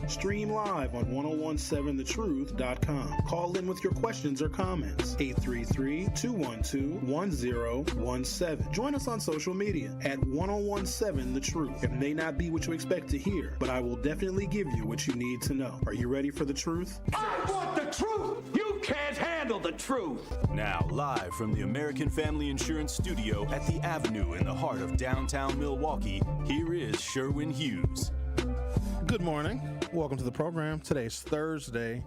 Stream live on 1017thetruth.com. Call in with your questions or comments. 833-212-1017. Join us on social media at 1017 The Truth. It may not be what you expect to hear, but I will definitely give you what you need to know. Are you ready for the truth? I want the truth! You can't handle the truth! Now, live from the American Family Insurance Studio at the Avenue in the heart of downtown Milwaukee, here is Sherwin Hughes. Good morning. Welcome to the program. Today's Thursday,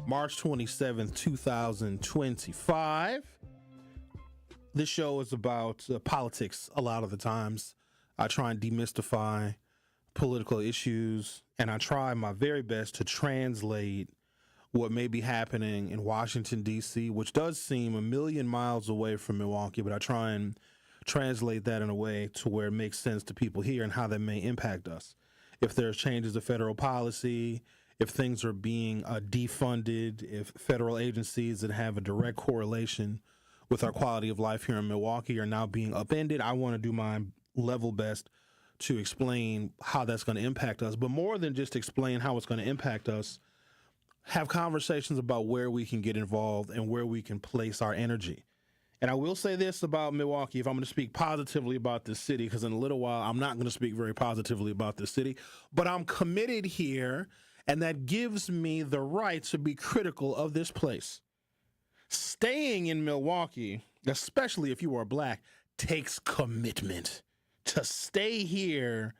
March 27th, 2025. This show is about politics a lot of the times. I try and demystify political issues, and I try my very best to translate what may be happening in Washington, D.C., which does seem a million miles away from Milwaukee, but I try and translate that in a way to where it makes sense to people here and how that may impact us. If there's changes to federal policy, if things are being defunded, if federal agencies that have a direct correlation with our quality of life here in Milwaukee are now being upended, I want to do my level best to explain how that's going to impact us. But more than just explain how it's going to impact us, have conversations about where we can get involved and where we can place our energy. And I will say this about Milwaukee, if I'm going to speak positively about this city, because in a little while I'm not going to speak very positively about this city, but I'm committed here, and that gives me the right to be critical of this place. Staying in Milwaukee, especially if you are black, takes commitment. To stay here,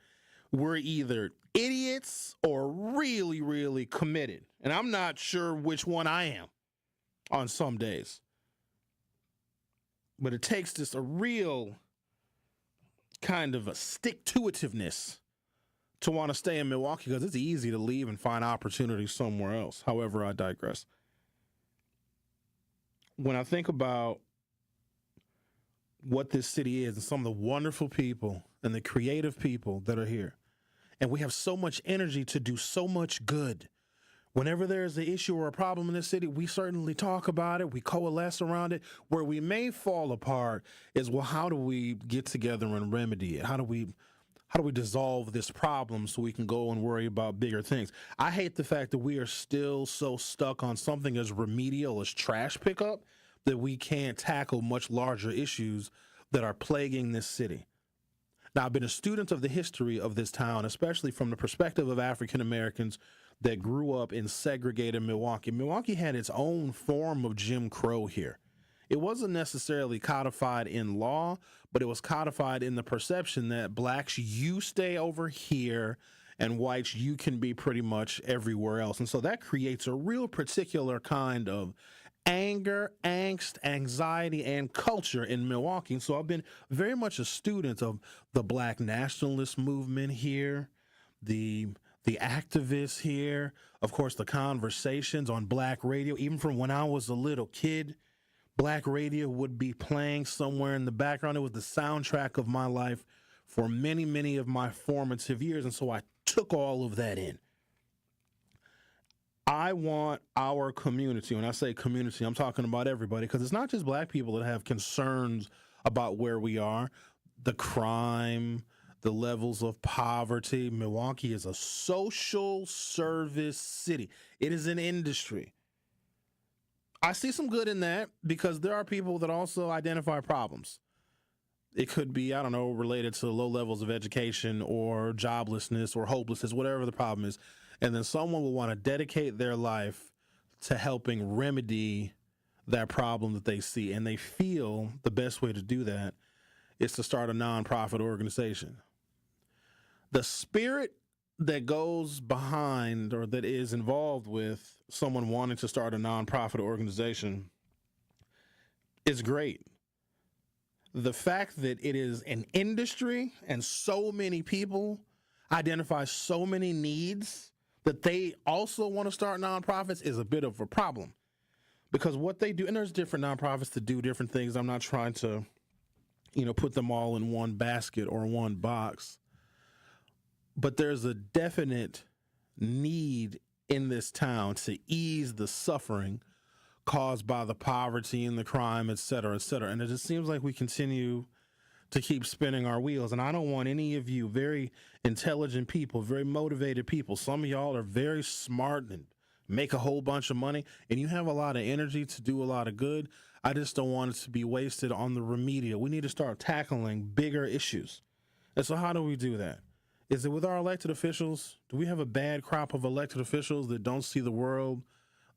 we're either idiots or really, really committed. And I'm not sure which one I am on some days. But it takes just a real kind of a stick-to-itiveness to want to stay in Milwaukee, because it's easy to leave and find opportunities somewhere else. However, I digress. When I think about what this city is and some of the wonderful people and the creative people that are here, and we have so much energy to do so much good. Whenever there's an issue or a problem in this city, we certainly talk about it. We coalesce around it. Where we may fall apart is, well, how do we get together and remedy it? How do we dissolve this problem so we can go and worry about bigger things? I hate the fact that we are still so stuck on something as remedial as trash pickup that we can't tackle much larger issues that are plaguing this city. Now, I've been a student of the history of this town, especially from the perspective of African Americans that grew up in segregated Milwaukee. Milwaukee had its own form of Jim Crow here. It wasn't necessarily codified in law, but it was codified in the perception that blacks, you stay over here, and whites, you can be pretty much everywhere else. And so that creates a real particular kind of anger, angst, anxiety, and culture in Milwaukee. And so I've been very much a student of the black nationalist movement here, the activists here, of course, the conversations on black radio. Even from when I was a little kid, black radio would be playing somewhere in the background. It was the soundtrack of my life for many, many of my formative years. And so I took all of that in. I want our community, when I say community, I'm talking about everybody, because it's not just black people that have concerns about where we are, the crime, the levels of poverty. Milwaukee is a social service city. It is an industry. I see some good in that, because there are people that also identify problems. It could be, I don't know, related to low levels of education or joblessness or hopelessness, whatever the problem is. And then someone will want to dedicate their life to helping remedy that problem that they see. And they feel the best way to do that is to start a nonprofit organization. The spirit that goes behind, or that is involved with someone wanting to start a nonprofit organization, is great. The fact that it is an industry and so many people identify so many needs that they also want to start nonprofits is a bit of a problem. Because what they do, and there's different nonprofits that do different things. I'm not trying to, put them all in one basket or one box. But there's a definite need in this town to ease the suffering caused by the poverty and the crime, et cetera, et cetera. And it just seems like we continue to keep spinning our wheels. And I don't want any of you very intelligent people, very motivated people. Some of y'all are very smart and make a whole bunch of money, and you have a lot of energy to do a lot of good. I just don't want it to be wasted on the remedial. We need to start tackling bigger issues. And so how do we do that? Is it with our elected officials? Do we have a bad crop of elected officials that don't see the world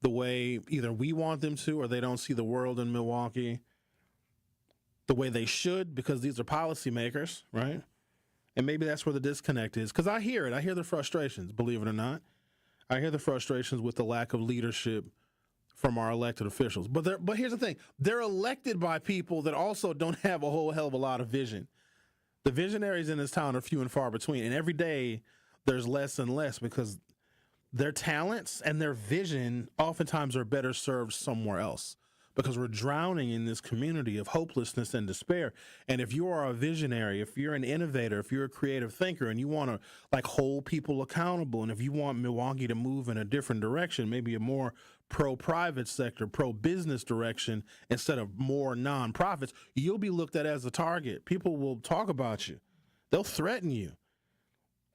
the way either we want them to, or they don't see the world in Milwaukee the way they should, because these are policymakers, right? And maybe that's where the disconnect is, because I hear it. I hear the frustrations, believe it or not. I hear the frustrations with the lack of leadership from our elected officials. But here's the thing. They're elected by people that also don't have a whole hell of a lot of vision. The visionaries in this town are few and far between, and every day there's less and less because their talents and their vision oftentimes are better served somewhere else, because we're drowning in this community of hopelessness and despair. And if you are a visionary, if you're an innovator, if you're a creative thinker and you want to like hold people accountable, and if you want Milwaukee to move in a different direction, maybe a more pro-private sector, pro-business direction instead of more nonprofits, you'll be looked at as a target. People will talk about you. They'll threaten you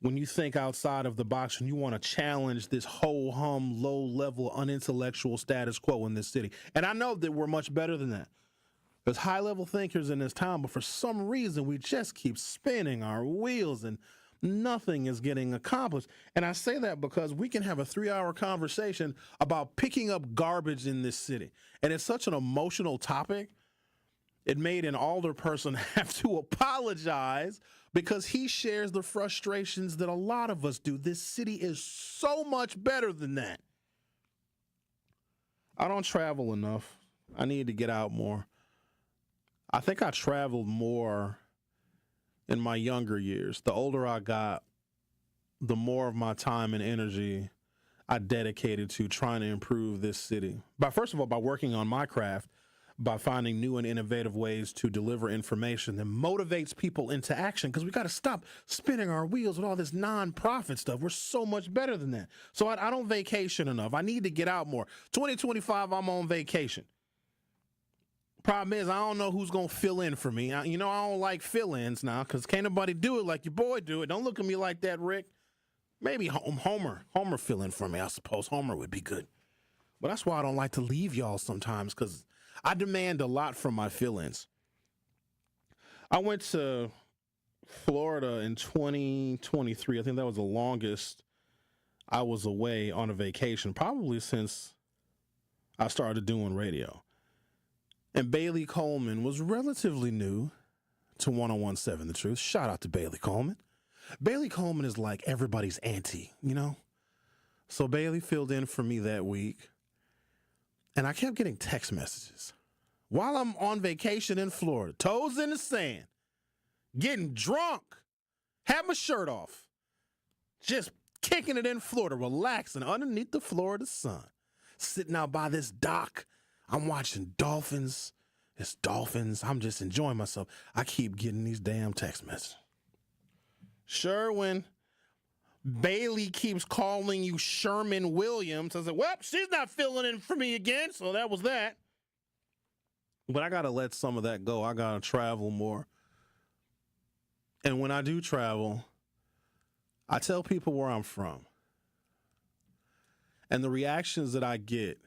when you think outside of the box and you want to challenge this ho-hum, low-level, unintellectual status quo in this city. And I know that we're much better than that. There's high-level thinkers in this town, but for some reason, we just keep spinning our wheels and nothing is getting accomplished. And I say that because we can have a 3-hour conversation about picking up garbage in this city. And it's such an emotional topic. It made an alderperson have to apologize because he shares the frustrations that a lot of us do. This city is so much better than that. I don't travel enough. I need to get out more. I think I traveled more in my younger years. The older I got, the more of my time and energy I dedicated to trying to improve this city. First of all, by working on my craft, by finding new and innovative ways to deliver information that motivates people into action, because we got to stop spinning our wheels with all this nonprofit stuff. We're so much better than that. So I don't vacation enough. I need to get out more. 2025, I'm on vacation. Problem is, I don't know who's going to fill in for me. I don't like fill-ins now because can't nobody do it like your boy do it. Don't look at me like that, Rick. Maybe Homer fill in for me, I suppose. Homer would be good. But that's why I don't like to leave y'all sometimes, because I demand a lot from my fill-ins. I went to Florida in 2023. I think that was the longest I was away on a vacation, probably since I started doing radio. And Bailey Coleman was relatively new to 1017 The Truth. Shout out to Bailey Coleman. Bailey Coleman is like everybody's auntie, you know? So Bailey filled in for me that week. And I kept getting text messages while I'm on vacation in Florida, toes in the sand, getting drunk, had my shirt off, just kicking it in Florida, relaxing underneath the Florida sun, sitting out by this dock. I'm watching dolphins. It's dolphins. I'm just enjoying myself. I keep getting these damn text messages. Sherwin, Bailey keeps calling you Sherman Williams. I said, well, she's not filling in for me again, so that was that. But I got to let some of that go. I got to travel more. And when I do travel, I tell people where I'm from. And the reactions that I get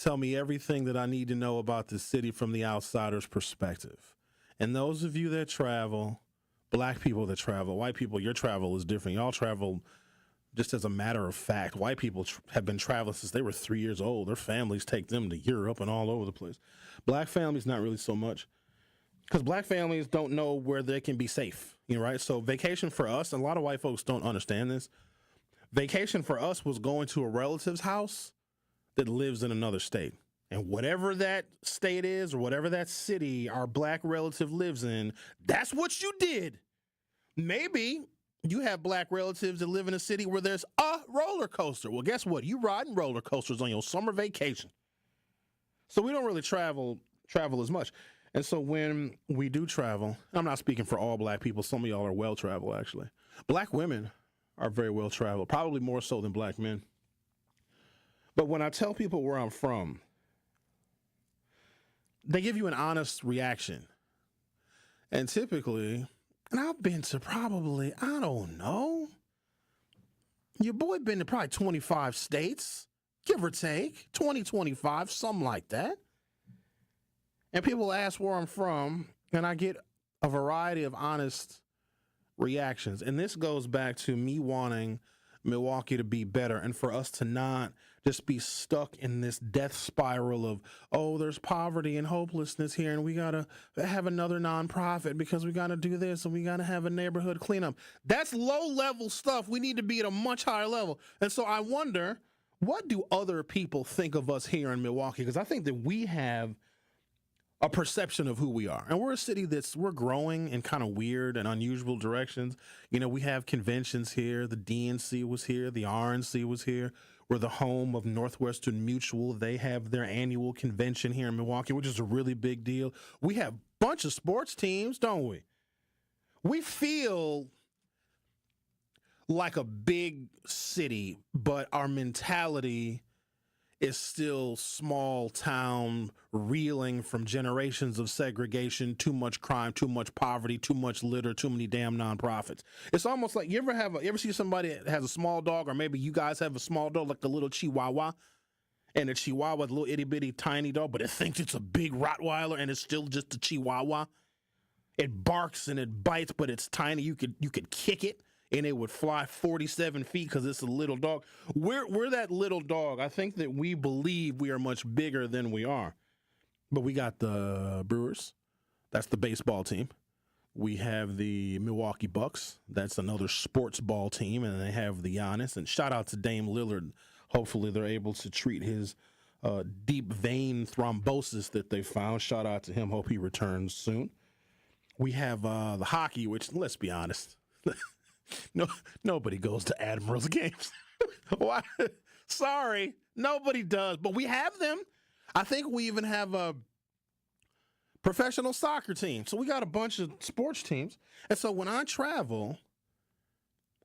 tell me everything that I need to know about the city from the outsider's perspective. And those of you that travel, black people that travel, white people, your travel is different. Y'all travel just as a matter of fact. White people have been traveling since they were 3 years old. Their families take them to Europe and all over the place. Black families, not really so much. Because black families don't know where they can be safe, right? So vacation for us, and a lot of white folks don't understand this. Vacation for us was going to a relative's house that lives in another state. And whatever that state is or whatever that city our black relative lives in, that's what you did. Maybe you have black relatives that live in a city where there's a roller coaster. Well, guess what? You riding roller coasters on your summer vacation. So we don't really travel as much. And so when we do travel, I'm not speaking for all black people. Some of y'all are well-traveled, actually. Black women are very well-traveled, probably more so than black men. But when I tell people where I'm from, they give you an honest reaction. And typically, and I've been to probably, I don't know, your boy been to probably 25 states, give or take, 20, 25, something like that. And people ask where I'm from, and I get a variety of honest reactions. And this goes back to me wanting Milwaukee to be better and for us to not just be stuck in this death spiral of, oh, there's poverty and hopelessness here, and we got to have another nonprofit because we got to do this and we got to have a neighborhood cleanup. That's low-level stuff. We need to be at a much higher level. And so I wonder, what do other people think of us here in Milwaukee? Because I think that we have a perception of who we are. And we're a city we're growing in kind of weird and unusual directions. You know, we have conventions here. The DNC was here. The RNC was here. We're the home of Northwestern Mutual. They have their annual convention here in Milwaukee, which is a really big deal. We have a bunch of sports teams, don't we? We feel like a big city, but our mentality is still small town, reeling from generations of segregation, too much crime, too much poverty, too much litter, too many damn nonprofits. It's almost like you ever see somebody that has a small dog, or maybe you guys have a small dog like a little Chihuahua, and the Chihuahua is a little itty bitty tiny dog, but it thinks it's a big Rottweiler and it's still just a Chihuahua. It barks and it bites, but it's tiny. You could kick it and it would fly 47 feet because it's a little dog. We're that little dog. I think that we believe we are much bigger than we are. But we got the Brewers. That's the baseball team. We have the Milwaukee Bucks. That's another sports ball team. And they have the Giannis. And shout out to Dame Lillard. Hopefully they're able to treat his deep vein thrombosis that they found. Shout out to him. Hope he returns soon. We have the hockey, which, let's be honest, no, nobody goes to Admirals games. Why? Sorry, nobody does. But we have them. I think we even have a professional soccer team. So we got a bunch of sports teams. And so when I travel,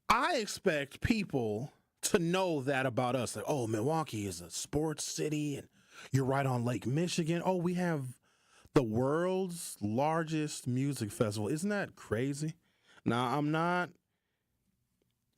I expect people to know that about us. Like, oh, Milwaukee is a sports city, and you're right on Lake Michigan. Oh, we have the world's largest music festival. Isn't that crazy? Now, I'm not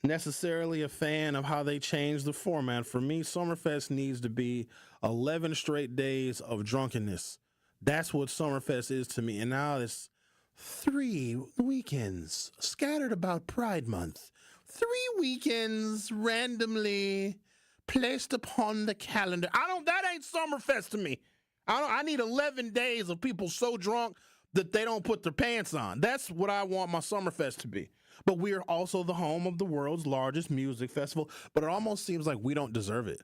necessarily a fan of how they changed the format. For me, Summerfest needs to be 11 straight days of drunkenness. That's what Summerfest is to me. And now it's 3 weekends scattered about Pride Month. 3 weekends randomly placed upon the calendar. That ain't Summerfest to me. I need 11 days of people so drunk that they don't put their pants on. That's what I want my Summerfest to be. But we are also the home of the world's largest music festival, but it almost seems like we don't deserve it.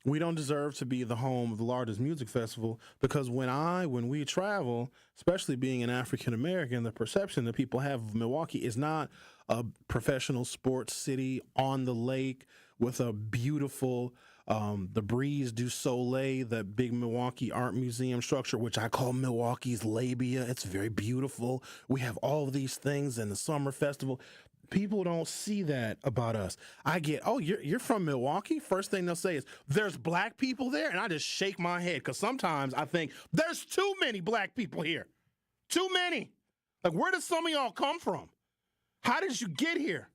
We don't deserve to be the home of the largest music festival because when we travel, especially being an African American, the perception that people have of Milwaukee is not a professional sports city on the lake with a beautiful the Brise du Soleil, that big Milwaukee Art Museum structure, which I call Milwaukee's labia. It's very beautiful. We have all of these things in the summer festival. People don't see that about us. I get, oh, you're from Milwaukee? First thing they'll say is, there's black people there? And I just shake my head because sometimes I think, there's too many black people here. Too many. Like, where did some of y'all come from? How did you get here?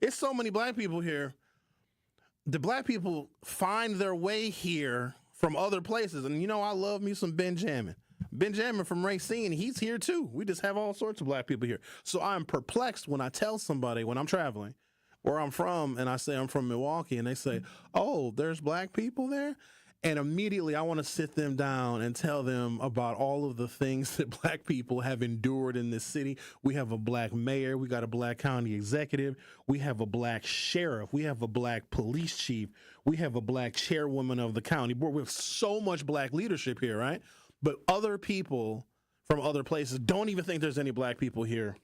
It's so many black people here. The black people find their way here from other places. And, I love me some Benjamin. Benjamin from Racine, he's here too. We just have all sorts of black people here. So I'm perplexed when I tell somebody when I'm traveling where I'm from and I say I'm from Milwaukee and they say, oh, there's black people there? And immediately I want to sit them down and tell them about all of the things that black people have endured in this city. We have a black mayor. We got a black county executive. We have a black sheriff. We have a black police chief. We have a black chairwoman of the county board. We have so much black leadership here, right? But other people from other places don't even think there's any black people here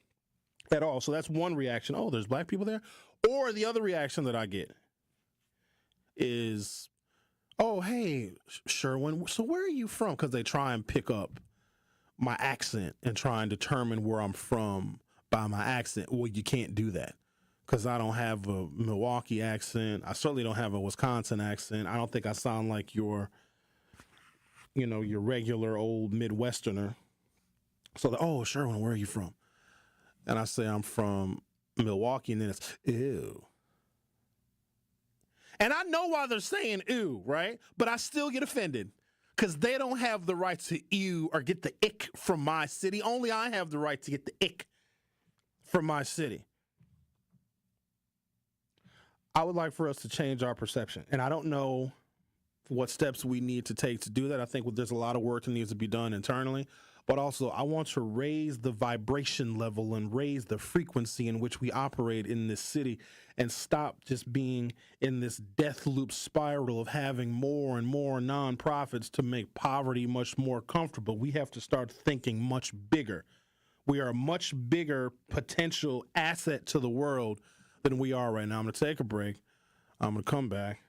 at all. So that's one reaction. Oh, there's black people there? Or the other reaction that I get is, oh, hey, Sherwin, so where are you from? Because they try and pick up my accent and try and determine where I'm from by my accent. Well, you can't do that because I don't have a Milwaukee accent. I certainly don't have a Wisconsin accent. I don't think I sound like your regular old Midwesterner. So, Sherwin, where are you from? And I say, I'm from Milwaukee, and then it's, ew. And I know why they're saying ew, right? But I still get offended because they don't have the right to ew or get the ick from my city. Only I have the right to get the ick from my city. I would like for us to change our perception. And I don't know what steps we need to take to do that. I think there's a lot of work that needs to be done internally. But also, I want to raise the vibration level and raise the frequency in which we operate in this city and stop just being in this death loop spiral of having more and more nonprofits to make poverty much more comfortable. We have to start thinking much bigger. We are a much bigger potential asset to the world than we are right now. I'm going to take a break. I'm going to come back.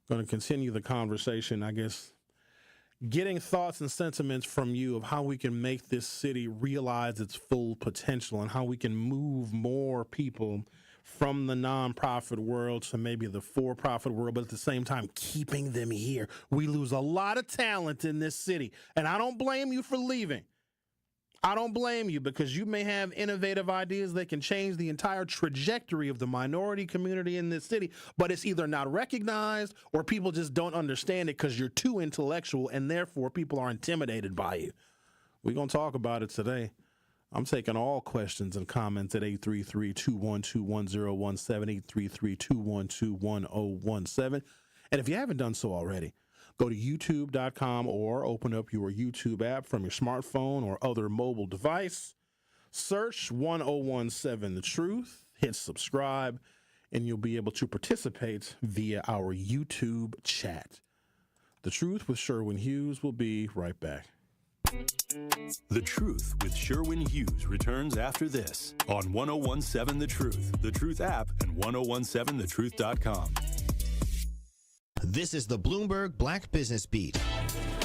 I'm going to continue the conversation, I guess, getting thoughts and sentiments from you of how we can make this city realize its full potential and how we can move more people from the nonprofit world to maybe the for-profit world, but at the same time, keeping them here. We lose a lot of talent in this city, and I don't blame you for leaving. I don't blame you because you may have innovative ideas that can change the entire trajectory of the minority community in this city, but it's either not recognized or people just don't understand it because you're too intellectual and therefore people are intimidated by you. We're going to talk about it today. I'm taking all questions and comments at 833-212-1017, 833-212-1017. And if you haven't done so already, go to youtube.com or open up your YouTube app from your smartphone or other mobile device. Search 1017 The Truth, hit subscribe, and you'll be able to participate via our YouTube chat. The Truth with Sherwin Hughes will be right back. The Truth with Sherwin Hughes returns after this on 1017 The Truth app, and 1017thetruth.com. This is the Bloomberg Black Business Beat.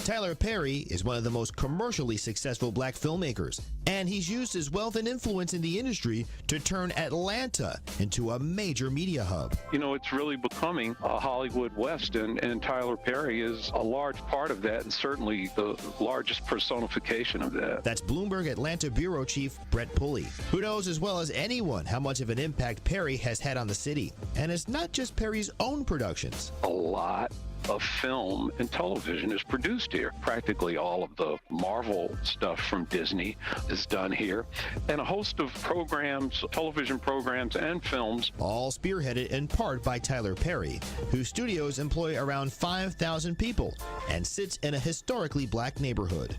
Tyler Perry is one of the most commercially successful black filmmakers, and he's used his wealth and influence in the industry to turn Atlanta into a major media hub. You know, it's really becoming a Hollywood West, and Tyler Perry is a large part of that, and certainly the largest personification of that. That's Bloomberg Atlanta Bureau Chief Brett Pulley, who knows as well as anyone how much of an impact Perry has had on the city. And it's not just Perry's own productions. A lot of film and television is produced here. Practically all of the Marvel stuff from Disney is done here, and a host of programs, television programs and films. All spearheaded in part by Tyler Perry, whose studios employ around 5,000 people and sits in a historically black neighborhood.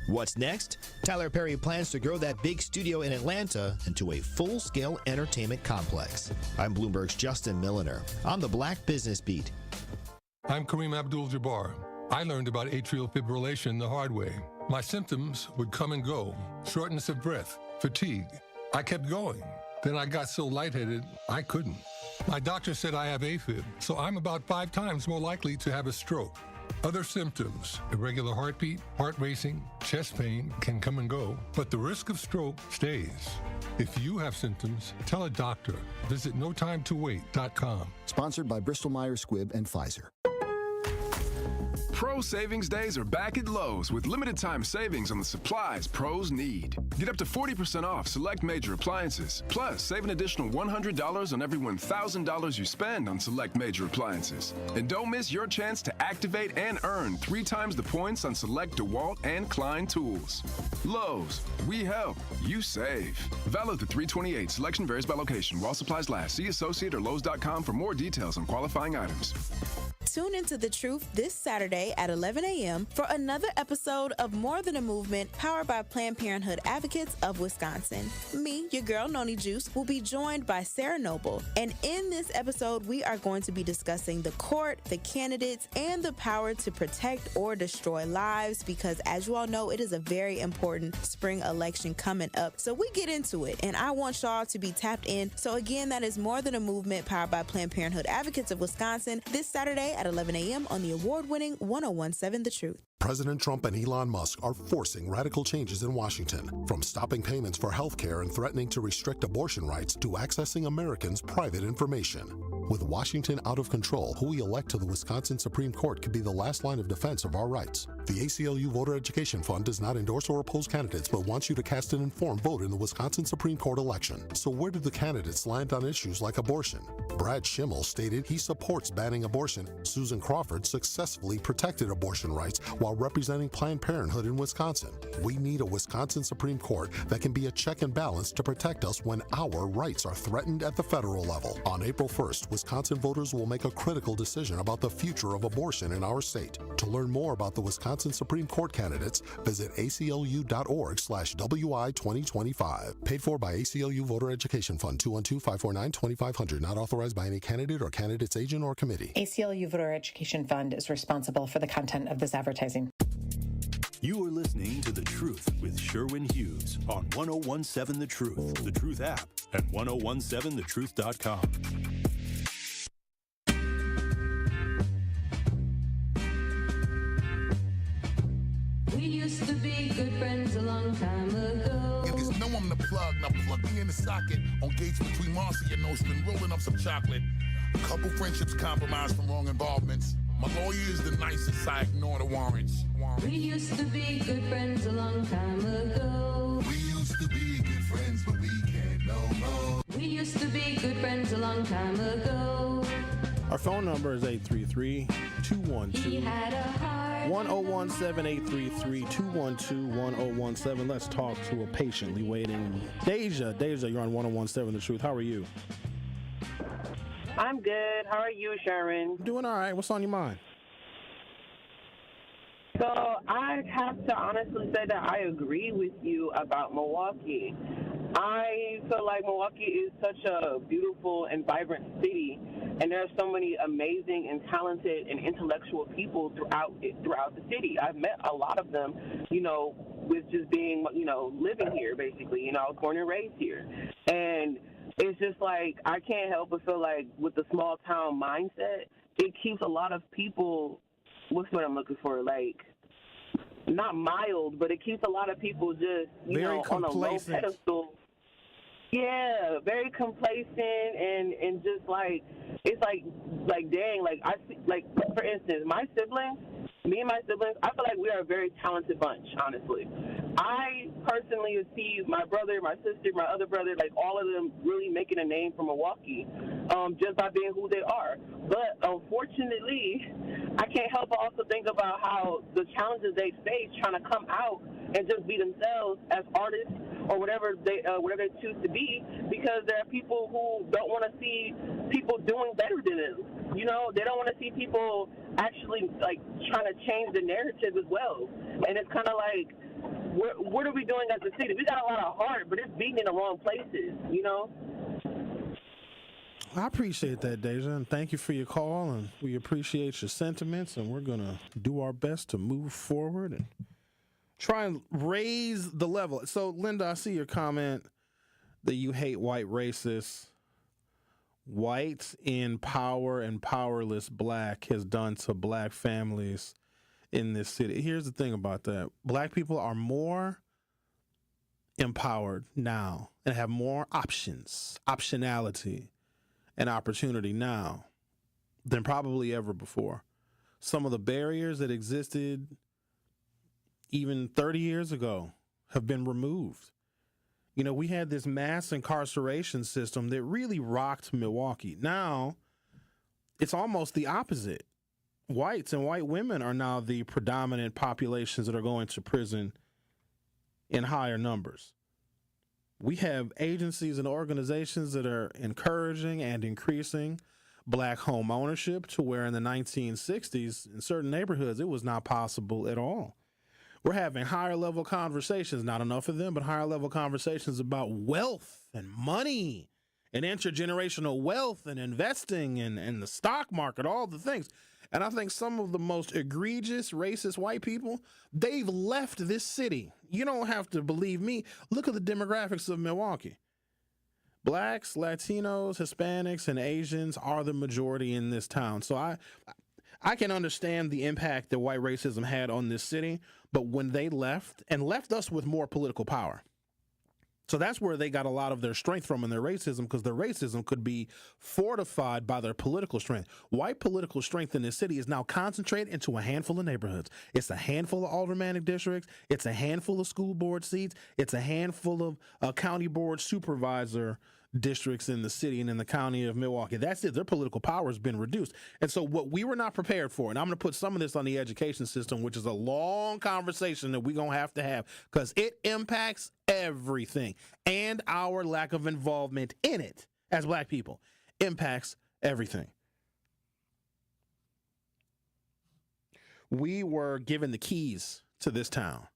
What's next? Tyler Perry plans to grow that big studio in Atlanta into a full-scale entertainment complex. I'm Bloomberg's Justin Milliner. I'm the Black Business Beat. I'm Kareem Abdul-Jabbar. I learned about atrial fibrillation the hard way. My symptoms would come and go: shortness of breath, fatigue. I kept going. Then I got so lightheaded, I couldn't. My doctor said I have AFib, so I'm about 5 times more likely to have a stroke. Other symptoms: irregular heartbeat, heart racing, chest pain can come and go, but the risk of stroke stays. If you have symptoms, tell a doctor. Visit notimetowait.com. Sponsored by Bristol-Myers Squibb and Pfizer. Pro Savings Days are back at Lowe's with limited time savings on the supplies pros need. Get up to 40% off select major appliances. Plus, save an additional $100 on every $1,000 you spend on select major appliances. And don't miss your chance to activate and earn 3 times the points on select DeWalt and Klein tools. Lowe's, we help, you save. Valid through 3/28. Selection varies by location. While supplies last. See associate or Lowe's.com for more details on qualifying items. Tune into The Truth this Saturday at 11 a.m. for another episode of More Than a Movement, powered by Planned Parenthood Advocates of Wisconsin. Me, your girl Noni Juice, will be joined by Sarah Noble. And in this episode, we are going to be discussing the court, the candidates, and the power to protect or destroy lives, because as you all know, it is a very important spring election coming up. So we get into it, and I want y'all to be tapped in. So again, that is More Than a Movement, powered by Planned Parenthood Advocates of Wisconsin, this Saturday at 11 a.m. on the award-winning 1017 The Truth. President Trump and Elon Musk are forcing radical changes in Washington, from stopping payments for health care and threatening to restrict abortion rights to accessing Americans' private information. With Washington out of control, who we elect to the Wisconsin Supreme Court could be the last line of defense of our rights. The ACLU Voter Education Fund does not endorse or oppose candidates, but wants you to cast an informed vote in the Wisconsin Supreme Court election. So where do the candidates land on issues like abortion? Brad Schimmel stated he supports banning abortion. Susan Crawford successfully protected abortion rights while representing Planned Parenthood in Wisconsin. We need a Wisconsin Supreme Court that can be a check and balance to protect us when our rights are threatened at the federal level. On April 1st, Wisconsin voters will make a critical decision about the future of abortion in our state. To learn more about the Wisconsin Supreme Court candidates, visit aclu.org/WI2025. Paid for by ACLU Voter Education Fund, 212-549-2500. Not authorized by any candidate or candidate's agent or committee. ACLU Voter Education Fund is responsible for the content of this advertising. You are listening to The Truth with Sherwin Hughes on 1017 The Truth, The Truth app, and 1017thetruth.com. We used to be good friends a long time ago. If there's no one to plug, now plug me in the socket. On gates between Marcy and Nostrand, rolling up some chocolate. Couple friendships compromised from wrong involvements. My lawyer is the nicest, I ignore the warrants. We used to be good friends a long time ago. We used to be good friends, but we can't no more. We used to be good friends a long time ago. Our phone number is 833-212-1017, 833-212-1017. Let's talk to a patiently waiting Deja. Deja, you're on 1017 The Truth. How are you? I'm good. How are you, Sherwin? Doing all right. What's on your mind? So I have to honestly say that I agree with you about Milwaukee. I feel like Milwaukee is such a beautiful and vibrant city, and there are so many amazing and talented and intellectual people throughout the city. I've met a lot of them, with just being, living here, basically. I was born and raised here. And it's just like, I can't help but feel like with the small town mindset, it keeps a lot of people, what's what I'm looking for, like, not mild, but it keeps a lot of people just, on a low pedestal. Yeah, very complacent and just like, it's like dang, like I see, like for instance, me and my siblings, I feel like we are a very talented bunch, honestly. I personally see my brother, my sister, my other brother, like all of them really making a name for Milwaukee, just by being who they are. But unfortunately, I can't help but also think about how the challenges they face trying to come out and just be themselves as artists or whatever they choose to be, because there are people who don't want to see people doing better than them. They don't want to see people actually like trying to change the narrative as well. And it's kind of like, what are we doing as a city? We got a lot of heart, but it's beating in the wrong places, I appreciate that, Deja, and thank you for your call, and we appreciate your sentiments, and we're going to do our best to move forward and try and raise the level. So, Linda, I see your comment that you hate white racists. White in power and powerless black has done to black families in this city. Here's the thing about that. Black people are more empowered now and have more optionality and opportunity now than probably ever before. Some of the barriers that existed even 30 years ago have been removed. We had this mass incarceration system that really rocked Milwaukee. Now, it's almost the opposite. Whites and white women are now the predominant populations that are going to prison in higher numbers. We have agencies and organizations that are encouraging and increasing black home ownership to where in the 1960s, in certain neighborhoods, it was not possible at all. We're having higher level conversations, not enough of them, but higher level conversations about wealth and money and intergenerational wealth and investing and the stock market, all the things. And I think some of the most egregious racist white people, they've left this city. You don't have to believe me. Look at the demographics of Milwaukee. Blacks, Latinos, Hispanics, and Asians are the majority in this town. So I I can understand the impact that white racism had on this city, but when they left and left us with more political power. So that's where they got a lot of their strength from in their racism, because their racism could be fortified by their political strength. White political strength in this city is now concentrated into a handful of neighborhoods. It's a handful of aldermanic districts. It's a handful of school board seats. It's a handful of county board supervisor districts in the city and in the county of Milwaukee. That's it. Their political power has been reduced. And so what we were not prepared for, and I'm going to put some of this on the education system, which is a long conversation that we're going to have because it impacts everything. And our lack of involvement in it as black people impacts everything. We were given the keys to this town.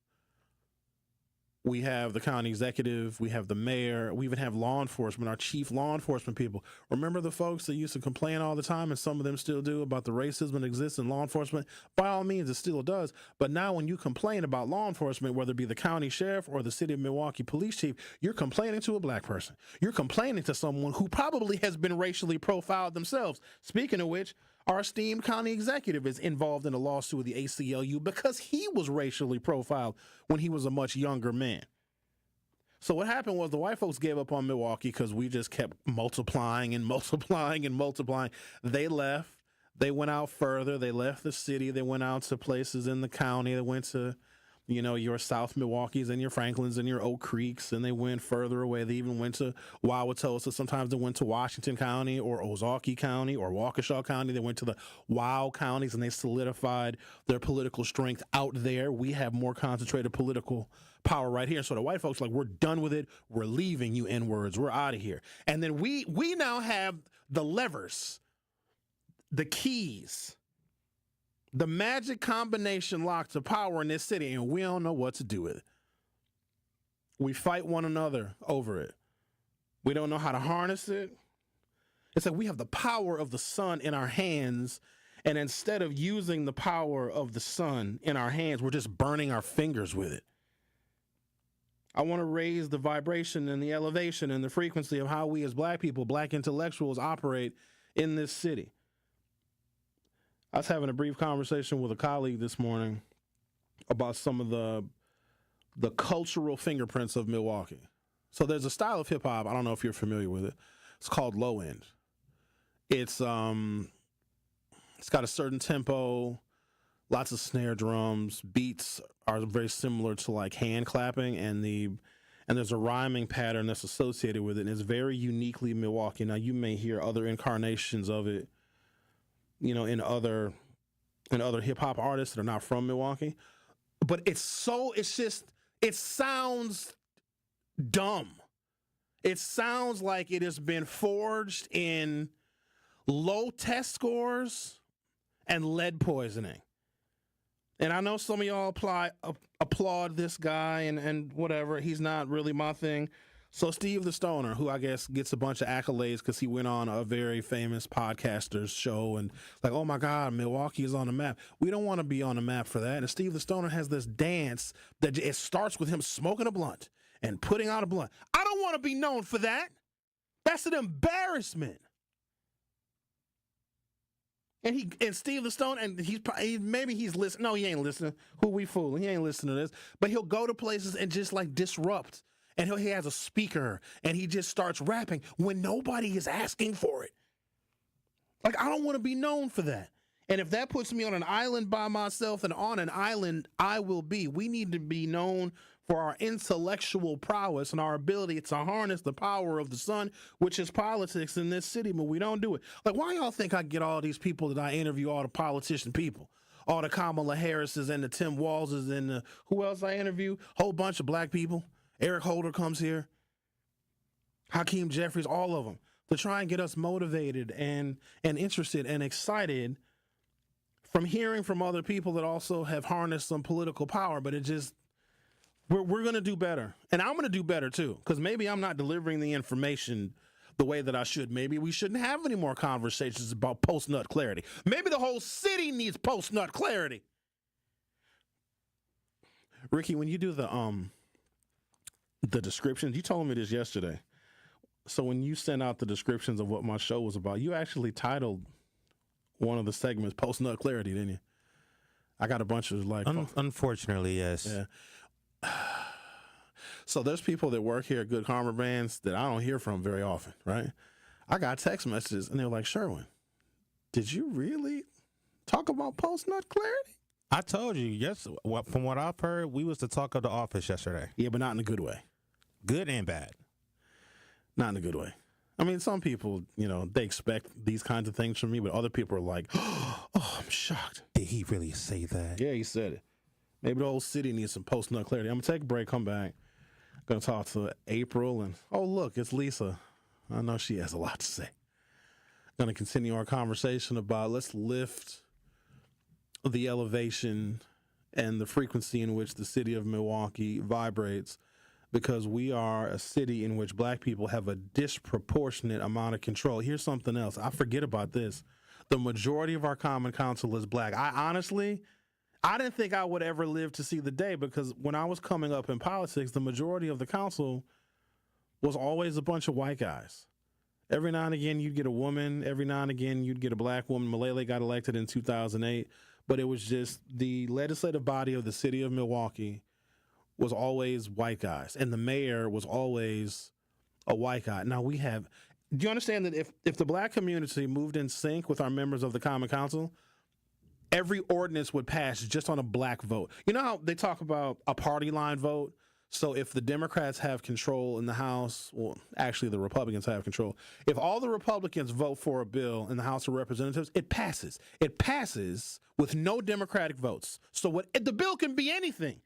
We have the county executive, we have the mayor, we even have law enforcement, our chief law enforcement people. Remember the folks that used to complain all the time, and some of them still do, about the racism that exists in law enforcement? By all means, it still does. But now when you complain about law enforcement, whether it be the county sheriff or the city of Milwaukee police chief, you're complaining to a black person. You're complaining to someone who probably has been racially profiled themselves. Speaking of which, our esteemed county executive is involved in a lawsuit with the ACLU because he was racially profiled when he was a much younger man. So what happened was the white folks gave up on Milwaukee because we just kept multiplying and multiplying and multiplying. They left. They went out further. They left the city. They went out to places in the county. They went to, your South Milwaukees and your Franklins and your Oak Creeks, and they went further away. They even went to Wauwatosa. Sometimes they went to Washington County or Ozaukee County or Waukesha County. They went to the WOW counties, and they solidified their political strength out there. We have more concentrated political power right here. So the white folks are like, we're done with it. We're leaving, you N-words. We're out of here. And then we now have the levers, the keys, the magic combination lock to power in this city, and we don't know what to do with it. We fight one another over it. We don't know how to harness it. It's like we have the power of the sun in our hands, and instead of using the power of the sun in our hands, we're just burning our fingers with it. I want to raise the vibration and the elevation and the frequency of how we as black people, black intellectuals, operate in this city. I was having a brief conversation with a colleague this morning about some of the cultural fingerprints of Milwaukee. So there's a style of hip hop, I don't know if you're familiar with it. It's called Lowend. It's got a certain tempo, lots of snare drums, beats are very similar to like hand clapping, and there's a rhyming pattern that's associated with it, and it's very uniquely Milwaukee. Now you may hear other incarnations of it, in other hip hop artists that are not from Milwaukee, but it sounds dumb. It sounds like it has been forged in low test scores and lead poisoning. And I know some of y'all applaud this guy and whatever. He's not really my thing. So Steve the Stoner, who I guess gets a bunch of accolades because he went on a very famous podcaster's show and like, oh my God, Milwaukee is on the map. We don't want to be on the map for that. And Steve the Stoner has this dance that it starts with him smoking a blunt and putting out a blunt. I don't want to be known for that. That's an embarrassment. And Steve the Stone, and maybe he's listening. No, he ain't listening. Who we fooling? He ain't listening to this. But he'll go to places and just like disrupt. And he has a speaker and he just starts rapping when nobody is asking for it. Like, I don't want to be known for that. And if that puts me on an island by myself, and on an island I will be. We need to be known for our intellectual prowess and our ability to harness the power of the sun, which is politics in this city, but we don't do it. Like, why y'all think I get all these people that I interview, all the politician people, all the Kamala Harrises and the Tim Wallses and the, who else I interview? Whole bunch of black people. Eric Holder comes here, Hakeem Jeffries, all of them, to try and get us motivated and interested and excited from hearing from other people that also have harnessed some political power. But it just, we're going to do better. And I'm going to do better too, because maybe I'm not delivering the information the way that I should. Maybe we shouldn't have any more conversations about post-nut clarity. Maybe the whole city needs post-nut clarity. Ricky, when you do the descriptions, you told me this yesterday. So when you sent out the descriptions of what my show was about, you actually titled one of the segments, post-nut clarity, didn't you? I got a bunch of like... Unfortunately, yes. Yeah. So there's people that work here at Good Karma Brands that I don't hear from very often, right? I got text messages, and they were like, Sherwin, did you really talk about post-nut clarity? I told you, yes. From what I've heard, we was the talk of the office yesterday. Yeah, but not in a good way. Good and bad. Not in a good way. I mean, some people, they expect these kinds of things from me, but other people are like, oh, I'm shocked. Did he really say that? Yeah, he said it. Maybe the whole city needs some post-nut clarity. I'm going to take a break, come back. Going to talk to April, and oh, look, it's Lisa. I know she has a lot to say. Going to continue our conversation about let's lift the elevation and the frequency in which the city of Milwaukee vibrates, because we are a city in which black people have a disproportionate amount of control. Here's something else. I forget about this. The majority of our common council is black. I didn't think I would ever live to see the day, because when I was coming up in politics, the majority of the council was always a bunch of white guys. Every now and again, you'd get a woman. Every now and again, you'd get a black woman. Malele got elected in 2008, but it was just the legislative body of the city of Milwaukee was always white guys, and the mayor was always a white guy. Now do you understand that if the black community moved in sync with our members of the Common Council, every ordinance would pass just on a black vote? You know how they talk about a party line vote? So if the Democrats have control in the House, well, actually the Republicans have control. If all the Republicans vote for a bill in the House of Representatives, it passes. It passes with no Democratic votes. So the bill can be anything.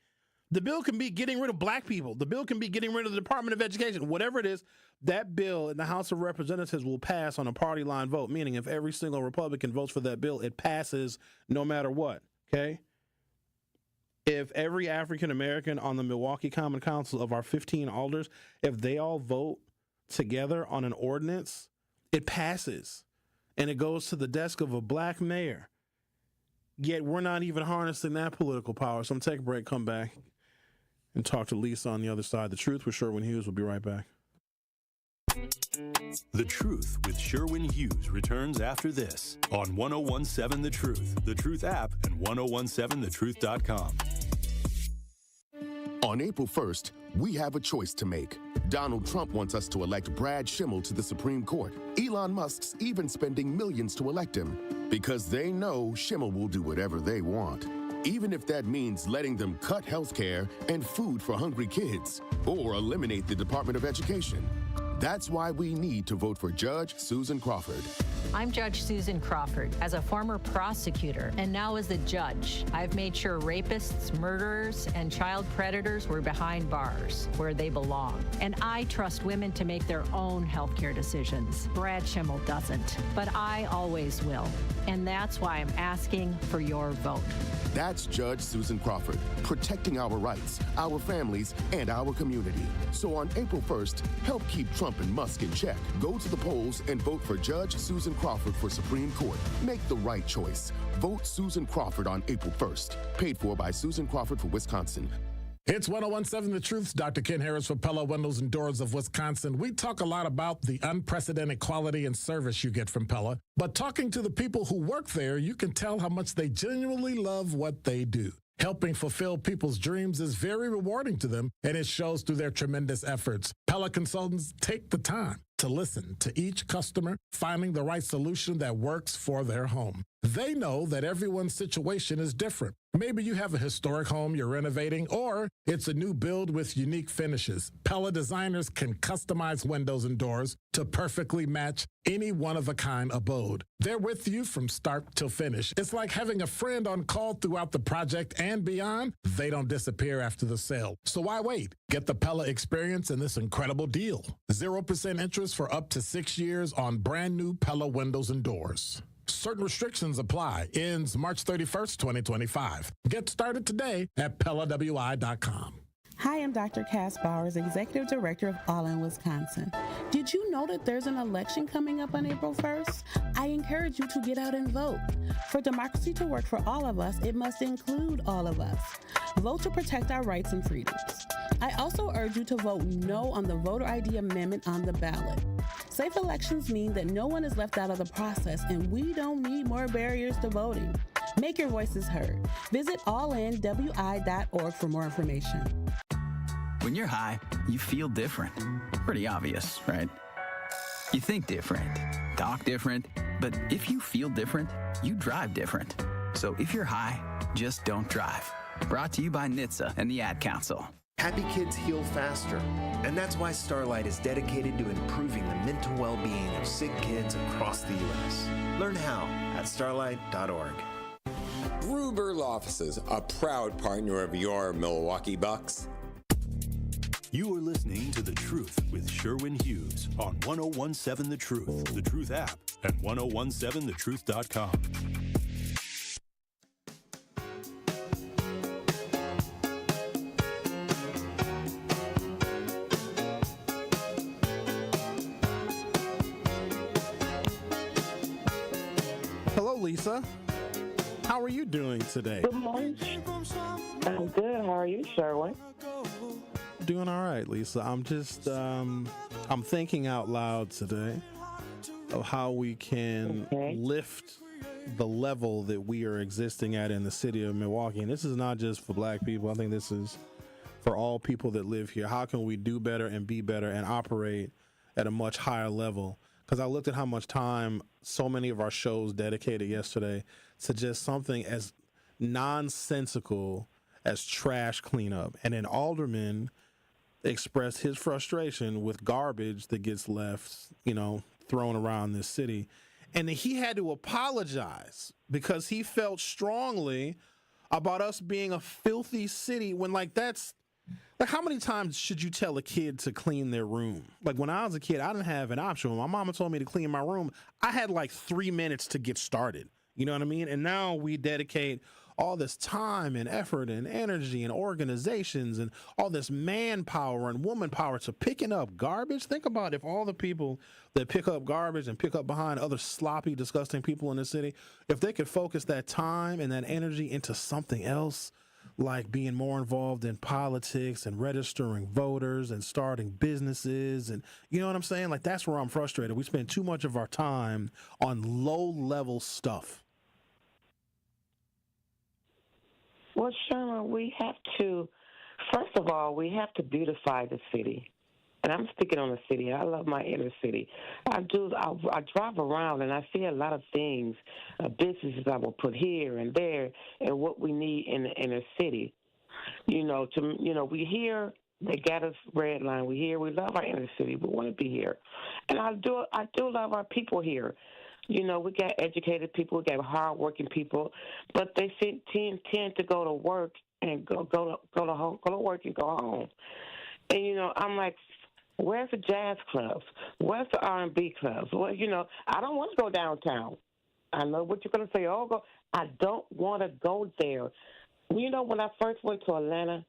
The bill can be getting rid of black people. The bill can be getting rid of the Department of Education. Whatever it is, that bill in the House of Representatives will pass on a party line vote, meaning if every single Republican votes for that bill, it passes no matter what, okay? If every African American on the Milwaukee Common Council of our 15 alders, if they all vote together on an ordinance, it passes, and it goes to the desk of a black mayor. Yet we're not even harnessing that political power. So I'm going to take a break, come back, and talk to Lisa on the other side. The Truth with Sherwin Hughes. We'll be right back. The Truth with Sherwin Hughes returns after this on 1017 The Truth app, and 1017thetruth.com. On April 1st, we have a choice to make. Donald Trump wants us to elect Brad Schimmel to the Supreme Court. Elon Musk's even spending millions to elect him, because they know Schimmel will do whatever they want, even if that means letting them cut health care and food for hungry kids, or eliminate the Department of Education. That's why we need to vote for Judge Susan Crawford. I'm Judge Susan Crawford. As a former prosecutor and now as a judge, I've made sure rapists, murderers, and child predators were behind bars where they belong. And I trust women to make their own healthcare decisions. Brad Schimmel doesn't, but I always will. And that's why I'm asking for your vote. That's Judge Susan Crawford, protecting our rights, our families, and our community. So on April 1st, help keep Trump and Musk in check. Go to the polls and vote for Judge Susan Crawford for Supreme Court. Make the right choice. Vote Susan Crawford on April 1st. Paid for by Susan Crawford for Wisconsin. It's 1017 The Truth. Dr. Ken Harris for Pella Windows and Doors of Wisconsin. We talk a lot about the unprecedented quality and service you get from Pella, but talking to the people who work there, you can tell how much they genuinely love what they do. Helping fulfill people's dreams is very rewarding to them, and it shows through their tremendous efforts. Pella consultants take the time to listen to each customer, finding the right solution that works for their home. They know that everyone's situation is different. Maybe you have a historic home you're renovating, or it's a new build with unique finishes. Pella designers can customize windows and doors to perfectly match any one-of-a-kind abode. They're with you from start till finish. It's like having a friend on call throughout the project and beyond. They don't disappear after the sale. So why wait? Get the Pella experience in this incredible deal. 0% interest for up to 6 years on brand new Pella windows and doors. Certain restrictions apply. Ends March 31st, 2025. Get started today at PellaWI.com. Hi, I'm Dr. Cass Bowers, Executive Director of All in Wisconsin. Did you know that there's an election coming up on April 1st? I encourage you to get out and vote. For democracy to work for all of us, it must include all of us. Vote to protect our rights and freedoms. I also urge you to vote no on the voter ID amendment on the ballot. Safe elections mean that no one is left out of the process, and we don't need more barriers to voting. Make your voices heard. Visit allinwi.org for more information. When you're high, you feel different. Pretty obvious, right? You think different, talk different, but if you feel different, you drive different. So if you're high, just don't drive. Brought to you by NHTSA and the Ad Council. Happy kids heal faster, and that's why Starlight is dedicated to improving the mental well-being of sick kids across the U.S. Learn how at starlight.org. Gruber's Offices, a proud partner of your Milwaukee Bucks. You are listening to The Truth with Sherwin Hughes on 1017 The Truth, The Truth app, and 1017thetruth.com. Hello, Lisa. How are you doing today? Good morning. I'm good. How are you, Sherwin? Doing all right, Lisa. I'm just I'm thinking out loud today of how we can lift the level that we are existing at in the city of Milwaukee. And this is not just for black people. I think this is for all people that live here. How can we do better and be better and operate at a much higher level? Because I looked at how much time so many of our shows dedicated yesterday to just something as nonsensical as trash cleanup. And an alderman expressed his frustration with garbage that gets left, thrown around this city. And he had to apologize because he felt strongly about us being a filthy city when, that's how many times should you tell a kid to clean their room? Like, when I was a kid, I didn't have an option. When my mama told me to clean my room, I had 3 minutes to get started. You know what I mean? And now we dedicate all this time and effort and energy and organizations and all this manpower and woman power to picking up garbage. Think about if all the people that pick up garbage and pick up behind other sloppy, disgusting people in the city, if they could focus that time and that energy into something else, like being more involved in politics and registering voters and starting businesses. And you know what I'm saying? That's where I'm frustrated. We spend too much of our time on low-level stuff. Well, Sherman, first of all, we have to beautify the city. And I'm speaking on the city. I love my inner city. I drive around and I see a lot of things, businesses I will put here and there, and what we need in the inner city. We hear they got us red line. We love our inner city. We want to be here, and I do love our people here. We got educated people, we got hardworking people, but they tend to go to work and go to work and go home. And I'm like, where's the jazz clubs? Where's the R&B clubs? Well, I don't want to go downtown. I know what you're going to say. I don't want to go there. When I first went to Atlanta,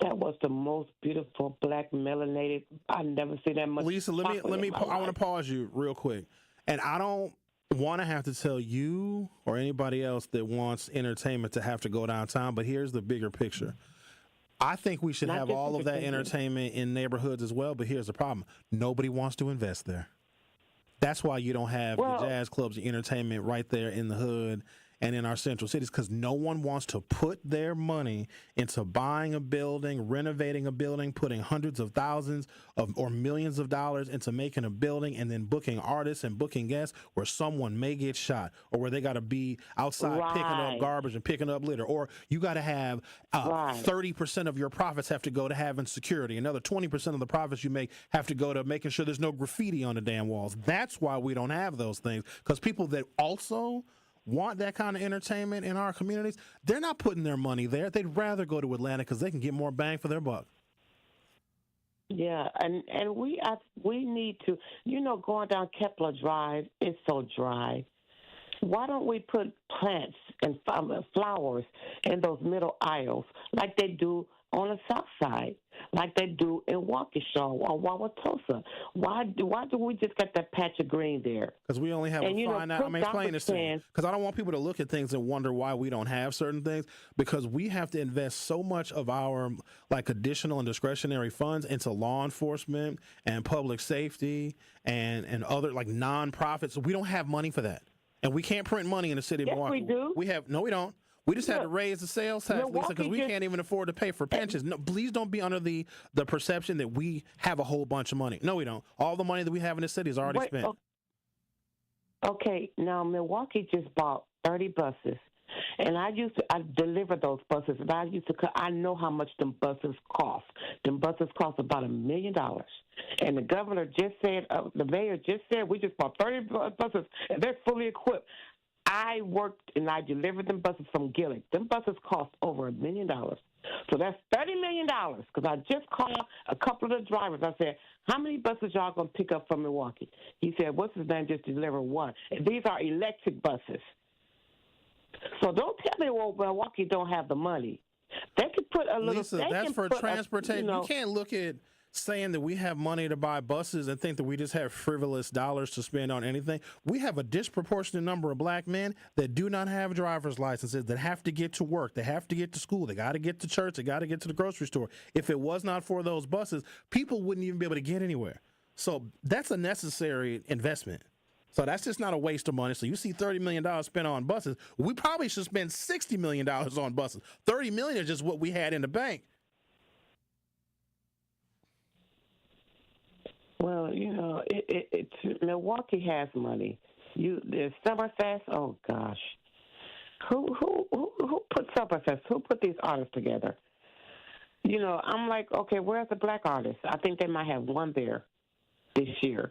that was the most beautiful black melanated. I never seen that much. Lisa, let me. I want to pause you real quick, and I don't want to have to tell you or anybody else that wants entertainment to have to go downtown. But here's the bigger picture. I think we should have all of that entertainment in neighborhoods as well, but here's the problem. Nobody wants to invest there. That's why you don't have the jazz clubs and entertainment right there in the hood and in our central cities, because no one wants to put their money into buying a building, renovating a building, putting hundreds of thousands or millions of dollars into making a building, and then booking artists and booking guests where someone may get shot, or where they got to be outside picking up garbage and picking up litter, or you got to have 30% of your profits have to go to having security. Another 20% of the profits you make have to go to making sure there's no graffiti on the damn walls. That's why we don't have those things, because people that also want that kind of entertainment in our communities, they're not putting their money there. They'd rather go to Atlanta because they can get more bang for their buck. Yeah, and we need to, going down Kepler Drive is so dry. Why don't we put plants and flowers in those middle aisles like they do on the south side like they do in Waukesha or Wauwatosa? Why do we just get that patch of green there? Because we only have a finite. I'm explaining this thing because I don't want people to look at things and wonder why we don't have certain things, because we have to invest so much of our additional and discretionary funds into law enforcement and public safety and other nonprofits. So we don't have money for that, and we can't print money in the city of Milwaukee. Yes, we do. We don't. We just had to raise the sales tax, Lisa, because we can't even afford to pay for pensions. No, please don't be under the perception that we have a whole bunch of money. No, we don't. All the money that we have in the city is already spent. Okay, now Milwaukee just bought 30 buses, and I delivered those buses, and I know how much them buses cost. Them buses cost about $1 million. And the governor just said, the mayor just said, we just bought 30 buses, and they're fully equipped. I worked and I delivered them buses from Gillick. Them buses cost over $1 million. So that's $30 million, because I just called a couple of the drivers. I said, how many buses y'all going to pick up from Milwaukee? He said, what's his name, just deliver one. And these are electric buses. So don't tell me, well, Milwaukee don't have the money. They could put a little... Lisa, that's for transportation. You can't look at saying that we have money to buy buses and think that we just have frivolous dollars to spend on anything. We have a disproportionate number of black men that do not have driver's licenses, that have to get to work, they have to get to school, they got to get to church, they got to get to the grocery store. If it was not for those buses, people wouldn't even be able to get anywhere. So that's a necessary investment. So that's just not a waste of money. So you see $30 million spent on buses. We probably should spend $60 million on buses. $30 million is just what we had in the bank. Well, Milwaukee has money. There's Summerfest. Oh gosh, who put Summerfest? Who put these artists together? I'm like, okay, where's the black artists? I think they might have one there this year.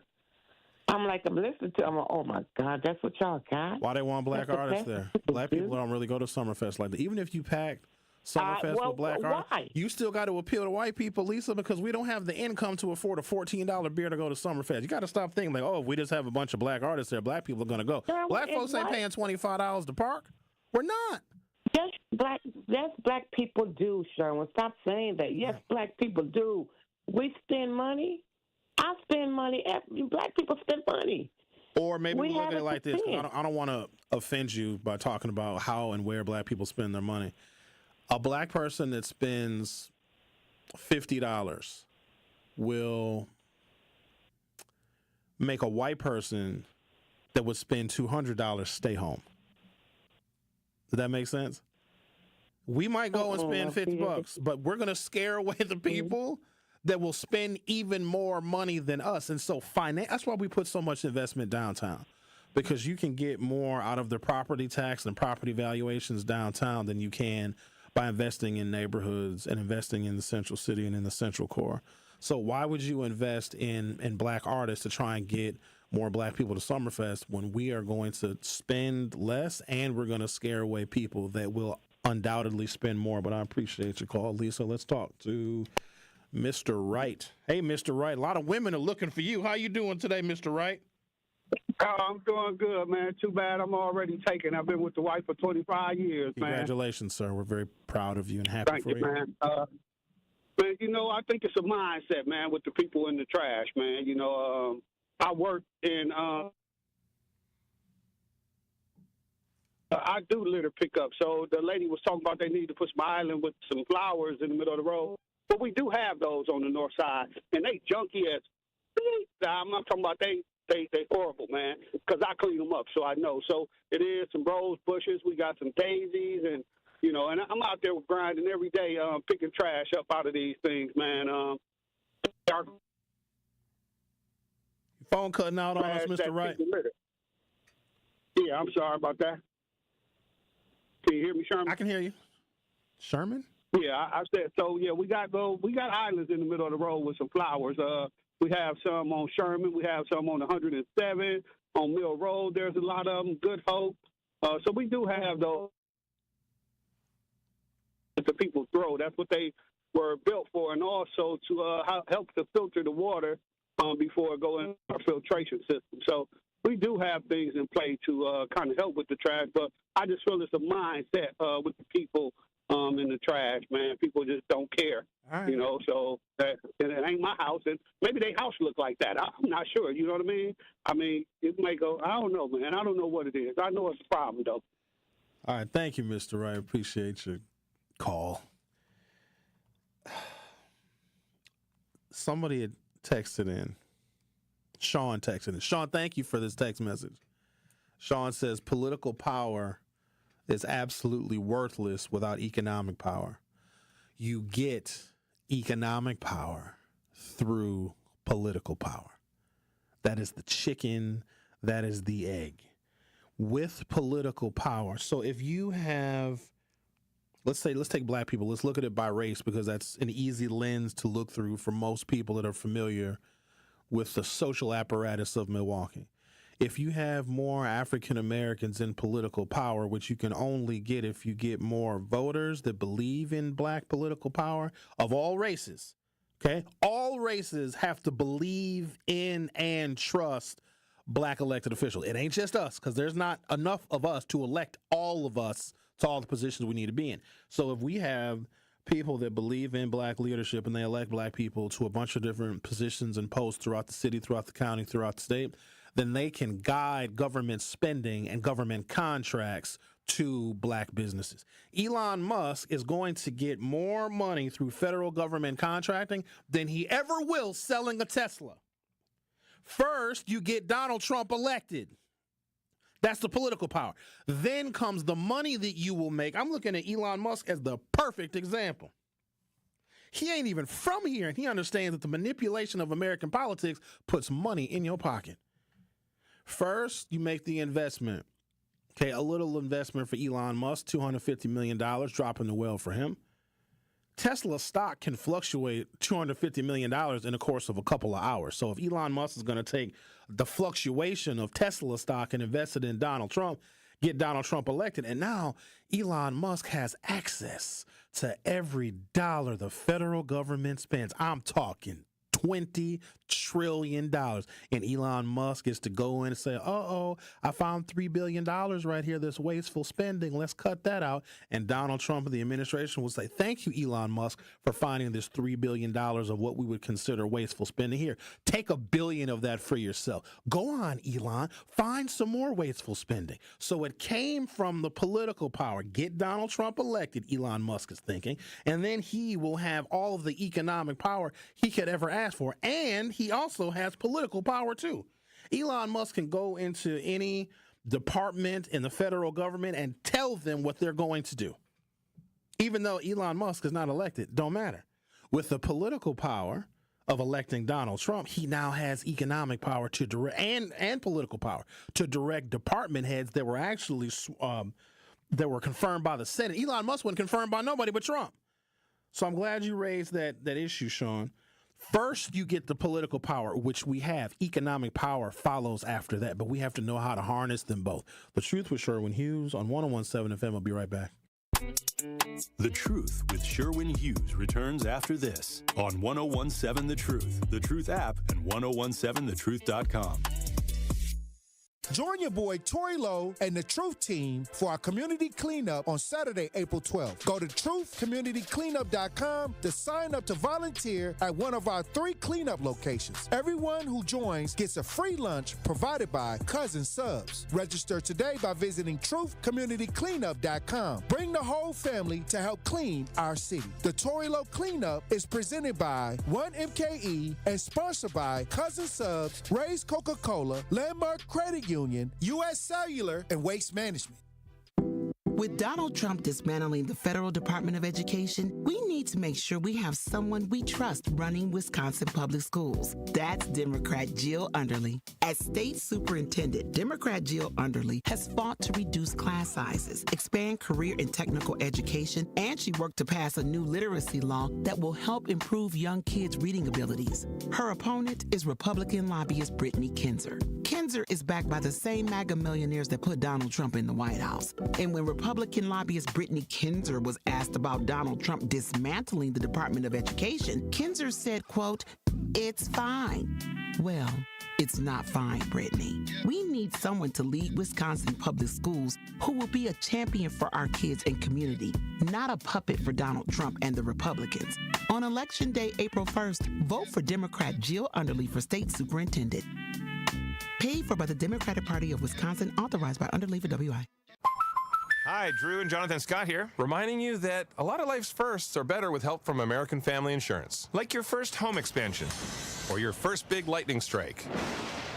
I'm listening to them. Oh my God, that's what y'all got. Why they want black artists there? Black people don't really go to Summerfest like that. Even if you packed Summerfest with black artists, you still got to appeal to white people, Lisa, because we don't have the income to afford a $14 beer to go to Summerfest. You got to stop thinking if we just have a bunch of black artists there, black people are going to go. Black folks ain't paying $25 to park. We're not. Yes, black people do, Sherwin. Stop saying that. Yes, black people do. We spend money. I spend money. Black people spend money. Or maybe we look at it like this. I don't want to offend you by talking about how and where black people spend their money. A black person that spends $50 will make a white person that would spend $200 stay home. Does that make sense? We might go and spend $50, but we're going to scare away the people that will spend even more money than us. And so that's why we put so much investment downtown, because you can get more out of the property tax and property valuations downtown than you can by investing in neighborhoods and investing in the central city and in the central core. So why would you invest in black artists to try and get more black people to Summerfest when we are going to spend less and we're going to scare away people that will undoubtedly spend more? But I appreciate your call, Lisa. Let's talk to Mr. Wright. Hey, Mr. Wright, a lot of women are looking for you. How you doing today, Mr. Wright? I'm doing good, man. Too bad I'm already taken. I've been with the wife for 25 years, man. Congratulations, sir. We're very proud of you and happy for you. Man. But, I think it's a mindset, man, with the people in the trash, man. I work in I do litter pickup. So the lady was talking about they need to put some island with some flowers in the middle of the road. But we do have those on the north side, and they junky as. I'm not talking about they horrible, man, because I clean them up, so I know. So it is some rose bushes. We got some daisies, and and I'm out there grinding every day, picking trash up out of these things, man. Your phone cutting out on us, Mr. Wright. Yeah, I'm sorry about that. Can you hear me, Sherman? I can hear you. Sherman? Yeah, I said so. Yeah, we got islands in the middle of the road with some flowers. We have some on Sherman. We have some on 107 on Mill Road. There's a lot of them. Good Hope. So we do have those that the people throw. That's what they were built for, and also to help to filter the water before it go in our filtration system. So we do have things in play to kind of help with the trash, but I just feel it's a mindset with the people in the trash, man. People just don't care, right. you know. So that and it ain't my house, and maybe their house look like that. I'm not sure. You know what I mean? I mean, it may go. I don't know, man. I don't know what it is. I know it's a problem though. All right, thank you, Mr. Wright. Appreciate your call. Somebody had texted in. Sean texted in. Sean, thank you for this text message. Sean says political power is absolutely worthless without economic power. You get economic power through political power. That is the chicken, that is the egg. With political power. So if you have, let's take black people. Let's look at it by race because that's an easy lens to look through for most people that are familiar with the social apparatus of Milwaukee. If you have more African Americans in political power, which you can only get if you get more voters that believe in black political power of all races, okay? All races have to believe in and trust black elected officials. It ain't just us, because there's not enough of us to elect all of us to all the positions we need to be in. So if we have people that believe in black leadership and they elect black people to a bunch of different positions and posts throughout the city, throughout the county, throughout the state, then they can guide government spending and government contracts to black businesses. Elon Musk is going to get more money through federal government contracting than he ever will selling a Tesla. First, you get Donald Trump elected. That's the political power. Then comes the money that you will make. I'm looking at Elon Musk as the perfect example. He ain't even from here, and he understands that the manipulation of American politics puts money in your pocket. First, you make the investment. Okay, a little investment for Elon Musk, $250 million, dropping the well for him. Tesla stock can fluctuate $250 million in the course of a couple of hours. So if Elon Musk is going to take the fluctuation of Tesla stock and invest it in Donald Trump, get Donald Trump elected, and now Elon Musk has access to every dollar the federal government spends. I'm talking $20 trillion. And Elon Musk is to go in and say, I found $3 billion right here, this wasteful spending. Let's cut that out. And Donald Trump and the administration will say, thank you, Elon Musk, for finding this $3 billion of what we would consider wasteful spending. Here, take $1 billion of that for yourself. Go on, Elon, find some more wasteful spending. So it came from the political power. Get Donald Trump elected, Elon Musk is thinking, and then he will have all of the economic power he could ever ask for. And he also has political power too. Elon Musk can go into any department in the federal government and tell them what they're going to do. Even though Elon Musk is not elected, don't matter. With the political power of electing Donald Trump, he now has economic power to direct and political power to direct department heads that were actually that were confirmed by the Senate. Elon Musk wasn't confirmed by nobody but Trump. So I'm glad you raised that issue, Sean. First, you get the political power, which we have. Economic power follows after that, but we have to know how to harness them both. The Truth with Sherwin Hughes on 101.7 FM. I'll be right back. The Truth with Sherwin Hughes returns after this on 101.7 The Truth app, and 1017thetruth.com. Join your boy Tory Lowe and the Truth Team for our community cleanup on Saturday, April 12th. Go to truthcommunitycleanup.com to sign up to volunteer at one of our 3 cleanup locations. Everyone who joins gets a free lunch provided by Cousin Subs. Register today by visiting truthcommunitycleanup.com. Bring the whole family to help clean our city. The Tory Lowe Cleanup is presented by 1MKE and sponsored by Cousin Subs, Ray's Coca-Cola, Landmark Credit Union, U.S. Cellular, and Waste Management. With Donald Trump dismantling the Federal Department of Education, we need to make sure we have someone we trust running Wisconsin public schools. That's Democrat Jill Underly. As state superintendent, Democrat Jill Underly has fought to reduce class sizes, expand career and technical education, and she worked to pass a new literacy law that will help improve young kids' reading abilities. Her opponent is Republican lobbyist Brittany Kinzer. Kinzer is backed by the same MAGA millionaires that put Donald Trump in the White House. And when Republican lobbyist Brittany Kinzer was asked about Donald Trump dismantling the Department of Education, Kinzer said, quote, "It's fine." Well, It's not fine, Brittany. We need someone to lead Wisconsin public schools who will be a champion for our kids and community, not a puppet for Donald Trump and the Republicans. On Election Day, April 1st, vote for Democrat Jill Underly for state superintendent. Paid for by the Democratic Party of Wisconsin, authorized by Underly for WI. Hi, Drew and Jonathan Scott here, reminding you that a lot of life's firsts are better with help from American Family Insurance. Like your first home expansion or your first big lightning strike.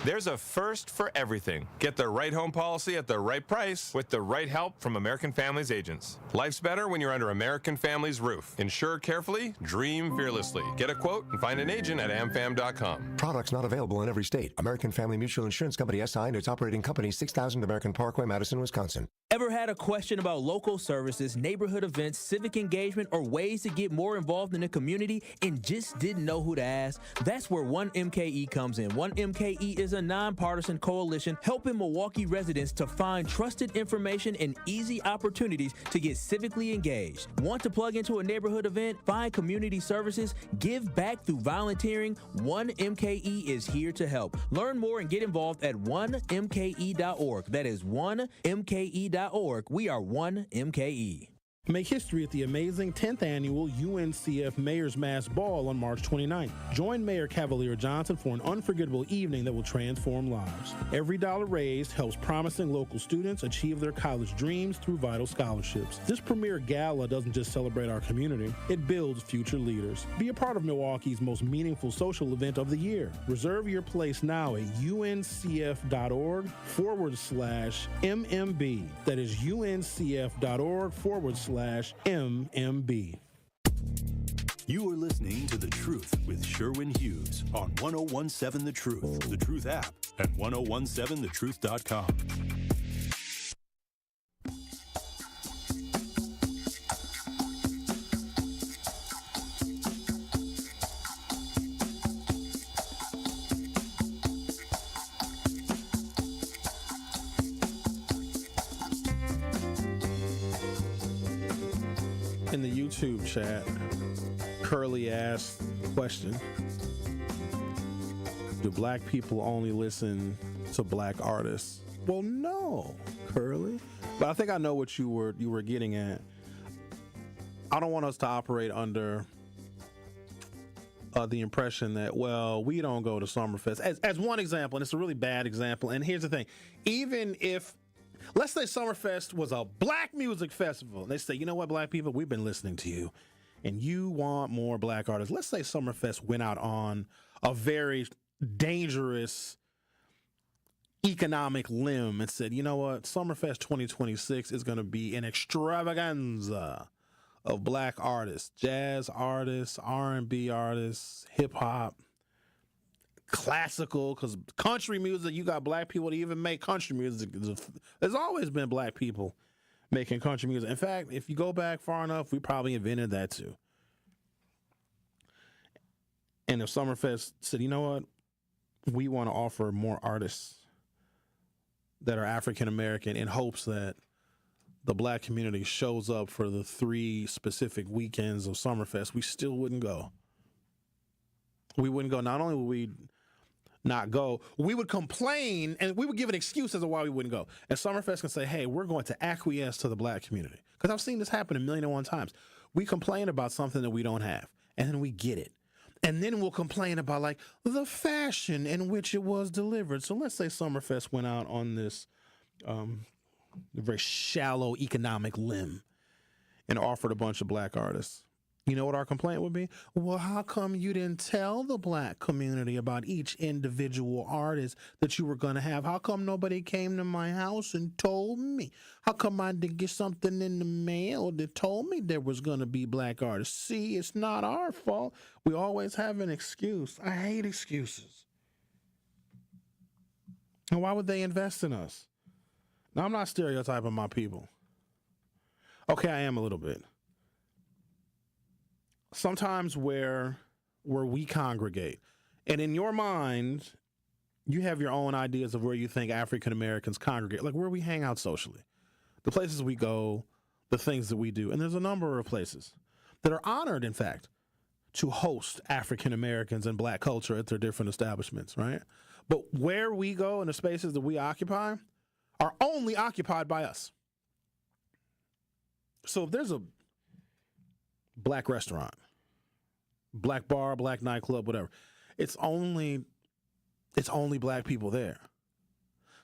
There's a first for everything. Get the right home policy at the right price with the right help from American Family's agents. Life's better when you're under American Family's roof. Insure carefully, dream fearlessly. Get a quote and find an agent at amfam.com. Products not available in every state. American Family Mutual Insurance Company SI and its operating company, 6000 American Parkway, Madison, Wisconsin. Ever had a question about local services, neighborhood events, civic engagement, or ways to get more involved in the community and just didn't know who to ask? That's where 1MKE comes in. 1MKE is a nonpartisan coalition helping Milwaukee residents to find trusted information and easy opportunities to get civically engaged. Want to plug into a neighborhood event, find community services, give back through volunteering? 1MKE is here to help. Learn more and get involved at 1mke.org. That is 1mke.org. We are 1MKE. Make history at the amazing 10th annual UNCF Mayor's Mass Ball on March 29th. Join Mayor Cavalier Johnson for an unforgettable evening that will transform lives. Every dollar raised helps promising local students achieve their college dreams through vital scholarships. This premier gala doesn't just celebrate our community, it builds future leaders. Be a part of Milwaukee's most meaningful social event of the year. Reserve your place now at uncf.org/MMB. That is uncf.org/MMB. You are listening to The Truth with Sherwin Hughes on 1017 The Truth, The Truth app, and 1017thetruth.com. In the YouTube chat, Curly asked the question, do black people only listen to black artists? Well, no, Curly. But I think I know what you were getting at. I don't want us to operate under the impression that, well, we don't go to Summerfest. As one example, and it's a really bad example, and here's the thing. Even if let's say Summerfest was a black music festival. They say, you know what, black people, we've been listening to you, and you want more black artists. Let's say Summerfest went out on a very dangerous economic limb and said, you know what, Summerfest 2026 is going to be an extravaganza of black artists, jazz artists, R&B artists, hip-hop, classical, because country music, you got black people that even make country music. There's always been black people making country music. In fact, if you go back far enough, we probably invented that too. And if Summerfest said, you know what, we want to offer more artists that are African American in hopes that the black community shows up for the 3 specific weekends of Summerfest, we still wouldn't go. We wouldn't go. Not only would we not go, we would complain and we would give an excuse as to why we wouldn't go. And Summerfest can say, hey, we're going to acquiesce to the black community. Because I've seen this happen 1,000,001 times. We complain about something that we don't have, and then we get it. And then we'll complain about like the fashion in which it was delivered. So let's say Summerfest went out on this very shallow economic limb and offered a bunch of black artists. You know what our complaint would be? Well, how come you didn't tell the black community about each individual artist that you were going to have? How come nobody came to my house and told me? How come I didn't get something in the mail that told me there was going to be black artists? See, it's not our fault. We always have an excuse. I hate excuses. And why would they invest in us? Now, I'm not stereotyping my people. Okay, I am a little bit. Sometimes where we congregate, and in your mind, you have your own ideas of where you think African Americans congregate, like where we hang out socially, the places we go, the things that we do. And there's a number of places that are honored, in fact, to host African Americans and black culture at their different establishments, right? But where we go and the spaces that we occupy are only occupied by us. So if there's a black restaurant, black bar, black nightclub, whatever, it's only black people there.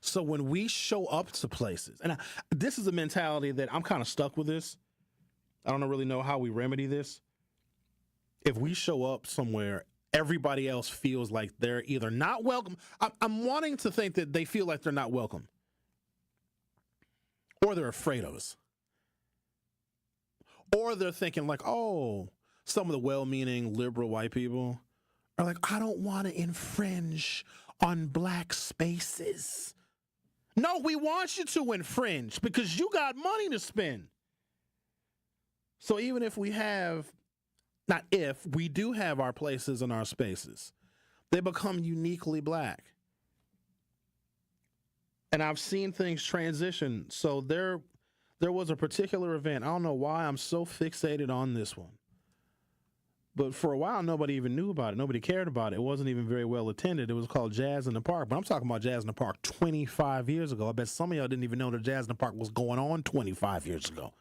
So when we show up to places, and this is a mentality that I'm kind of stuck with this. I don't really know how we remedy this. If we show up somewhere, everybody else feels like they're either not welcome. I'm wanting to think that they feel like they're not welcome. Or they're afraid of us. Or they're thinking like, oh, some of the well-meaning liberal white people are like, I don't want to infringe on black spaces. No, we want you to infringe because you got money to spend. So even if we have, not if, we do have our places and our spaces, they become uniquely black. And I've seen things transition. So there was a particular event. I don't know why I'm so fixated on this one. But for a while, nobody even knew about it. Nobody cared about it. It wasn't even very well attended. It was called Jazz in the Park. But I'm talking about Jazz in the Park 25 years ago. I bet some of y'all didn't even know that Jazz in the Park was going on 25 years ago.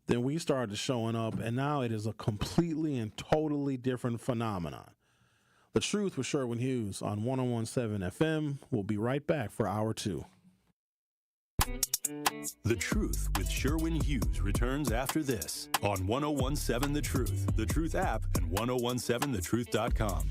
Then we started showing up, and now it is a completely and totally different phenomenon. The Truth with Sherwin Hughes on 101.7 FM. We'll be right back for hour 2. The Truth with Sherwin Hughes returns after this on 101.7 The Truth app, and 1017thetruth.com.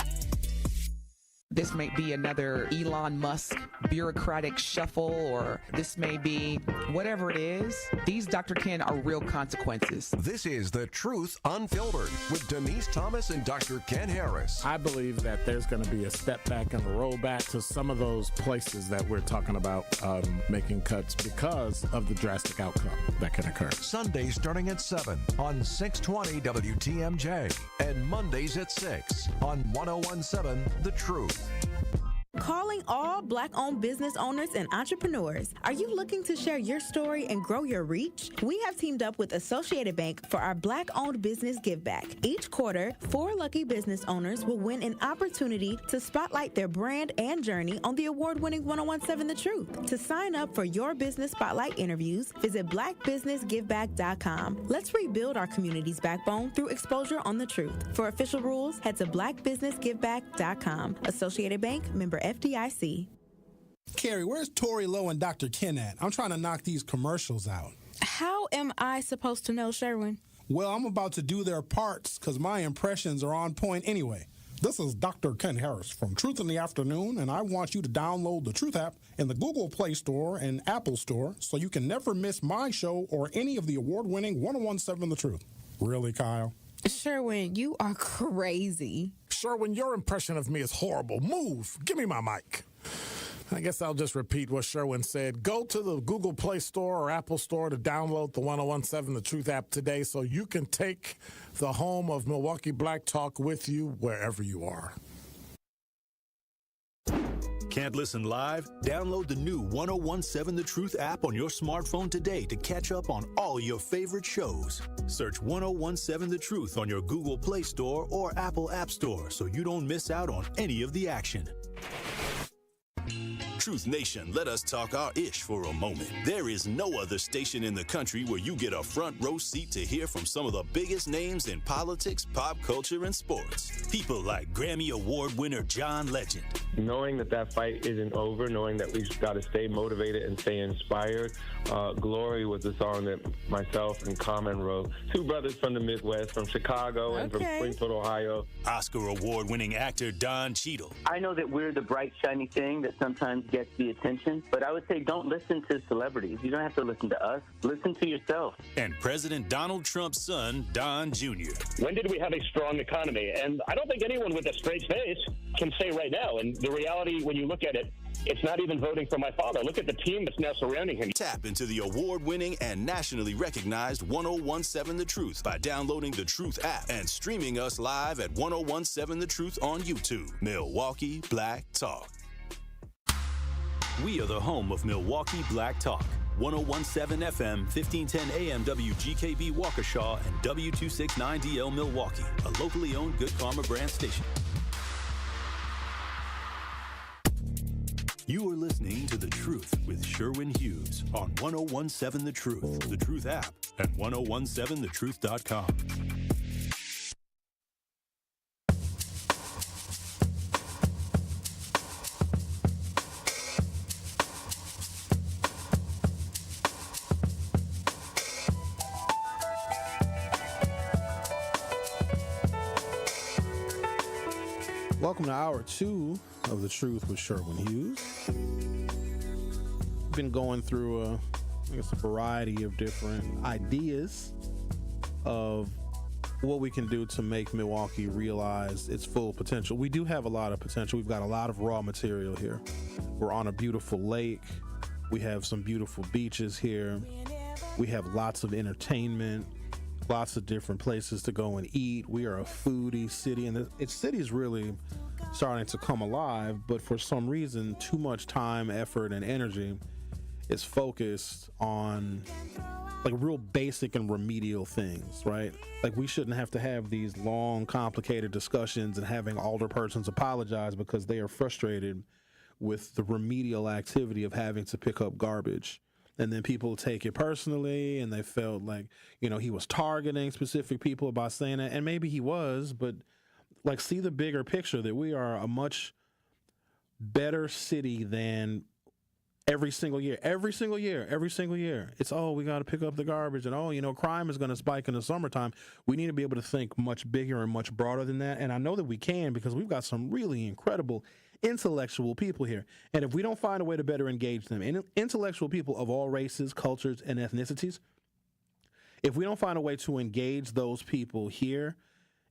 This may be another Elon Musk bureaucratic shuffle, or this may be whatever it is. These, Dr. Ken, are real consequences. This is The Truth Unfiltered with Denise Thomas and Dr. Ken Harris. I believe that there's going to be a step back and a rollback to some of those places that we're talking about making cuts because of the drastic outcome that can occur. Sundays starting at 7 on 620 WTMJ and Mondays at 6 on 1017 The Truth. Calling all Black-owned business owners and entrepreneurs. Are you looking to share your story and grow your reach? We have teamed up with Associated Bank for our Black-owned business give back. Each quarter, 4 lucky business owners will win an opportunity to spotlight their brand and journey on the award-winning 1017 The Truth. To sign up for your business spotlight interviews, visit blackbusinessgiveback.com. Let's rebuild our community's backbone through exposure on the truth. For official rules, head to blackbusinessgiveback.com. Associated Bank, member FDIC. Carrie, where's Tori Lowe and Dr. Ken at? I'm trying to knock these commercials out. How am I supposed to know, Sherwin? Well, I'm about to do their parts because my impressions are on point anyway. This is Dr. Ken Harris from Truth in the Afternoon, and I want you to download the Truth app in the Google Play Store and Apple Store so you can never miss my show or any of the award-winning 1017 The Truth. Really, Kyle? Sherwin, you are crazy. Sherwin, your impression of me is horrible. Move. Give me my mic. I guess I'll just repeat what Sherwin said. Go to the Google Play Store or Apple Store to download the 1017 The Truth app today so you can take the home of Milwaukee Black Talk with you wherever you are. Can't listen live? Download the new 1017 The Truth app on your smartphone today to catch up on all your favorite shows. Search 1017 The Truth on your Google Play Store or Apple App Store so you don't miss out on any of the action. Truth Nation, let us talk our ish for a moment. There is no other station in the country where you get a front row seat to hear from some of the biggest names in politics, pop culture, and sports. People like Grammy Award winner John Legend. Knowing that fight isn't over, knowing that we've got to stay motivated and stay inspired. Glory was the song that myself and Common wrote. 2 brothers from the Midwest, from Chicago and from Springfield, Ohio. Oscar Award winning actor Don Cheadle. I know that we're the bright, shiny thing that sometimes gets the attention, but I would say don't listen to celebrities. You don't have to listen to us. Listen to yourself. And President Donald Trump's son, Don Jr. When did we have a strong economy? And I don't think anyone with a straight face can say right now. And the reality, when you look at it, it's not even voting for my father. Look at the team that's now surrounding him. Tap into the award-winning and nationally recognized 1017 The Truth by downloading the Truth app and streaming us live at 1017 The Truth on YouTube. Milwaukee Black Talk. We are the home of Milwaukee Black Talk. 1017 FM, 1510 AM WGKB Waukesha, and W269DL Milwaukee, a locally owned Good Karma brand station. You are listening to The Truth with Sherwin Hughes on 1017 The Truth, The Truth app, and 1017thetruth.com. Welcome to Hour 2 of The Truth with Sherwin Hughes. Been going through a variety of different ideas of what we can do to make Milwaukee realize its full potential. We do have a lot of potential. We've got a lot of raw material here. We're on a beautiful lake. We have some beautiful beaches here. We have lots of entertainment, lots of different places to go and eat. We are a foodie city, and the city is really starting to come alive, but for some reason, too much time, effort, and energy is focused on like real basic and remedial things, right? Like we shouldn't have to have these long, complicated discussions and having older persons apologize because they are frustrated with the remedial activity of having to pick up garbage. And then people take it personally, and they felt like, he was targeting specific people by saying that. And maybe he was, but like, see the bigger picture that we are a much better city than every single year. It's, we got to pick up the garbage, and, crime is going to spike in the summertime. We need to be able to think much bigger and much broader than that. And I know that we can, because we've got some really incredible intellectual people here. And if we don't find a way to better engage them, and intellectual people of all races, cultures, and ethnicities, if we don't find a way to engage those people here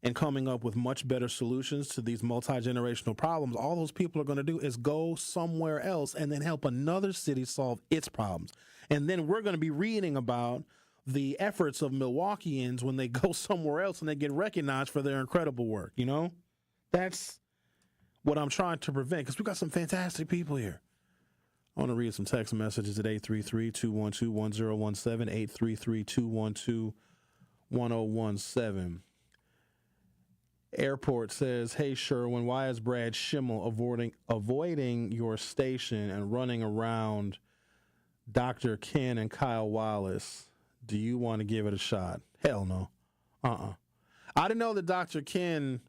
and coming up with much better solutions to these multi-generational problems, all those people are going to do is go somewhere else and then help another city solve its problems. And then we're going to be reading about the efforts of Milwaukeeans when they go somewhere else and they get recognized for their incredible work. That's what I'm trying to prevent, because we've got some fantastic people here. I want to read some text messages at 833-212-1017, 833-212-1017. Airport says, hey, Sherwin, why is Brad Schimmel avoiding your station and running around Dr. Ken and Kyle Wallace? Do you want to give it a shot? Hell no. I didn't know that Dr. Ken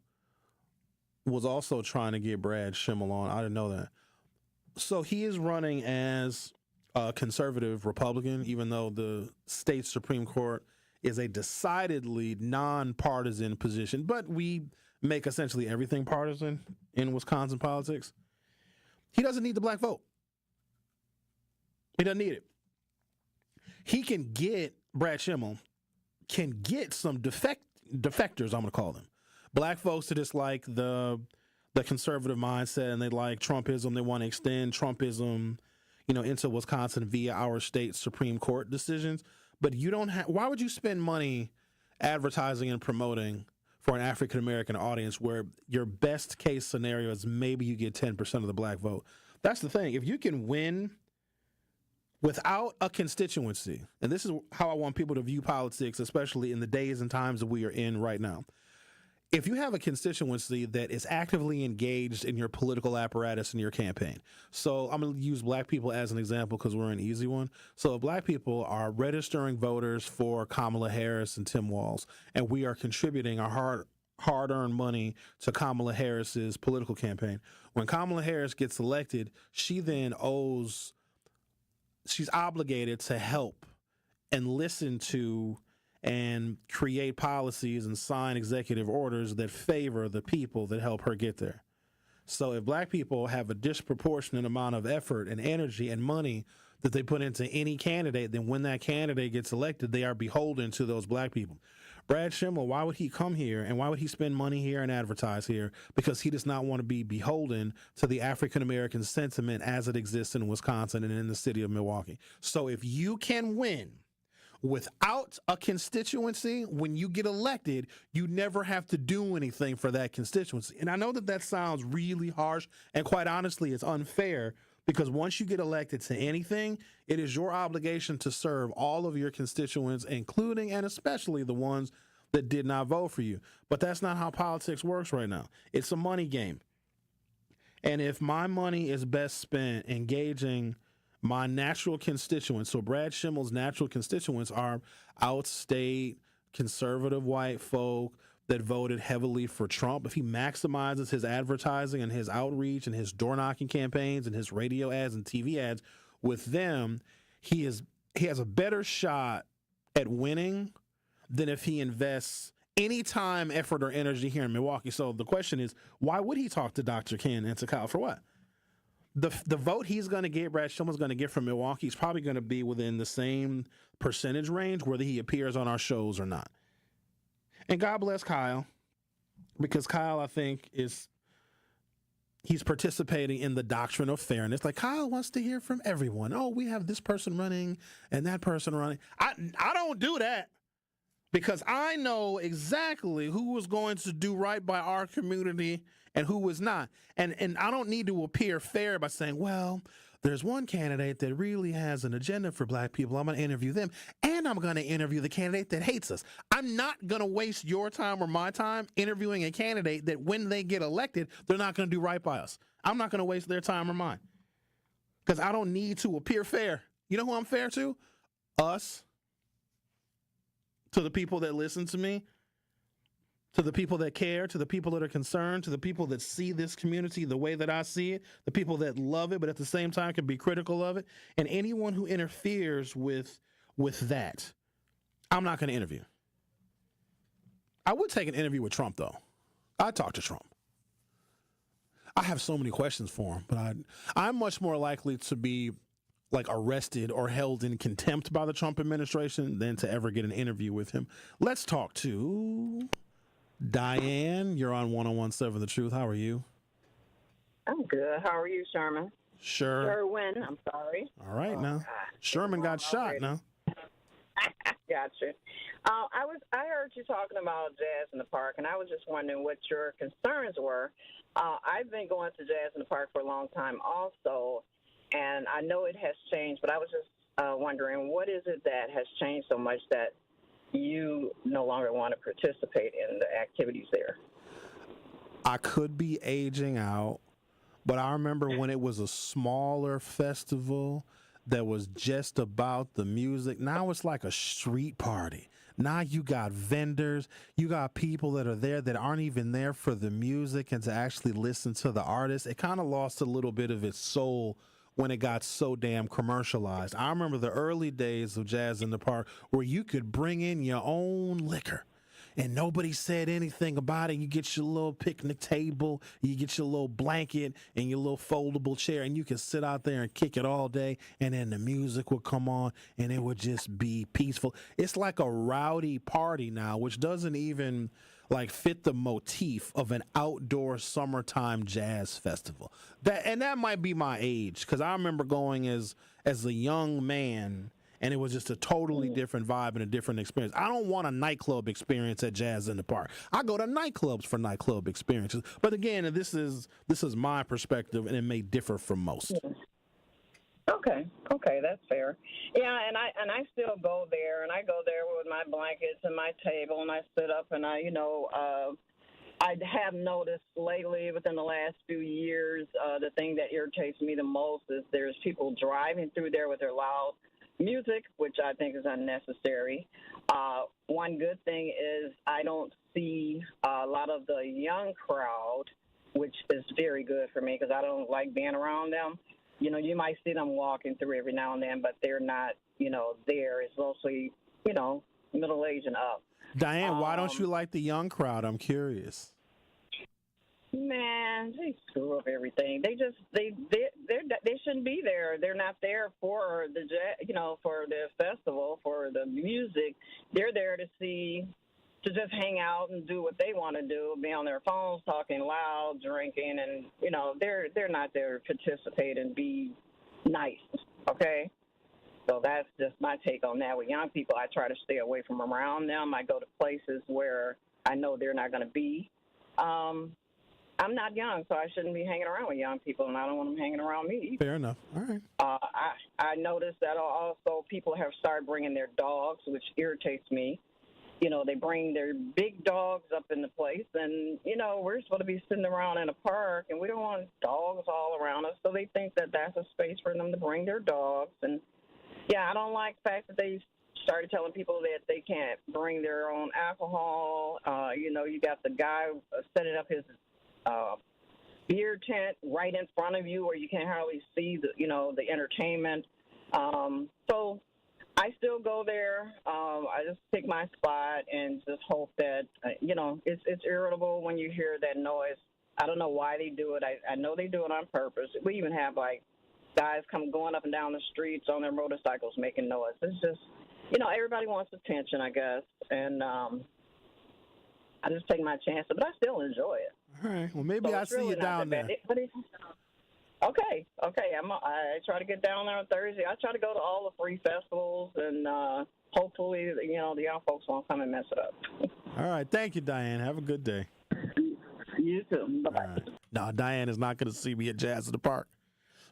was also trying to get Brad Schimmel on. I didn't know that. So he is running as a conservative Republican, even though the state Supreme Court is a decidedly nonpartisan position. But we make essentially everything partisan in Wisconsin politics. He doesn't need the black vote. He doesn't need it. He can get, Brad Schimmel can get some defectors, I'm going to call them. Black folks that just like the conservative mindset, and they like Trumpism. They want to extend Trumpism, into Wisconsin via our state Supreme Court decisions. But you don't have. Why would you spend money advertising and promoting for an African American audience where your best case scenario is maybe you get 10% of the black vote? That's the thing. If you can win without a constituency, and this is how I want people to view politics, especially in the days and times that we are in right now. If you have a constituency that is actively engaged in your political apparatus and your campaign, so I'm going to use black people as an example because we're an easy one. So if black people are registering voters for Kamala Harris and Tim Walz, and we are contributing our hard-earned money to Kamala Harris's political campaign, when Kamala Harris gets elected, she's obligated to help and listen to and create policies and sign executive orders that favor the people that help her get there. So if black people have a disproportionate amount of effort and energy and money that they put into any candidate, then when that candidate gets elected, they are beholden to those black people. Brad Schimmel, why would he come here and why would he spend money here and advertise here? Because he does not want to be beholden to the African-American sentiment as it exists in Wisconsin and in the city of Milwaukee. So if you can win without a constituency, when you get elected, you never have to do anything for that constituency. And I know that sounds really harsh, and quite honestly, it's unfair, because once you get elected to anything, it is your obligation to serve all of your constituents, including and especially the ones that did not vote for you. But that's not how politics works right now. It's a money game. And if my money is best spent engaging my natural constituents, so Brad Schimmel's natural constituents are outstate, conservative white folk that voted heavily for Trump. If he maximizes his advertising and his outreach and his door-knocking campaigns and his radio ads and TV ads with them, he has a better shot at winning than if he invests any time, effort, or energy here in Milwaukee. So the question is, why would he talk to Dr. Ken and to Kyle for what? The vote he's going to get, Brad Schimmel's going to get from Milwaukee, is probably going to be within the same percentage range, whether he appears on our shows or not. And God bless Kyle, because Kyle, I think, he's participating in the doctrine of fairness. Like, Kyle wants to hear from everyone. Oh, we have this person running and that person running. I don't do that, because I know exactly who is going to do right by our community and who is not. And I don't need to appear fair by saying, well, there's one candidate that really has an agenda for black people. I'm going to interview them, and I'm going to interview the candidate that hates us. I'm not going to waste your time or my time interviewing a candidate that when they get elected, they're not going to do right by us. I'm not going to waste their time or mine, because I don't need to appear fair. You know who I'm fair to? Us. To the people that listen to me, to the people that care, to the people that are concerned, to the people that see this community the way that I see it, the people that love it but at the same time can be critical of it, and anyone who interferes with that, I'm not going to interview. I would take an interview with Trump, though. I'd talk to Trump. I have so many questions for him, but I'm much more likely to be like arrested or held in contempt by the Trump administration than to ever get an interview with him. Let's talk to Diane. You're on 101.7 The Truth. How are you? I'm good. How are you, Sherman? Sherwin, I'm sorry. All right, now. Sherman got shot now. Gotcha. I heard you talking about jazz in the park, and I was just wondering what your concerns were. I've been going to jazz in the park for a long time also, and I know it has changed, but I was just wondering, what is it that has changed so much that you no longer want to participate in the activities there? I could be aging out, but I remember when it was a smaller festival that was just about the music. Now it's like a street party. Now you got vendors, you got people that are there that aren't even there for the music and to actually listen to the artist. It kind of lost a little bit of its soul when it got so damn commercialized. I remember the early days of Jazz in the Park where you could bring in your own liquor and nobody said anything about it. You get your little picnic table, you get your little blanket and your little foldable chair, and you can sit out there and kick it all day, and then the music would come on and it would just be peaceful. It's like a rowdy party now, which doesn't even like fit the motif of an outdoor summertime jazz festival. That might be my age, because I remember going as a young man, and it was just a totally different vibe and a different experience. I don't want a nightclub experience at Jazz in the Park. I go to nightclubs for nightclub experiences. But again, this is my perspective, and it may differ from most. Okay, that's fair. Yeah, and I still go there, and I go there with my blankets and my table, and I sit up, and I have noticed lately within the last few years, the thing that irritates me the most is there's people driving through there with their loud music, which I think is unnecessary. One good thing is I don't see a lot of the young crowd, which is very good for me because I don't like being around them. You know, you might see them walking through every now and then, but they're not, there. It's mostly, middle-aged and up. Diane, why don't you like the young crowd? I'm curious. Man, they screw up everything. They shouldn't be there. They're not there for for the festival, for the music. They're there to just hang out and do what they want to do, be on their phones, talking loud, drinking, and they're not there to participate and be nice. Okay, so that's just my take on that. With young people, I try to stay away from around them. I go to places where I know they're not going to be. I'm not young, so I shouldn't be hanging around with young people, and I don't want them hanging around me either. Fair enough. All right. I noticed that also people have started bringing their dogs, which irritates me. they bring their big dogs up in the place, and, we're supposed to be sitting around in a park, and we don't want dogs all around us, so they think that that's a space for them to bring their dogs. And, yeah, I don't like the fact that they started telling people that they can't bring their own alcohol. You got the guy setting up his beer tent right in front of you where you can't hardly see the entertainment. So I still go there. I just pick my spot and just hope that, it's irritable when you hear that noise. I don't know why they do it. I know they do it on purpose. We even have, guys going up and down the streets on their motorcycles making noise. It's just, everybody wants attention, I guess. And I just take my chances, but I still enjoy it. All right. Well, maybe I see you down there. Okay. I try to get down there on Thursday. I try to go to all the free festivals, and hopefully, the young folks won't come and mess it up. All right. Thank you, Diane. Have a good day. You too. Bye-bye. Right. No, Diane is not going to see me at Jazz in the Park.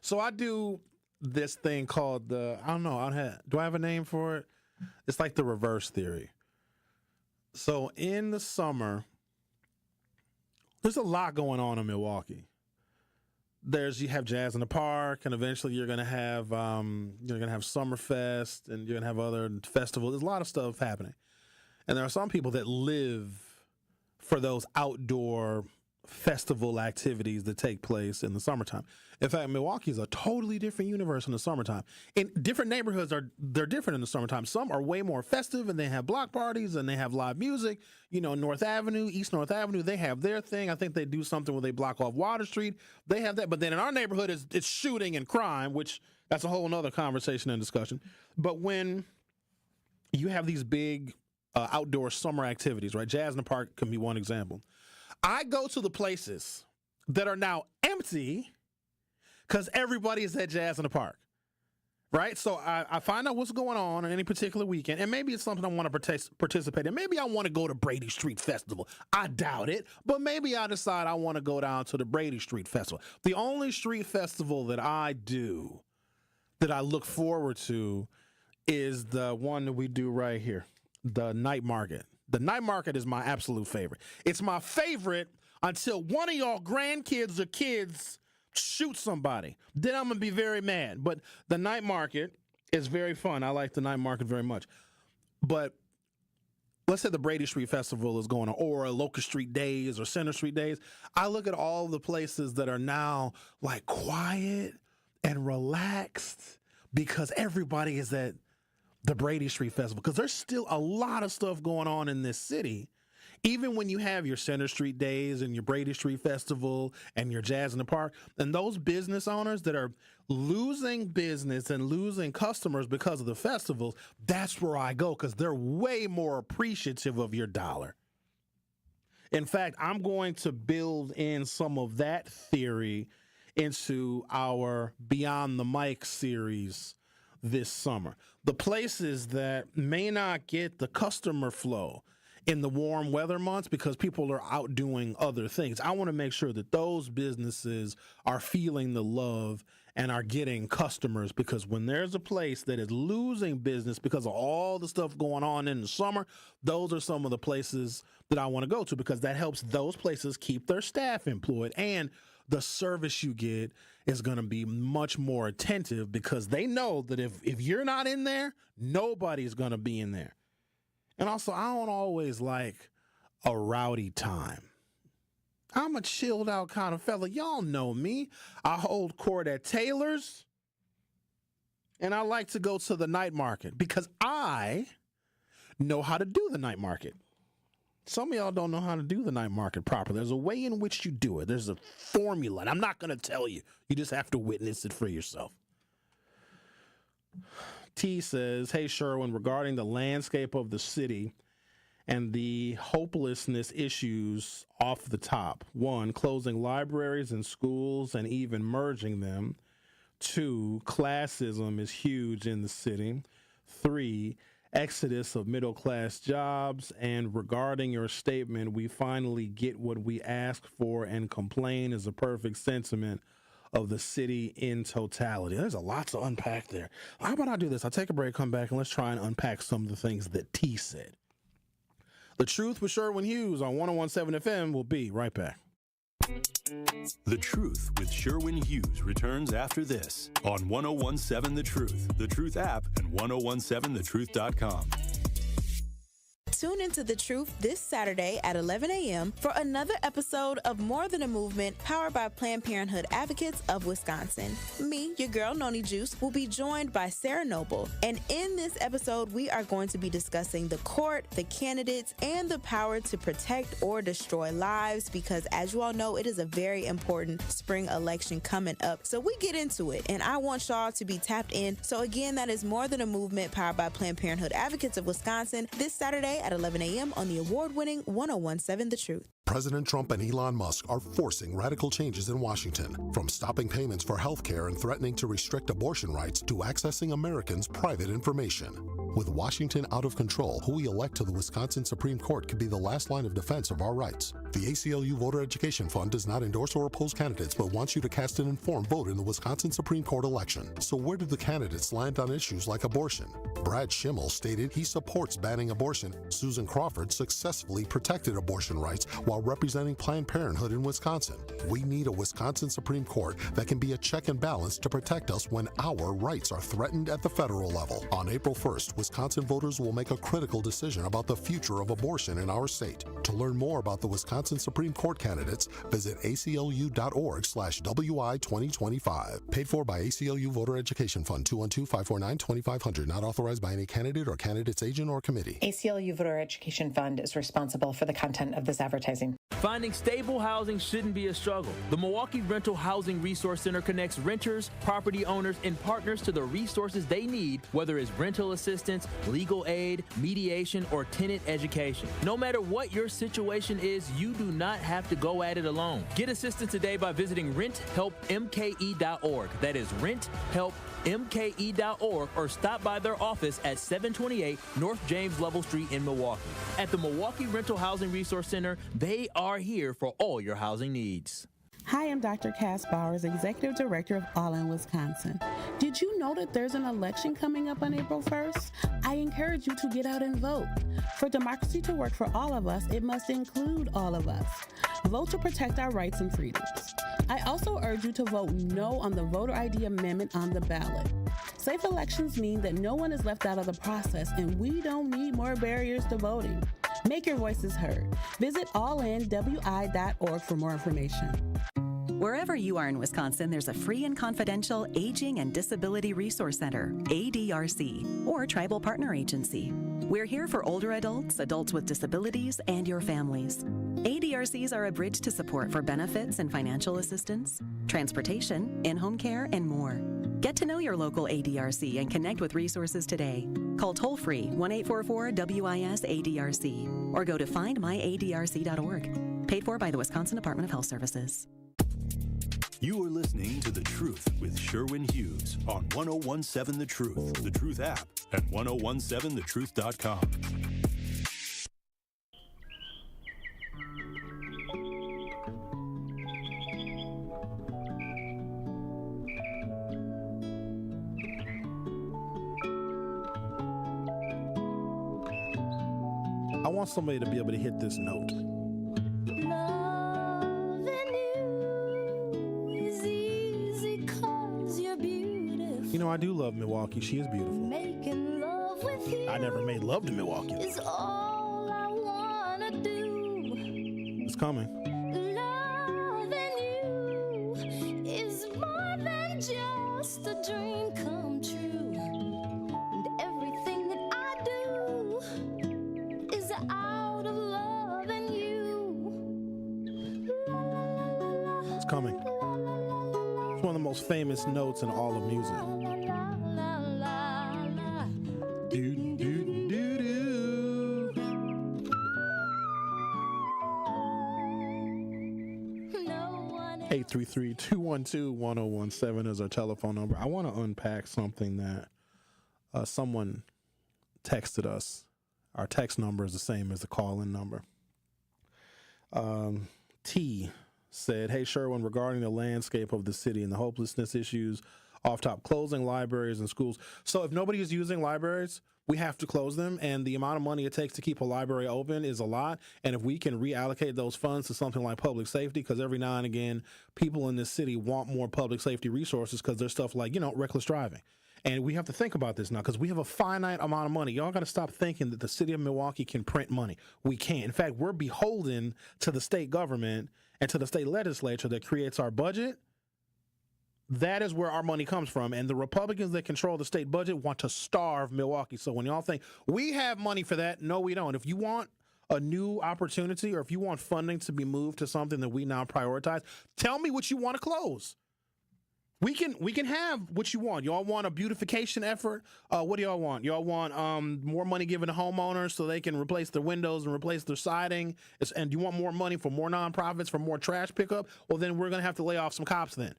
So I do this thing called do I have a name for it? It's like the reverse theory. So in the summer, there's a lot going on in Milwaukee. You have Jazz in the Park, and eventually you're gonna have Summerfest, and you're gonna have other festivals. There's a lot of stuff happening, and there are some people that live for those outdoor festival activities that take place in the summertime. In fact, Milwaukee is a totally different universe in the summertime. In different neighborhoods they're different in the summertime. Some are way more festive, and they have block parties, and they have live music. North Avenue, East North Avenue, they have their thing. I think they do something where they block off Water Street. They have that. But then in our neighborhood, it's shooting and crime, which that's a whole other conversation and discussion. But when you have these big outdoor summer activities, right? Jazz in the Park can be one example. I go to the places that are now empty because everybody is at Jazz in the Park, right? So I find out what's going on any particular weekend, and maybe it's something I want to participate in. Maybe I want to go to Brady Street Festival. I doubt it, but maybe I decide I want to go down to the Brady Street Festival. The only street festival that I do that I look forward to is the one that we do right here, the night market. The night market is my absolute favorite. It's my favorite until one of y'all grandkids or kids shoot somebody. Then I'm going to be very mad. But the night market is very fun. I like the night market very much. But let's say the Brady Street Festival is going on, or Locust Street Days or Center Street Days. I look at all the places that are now quiet and relaxed because everybody is at the Brady Street Festival, because there's still a lot of stuff going on in this city. Even when you have your Center Street Days and your Brady Street Festival and your Jazz in the Park, and those business owners that are losing business and losing customers because of the festivals, that's where I go, because they're way more appreciative of your dollar. In fact, I'm going to build in some of that theory into our Beyond the Mic series this summer. The places that may not get the customer flow in the warm weather months because people are out doing other things, I want to make sure that those businesses are feeling the love and are getting customers, because when there's a place that is losing business because of all the stuff going on in the summer, those are some of the places that I want to go to, because that helps those places keep their staff employed, and the service you get is going to be much more attentive, because they know that if you're not in there, nobody's going to be in there. And also, I don't always like a rowdy time. I'm a chilled out kind of fella. Y'all know me. I hold court at Taylor's, and I like to go to the night market because I know how to do the night market. Some of y'all don't know how to do the night market properly. There's a way in which you do it. There's a formula, and I'm not going to tell you. You just have to witness it for yourself. T says, hey, Sherwin, regarding the landscape of the city and the hopelessness issues off the top. 1, closing libraries and schools and even merging them. 2, classism is huge in the city. 3, exodus of middle-class jobs. And regarding your statement, we finally get what we ask for and complain is a perfect sentiment of the city in totality. There's a lot to unpack there. How about I do this? I'll take a break, come back, and let's try and unpack some of the things that T said. The Truth with Sherwin Hughes on 101.7 FM. We'll be right back. The Truth with Sherwin Hughes returns after this on 101.7 The Truth app, and 1017thetruth.com. Tune into The Truth this Saturday at 11 a.m. for another episode of More Than a Movement, powered by Planned Parenthood Advocates of Wisconsin. Me, your girl Noni Juice, will be joined by Sarah Noble. And in this episode, we are going to be discussing the court, the candidates, and the power to protect or destroy lives, because as you all know, it is a very important spring election coming up. So we get into it, and I want y'all to be tapped in. So again, that is More Than a Movement, powered by Planned Parenthood Advocates of Wisconsin, this Saturday at 11 a.m. on the award-winning 101.7 The Truth. President Trump and Elon Musk are forcing radical changes in Washington, from stopping payments for health care and threatening to restrict abortion rights to accessing Americans' private information. With Washington out of control, who we elect to the Wisconsin Supreme Court could be the last line of defense of our rights. The ACLU Voter Education Fund does not endorse or oppose candidates, but wants you to cast an informed vote in the Wisconsin Supreme Court election. So where do the candidates land on issues like abortion? Brad Schimmel stated he supports banning abortion. Susan Crawford successfully protected abortion rights while representing Planned Parenthood in Wisconsin. We need a Wisconsin Supreme Court that can be a check and balance to protect us when our rights are threatened at the federal level. On April 1st, Wisconsin voters will make a critical decision about the future of abortion in our state. To learn more about the Wisconsin Supreme Court candidates, visit aclu.org/WI2025. Paid for by ACLU Voter Education Fund, 212-549-2500. Not authorized by any candidate or candidate's agent or committee. ACLU Voter Education Fund is responsible for the content of this advertising. Finding stable housing shouldn't be a struggle. The Milwaukee Rental Housing Resource Center connects renters, property owners, and partners to the resources they need, whether it's rental assistance, legal aid, mediation, or tenant education. No matter what your situation is, you do not have to go at it alone. Get assistance today by visiting renthelpmke.org. That is renthelpmke.org, or stop by their office at 728 North James Level Street in Milwaukee. At the Milwaukee Rental Housing Resource Center, they are here for all your housing needs. Hi, I'm Dr. Cass Bowers, Executive Director of All in Wisconsin. Did you know that there's an election coming up on April 1st? I encourage you to get out and vote. For democracy to work for all of us, it must include all of us. Vote to protect our rights and freedoms. I also urge you to vote no on the voter ID amendment on the ballot. Safe elections mean that no one is left out of the process, and we don't need more barriers to voting. Make your voices heard. Visit allinwi.org for more information. Wherever you are in Wisconsin, there's a free and confidential Aging and Disability Resource Center, ADRC, or Tribal Partner Agency. We're here for older adults, adults with disabilities, and your families. ADRCs are a bridge to support for benefits and financial assistance, transportation, in-home care, and more. Get to know your local ADRC and connect with resources today. Call toll-free 1-844-WIS-ADRC or go to findmyadrc.org. Paid for by the Wisconsin Department of Health Services. You are listening to The Truth with Sherwin Hughes on 1017 The Truth app, and 1017thetruth.com. I want somebody to be able to hit this note. You know, I do love Milwaukee. She is beautiful. I never made love to Milwaukee. It's all I wanna do. It's coming. Loving you is more than just a dream come true. And everything that I do is out of loving you. It's coming. It's one of the most famous notes in all of music. 833-212-1017 is our telephone number. I want to unpack something that someone texted us. Our text number is the same as the call-in number. T said, "Hey Sherwin, regarding the landscape of the city and the hopelessness issues, off top, closing libraries and schools. So if nobody is using libraries, we have to close them, and the amount of money it takes to keep a library open is a lot. And if we can reallocate those funds to something like public safety, because every now and again, people in this city want more public safety resources because there's stuff like, reckless driving. And we have to think about this now because we have a finite amount of money. Y'all got to stop thinking that the city of Milwaukee can print money. We can't. In fact, we're beholden to the state government and to the state legislature that creates our budget. That is where our money comes from. And the Republicans that control the state budget want to starve Milwaukee. So when y'all think we have money for that, no, we don't. If you want a new opportunity or if you want funding to be moved to something that we now prioritize, tell me what you want to close. We can have what you want. Y'all want a beautification effort? What do y'all want? Y'all want more money given to homeowners so they can replace their windows and replace their siding? And you want more money for more nonprofits, for more trash pickup? Well, then we're going to have to lay off some cops then.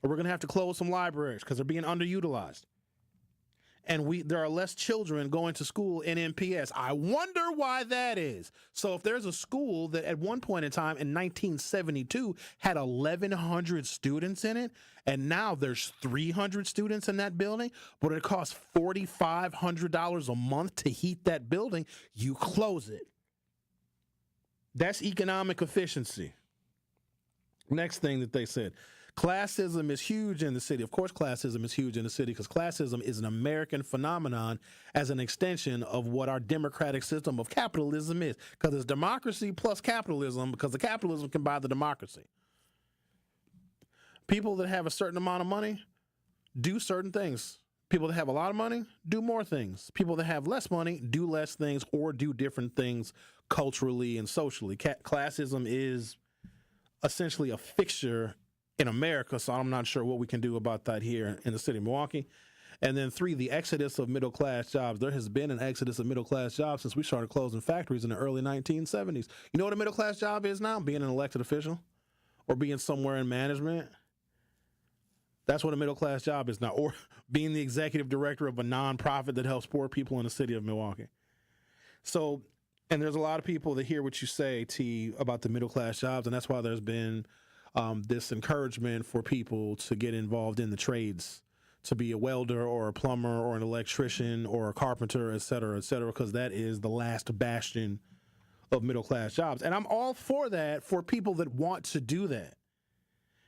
Or we're going to have to close some libraries because they're being underutilized. And there are less children going to school in MPS. I wonder why that is. So if there's a school that at one point in time in 1972 had 1,100 students in it, and now there's 300 students in that building, but it costs $4,500 a month to heat that building, you close it. That's economic efficiency. Next thing that they said. Classism is huge in the city. Of course, classism is huge in the city because classism is an American phenomenon as an extension of what our democratic system of capitalism is. Because it's democracy plus capitalism because the capitalism can buy the democracy. People that have a certain amount of money do certain things. People that have a lot of money do more things. People that have less money do less things or do different things culturally and socially. Classism is essentially a fixture in America, so I'm not sure what we can do about that here in the city of Milwaukee. And then 3, the exodus of middle-class jobs. There has been an exodus of middle-class jobs since we started closing factories in the early 1970s. You know what a middle-class job is now? Being an elected official or being somewhere in management. That's what a middle-class job is now. Or being the executive director of a nonprofit that helps poor people in the city of Milwaukee. So, and there's a lot of people that hear what you say, T, about the middle-class jobs, and that's why there's been this encouragement for people to get involved in the trades, to be a welder or a plumber or an electrician or a carpenter, et cetera, because that is the last bastion of middle-class jobs. And I'm all for that for people that want to do that.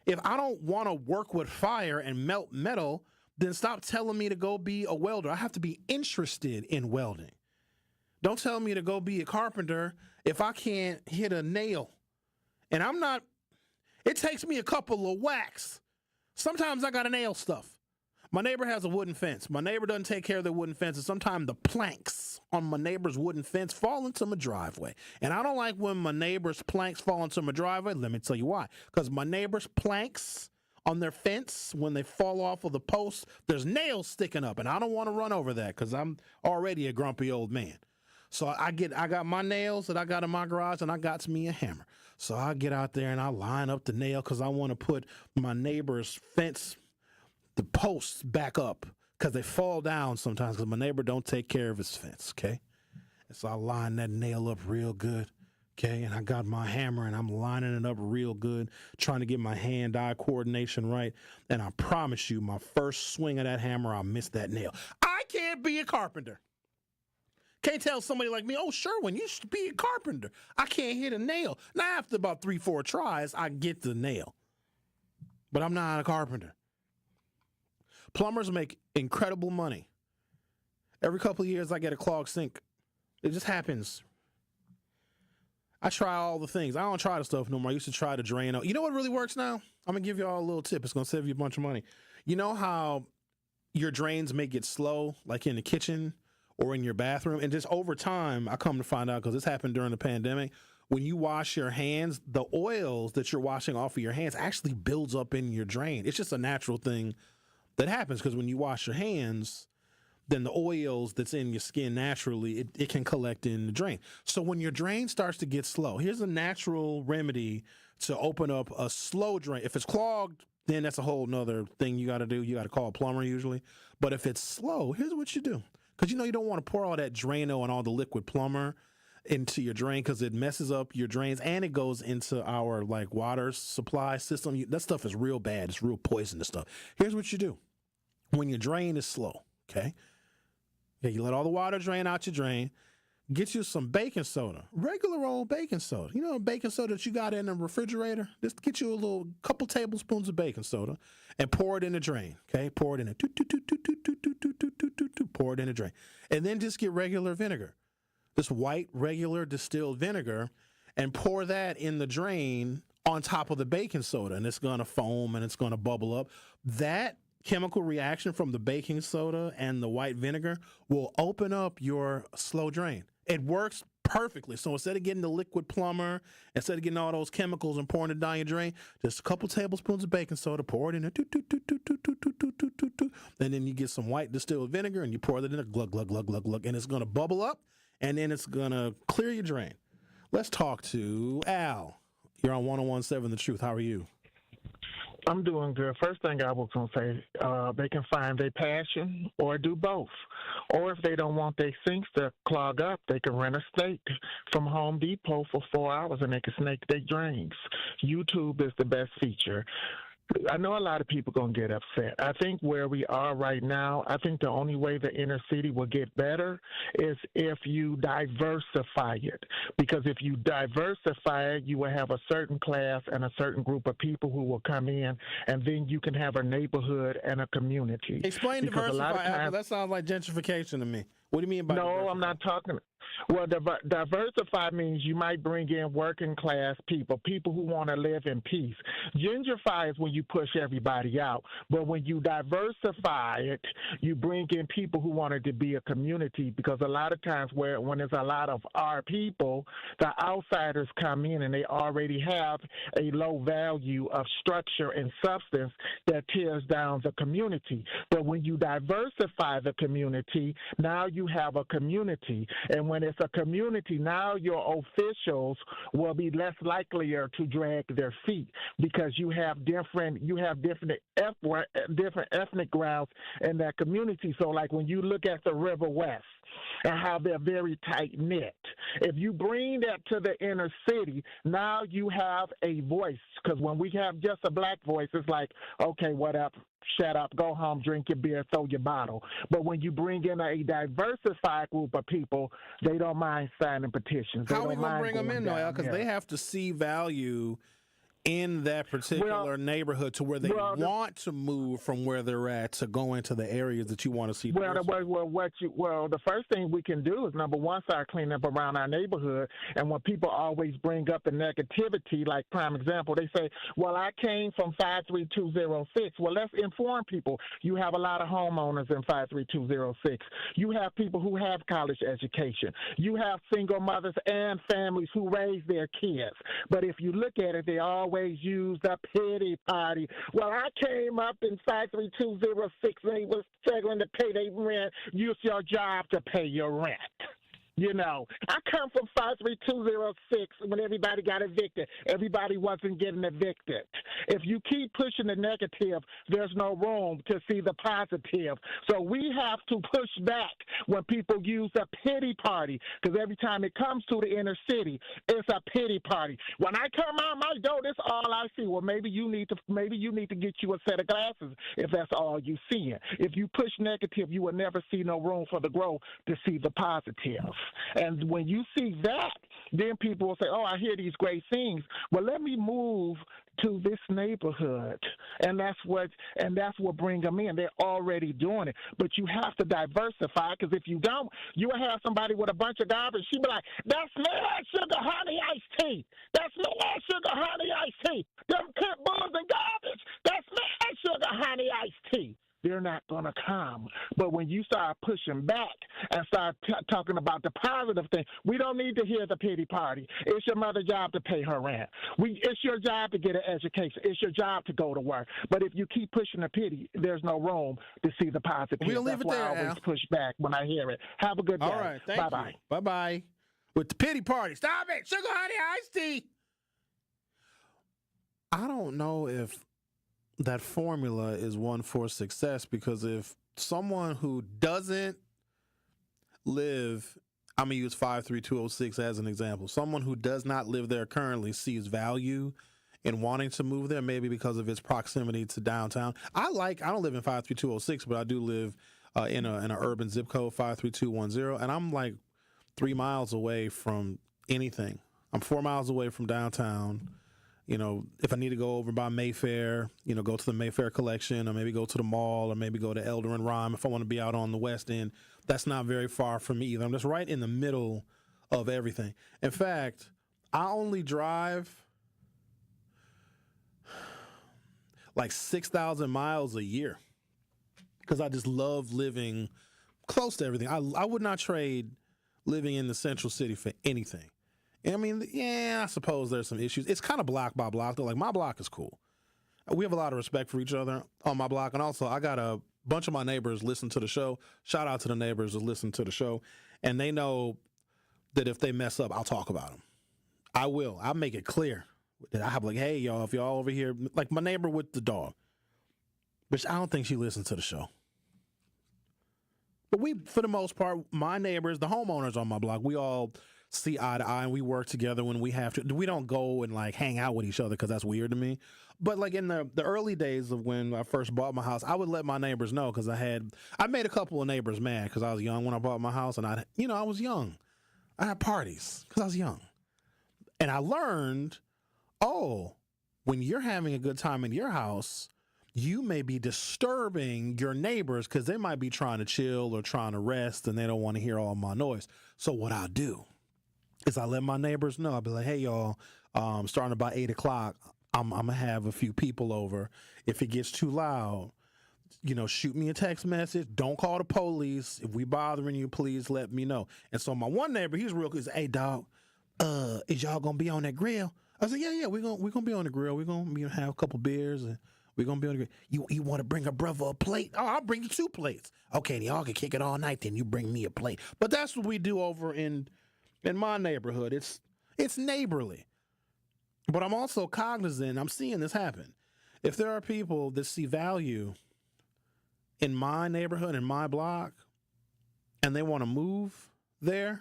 If I don't want to work with fire and melt metal, then stop telling me to go be a welder. I have to be interested in welding. Don't tell me to go be a carpenter if I can't hit a nail. And it takes me a couple of whacks. Sometimes I got to nail stuff. My neighbor has a wooden fence. My neighbor doesn't take care of their wooden fence, and sometimes the planks on my neighbor's wooden fence fall into my driveway. And I don't like when my neighbor's planks fall into my driveway. Let me tell you why. Because my neighbor's planks on their fence, when they fall off of the post, there's nails sticking up, and I don't want to run over that because I'm already a grumpy old man. So I got my nails that I got in my garage, and I got me a hammer. So I get out there and I line up the nail because I want to put my neighbor's fence, the posts back up because they fall down sometimes because my neighbor don't take care of his fence, okay? And so I line that nail up real good, okay? And I got my hammer and I'm lining it up real good, trying to get my hand-eye coordination right. And I promise you, my first swing of that hammer, I missed that nail. I can't be a carpenter. Can't tell somebody like me, oh, Sherwin, you should be a carpenter. I can't hit a nail. Now, after about 3-4 tries, I get the nail. But I'm not a carpenter. Plumbers make incredible money. Every couple of years, I get a clogged sink. It just happens. I try all the things. I don't try the stuff no more. I used to try to drain out. You know what really works now? I'm going to give you all a little tip. It's going to save you a bunch of money. You know how your drains may get slow, like in the kitchen or in your bathroom? And just over time, I come to find out, because this happened during the pandemic, when you wash your hands, the oils that you're washing off of your hands actually builds up in your drain. It's just a natural thing that happens, because when you wash your hands, then the oils that's in your skin naturally, it can collect in the drain. So when your drain starts to get slow, here's a natural remedy to open up a slow drain. If it's clogged, then that's a whole nother thing you got to do. You got to call a plumber usually. But if it's slow, here's what you do. Because you know you don't want to pour all that Drano and all the liquid plumber into your drain because it messes up your drains and it goes into our like water supply system. That stuff is real bad. It's real poisonous stuff. Here's what you do when your drain is slow. Okay, yeah, you let all the water drain out your drain. Get you some baking soda, regular old baking soda. You know, baking soda that you got in the refrigerator. Just get you a couple tablespoons of baking soda and pour it in the drain. Okay, pour it in it. Pour it in the drain, and then just get regular vinegar. This white, regular distilled vinegar, and pour that in the drain on top of the baking soda, and it's going to foam and it's going to bubble up. That chemical reaction from the baking soda and the white vinegar will open up your slow drain. It works perfectly. So instead of getting the liquid plumber, instead of getting all those chemicals and pouring it down your drain, just a couple tablespoons of baking soda, pour it in there, and then you get some white distilled vinegar and you pour it in there, glug, glug, glug, glug, glug, and it's going to bubble up. And then it's going to clear your drain. Let's talk to Al. You're on 101.7 The Truth. How are you? I'm doing good. First thing I was going to say, they can find their passion or do both. Or if they don't want their sinks to clog up, they can rent a snake from Home Depot for 4 hours and they can snake their drains. YouTube is the best feature. I know a lot of people going to get upset. I think where we are right now, I think the only way the inner city will get better is if you diversify it. Because if you diversify it, you will have a certain class and a certain group of people who will come in, and then you can have a neighborhood and a community. Explain diversify. That sounds like gentrification to me. What do you mean by No, I'm not talking. Well, diversify means you might bring in working class people, people who want to live in peace. Gentrify is when you push everybody out. But when you diversify it, you bring in people who want it to be a community, because a lot of times when there's a lot of our people, the outsiders come in and they already have a low value of structure and substance that tears down the community. But when you diversify the community, now you have a community. And when it's a community, now your officials will be less likelier to drag their feet, because you have different ethnic grounds in that community. So like when you look at the River West and how they're very tight knit, if you bring that to the inner city, now you have a voice. Because when we have just a black voice, it's like, okay, what up? Shut up, go home, drink your beer, throw your bottle. But when you bring in a diversified group of people, they don't mind signing petitions. How are we going to bring them in, Noel? Because they have to see value in that particular neighborhood to where they want to move from where they're at to go into the areas that you want to see. The first thing we can do is, number one, start cleaning up around our neighborhood. And when people always bring up the negativity, like prime example, they say, well, I came from 53206. Well, let's inform people. You have a lot of homeowners in 53206. You have people who have college education. You have single mothers and families who raise their kids. But if you look at it, they always use the pity party. Well, I came up in 53206 and they was struggling to pay their rent. Use your job to pay your rent. You know, I come from 53206 when everybody got evicted. Everybody wasn't getting evicted. If you keep pushing the negative, there's no room to see the positive. So we have to push back when people use a pity party, because every time it comes to the inner city, it's a pity party. When I come out my door, that's all I see. Well, maybe you need to get you a set of glasses if that's all you see. If you push negative, you will never see no room for the growth to see the positive. And when you see that, then people will say, oh, I hear these great things. Well, let me move to this neighborhood. And that's what bring them in. They're already doing it. But you have to diversify, because if you don't, you will have somebody with a bunch of garbage. She'll be like, that's mad sugar honey iced tea. That's mad sugar honey iced tea. Them pit bulls and garbage. That's mad sugar honey iced tea. They're not going to come. But when you start pushing back and start talking about the positive thing, we don't need to hear the pity party. It's your mother's job to pay her rent. It's your job to get an education. It's your job to go to work. But if you keep pushing the pity, there's no room to see the positive. We'll leave it there, I always push back when I hear it. Have a good day. All right, thank you. Bye-bye. With the pity party. Stop it. Sugar honey iced tea. I don't know if that formula is one for success, because if someone who doesn't live I'm going to use 53206 as an example. Someone who does not live there currently sees value in wanting to move there, maybe because of its proximity to downtown. I don't live in 53206, but I do live in an urban zip code, 53210, and I'm like 3 miles away from anything. I'm 4 miles away from downtown. You know, if I need to go over by Mayfair, you know, go to the Mayfair collection, or maybe go to the mall, or maybe go to Elder and Rhyme if I want to be out on the West End, that's not very far from me either. I'm just right in the middle of everything. In fact, I only drive like 6,000 miles a year because I just love living close to everything. I would not trade living in the central city for anything. I mean, yeah, I suppose there's some issues. It's kind of block by block, though. Like, my block is cool. We have a lot of respect for each other on my block. And also, I got a bunch of my neighbors listen to the show. Shout out to the neighbors that listen to the show. And they know that if they mess up, I'll talk about them. I will. I'll make it clear that I have like, hey, y'all, if y'all over here, like my neighbor with the dog, which I don't think she listens to the show. But we, for the most part, my neighbors, the homeowners on my block, we all see eye to eye and we work together when we have to. We don't go and like hang out with each other because that's weird to me. But like in the early days of when I first bought my house, I would let my neighbors know because I made a couple of neighbors mad because I was young when I bought my house, and I was young. I had parties because I was young. And I learned, when you're having a good time in your house, you may be disturbing your neighbors because they might be trying to chill or trying to rest and they don't want to hear all my noise. So what I'll do is I let my neighbors know. I'll be like, hey, y'all, starting about 8 o'clock, I'm going to have a few people over. If it gets too loud, shoot me a text message. Don't call the police. If we bothering you, please let me know. And so my one neighbor, he's real good. He's, hey, dog, is y'all going to be on that grill? I said, yeah, we're gonna be on the grill. We're going to have a couple beers and we're going to be on the grill. You want to bring a brother a plate? Oh, I'll bring you 2 plates. Okay, then y'all can kick it all night, then you bring me a plate. But that's what we do over in my neighborhood. It's neighborly. But I'm also cognizant, I'm seeing this happen. If there are people that see value in my neighborhood, in my block, and they want to move there,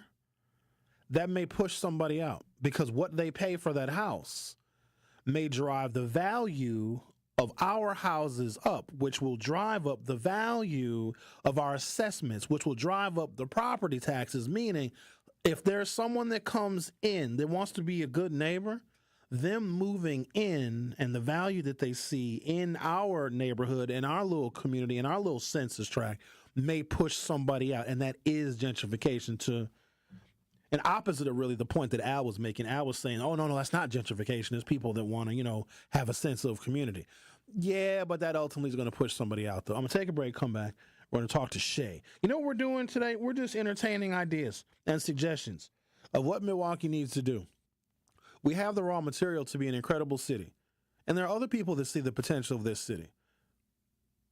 that may push somebody out because what they pay for that house may drive the value of our houses up, which will drive up the value of our assessments, which will drive up the property taxes, meaning if there's someone that comes in that wants to be a good neighbor, them moving in and the value that they see in our neighborhood, in our little community, in our little census tract may push somebody out. And that is gentrification to an opposite of really the point that Al was making. Al was saying, oh, no, that's not gentrification. It's people that want to, have a sense of community. Yeah, but that ultimately is going to push somebody out, though. I'm going to take a break, come back. We're going to talk to Shay. You know what we're doing today? We're just entertaining ideas and suggestions of what Milwaukee needs to do. We have the raw material to be an incredible city. And there are other people that see the potential of this city.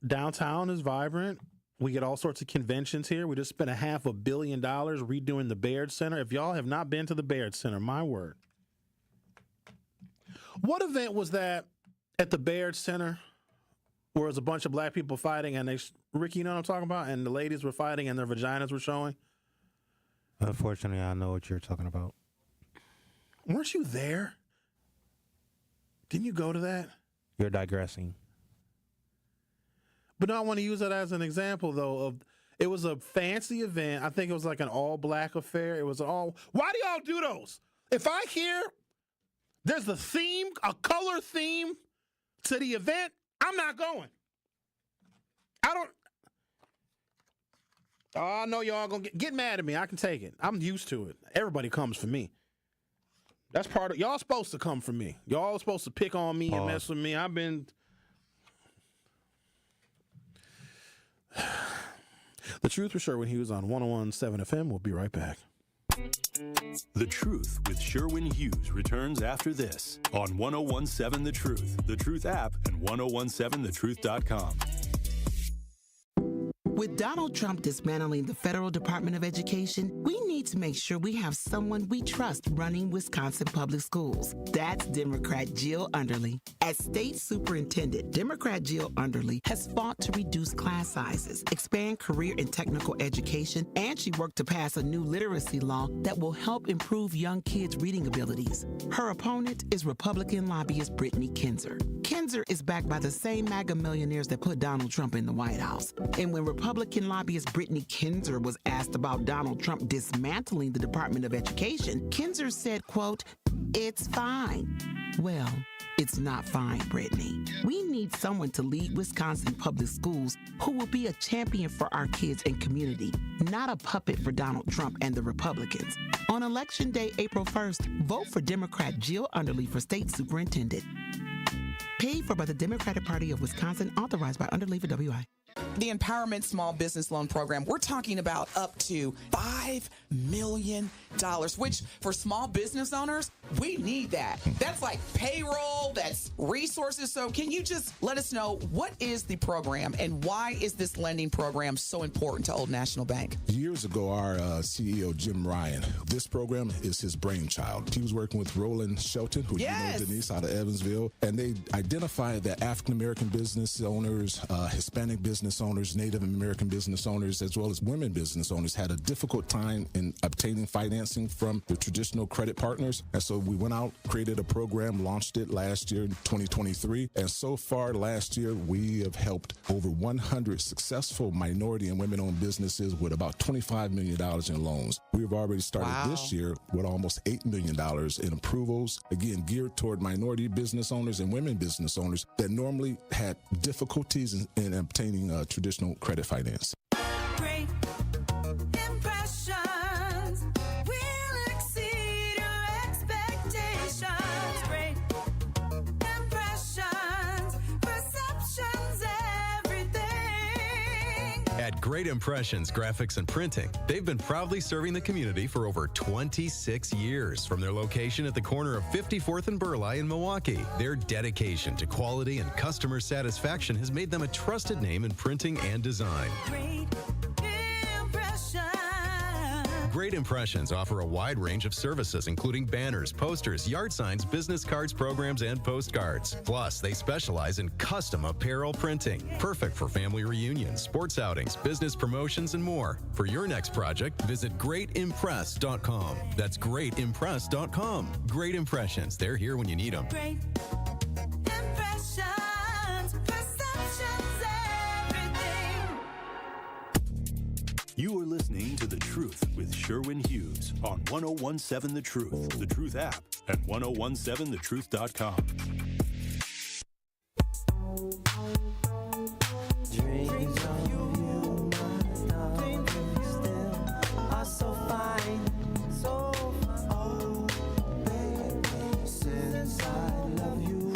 Downtown is vibrant. We get all sorts of conventions here. We just spent $500 million redoing the Baird Center. If y'all have not been to the Baird Center, my word. What event was that at the Baird Center where it was a bunch of black people fighting and Ricky, you know what I'm talking about? And the ladies were fighting and their vaginas were showing? Unfortunately, I know what you're talking about. Weren't you there? Didn't you go to that? You're digressing. But no, I want to use that as an example, though, it was a fancy event. I think it was like an all-black affair. It was why do y'all do those? If I hear there's a color theme to the event, I'm not going. I know y'all going to get mad at me. I can take it. I'm used to it. Everybody comes for me. That's part of y'all supposed to come for me. Y'all are supposed to pick on me and mess with me. The Truth with Sherwin Hughes on 101.7 FM. We'll be right back. The Truth with Sherwin Hughes returns after this on 101.7 The Truth, The Truth app, and 1017thetruth.com. With Donald Trump dismantling the federal Department of Education, we need to make sure we have someone we trust running Wisconsin public schools. That's Democrat Jill Underly. As state superintendent, Democrat Jill Underly has fought to reduce class sizes, expand career and technical education, and she worked to pass a new literacy law that will help improve young kids' reading abilities. Her opponent is Republican lobbyist Brittany Kinzer. Kinzer is backed by the same MAGA millionaires that put Donald Trump in the White House. And when Republican lobbyist Brittany Kinzer was asked about Donald Trump dismantling the Department of Education, Kinzer said, quote, "It's fine." Well, it's not fine, Brittany. We need someone to lead Wisconsin public schools who will be a champion for our kids and community, not a puppet for Donald Trump and the Republicans. On Election Day, April 1st, vote for Democrat Jill Underly for state superintendent. Paid for by the Democratic Party of Wisconsin, authorized by Underly for WI. The Empowerment Small Business Loan Program, we're talking about up to $5 million, which for small business owners, we need that. That's like payroll, that's resources. So can you just let us know what is the program and why is this lending program so important to Old National Bank? Years ago, our CEO, Jim Ryan, this program is his brainchild. He was working with Roland Shelton, who you know, Denise, out of Evansville, and they identified that African-American business owners, Hispanic business owners, Native American business owners, as well as women business owners had a difficult time in obtaining financing from the traditional credit partners. And so we went out, created a program, launched it last year in 2023. And so far last year, we have helped over 100 successful minority and women-owned businesses with about $25 million in loans. We've already started this year with almost $8 million in approvals, again, geared toward minority business owners and women business owners that normally had difficulties in obtaining traditional credit finance. Great impressions will exceed your expectations. Great impressions, perceptions, everything. At Great Impressions Graphics and Printing, they've been proudly serving the community for over 26 years. From their location at the corner of 54th and Burleigh in Milwaukee, their dedication to quality and customer satisfaction has made them a trusted name in printing and design. Great Impressions offer a wide range of services, including banners, posters, yard signs, business cards, programs, and postcards. Plus, they specialize in custom apparel printing, perfect for family reunions, sports outings, business promotions, and more. For your next project, visit greatimpress.com. That's greatimpress.com. Great Impressions. They're here when you need them. Great impressions, perceptions, everything. You are listening to The Truth with Sherwin Hughes on 1017 The Truth, The Truth app, at 1017thetruth.com. Dreams of you, still are so fine, so oh, baby, since I love you,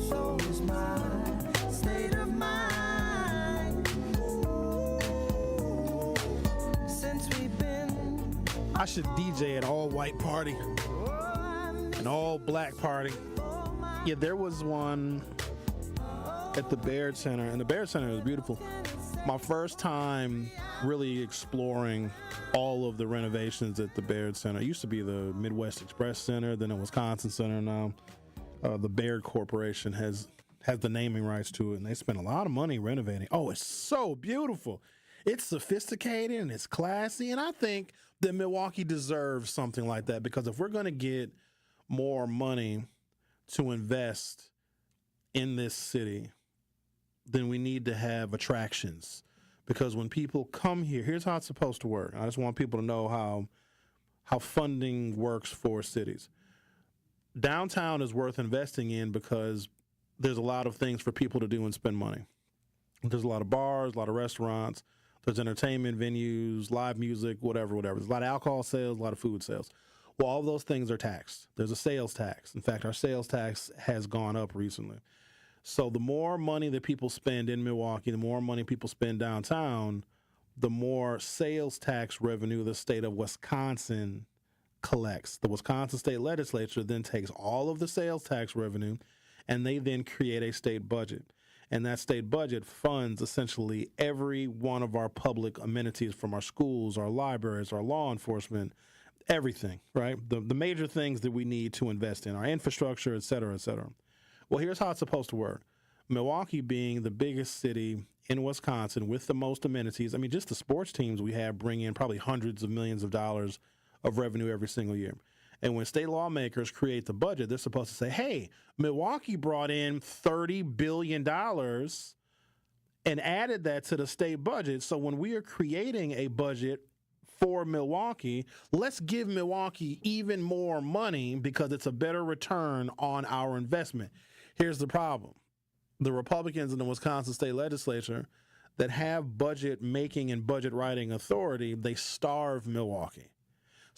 so is my state of mind. Since we've been, I should DJ an all-white party, an all-black party. Yeah, there was one at the Baird Center, and the Baird Center is beautiful. My first time really exploring all of the renovations at the Baird Center. It used to be the Midwest Express Center, then the Wisconsin Center. Now the Baird Corporation has the naming rights to it, and they spent a lot of money renovating. Oh, it's so beautiful. It's sophisticated and it's classy, and I think that Milwaukee deserves something like that, because if we're going to get more money to invest in this city, then we need to have attractions. Because when people come here, here's how it's supposed to work. I just want people to know how funding works for cities. Downtown is worth investing in because there's a lot of things for people to do and spend money. There's a lot of bars, a lot of restaurants, there's entertainment venues, live music, whatever. There's a lot of alcohol sales, a lot of food sales. Well, all of those things are taxed. There's a sales tax. In fact, our sales tax has gone up recently. So the more money that people spend in Milwaukee, the more money people spend downtown, the more sales tax revenue the state of Wisconsin collects. The Wisconsin State Legislature then takes all of the sales tax revenue, and they then create a state budget. And that state budget funds essentially every one of our public amenities from our schools, our libraries, our law enforcement, everything, right? The major things that we need to invest in, our infrastructure, et cetera, et cetera. Well, here's how it's supposed to work. Milwaukee being the biggest city in Wisconsin with the most amenities, I mean, just the sports teams we have bring in probably hundreds of millions of dollars of revenue every single year. And when state lawmakers create the budget, they're supposed to say, hey, Milwaukee brought in $30 billion and added that to the state budget. So when we are creating a budget for Milwaukee, let's give Milwaukee even more money because it's a better return on our investment. Here's the problem. The Republicans in the Wisconsin state legislature that have budget making and budget writing authority, they starve Milwaukee.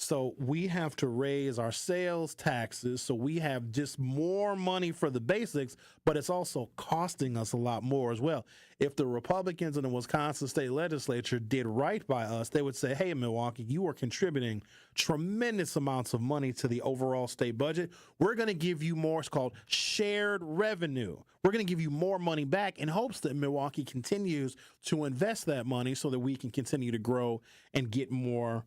So we have to raise our sales taxes so we have just more money for the basics, but it's also costing us a lot more as well. If the Republicans in the Wisconsin state legislature did right by us, they would say, hey, Milwaukee, you are contributing tremendous amounts of money to the overall state budget. We're going to give you more. It's called shared revenue. We're going to give you more money back in hopes that Milwaukee continues to invest that money so that we can continue to grow and get more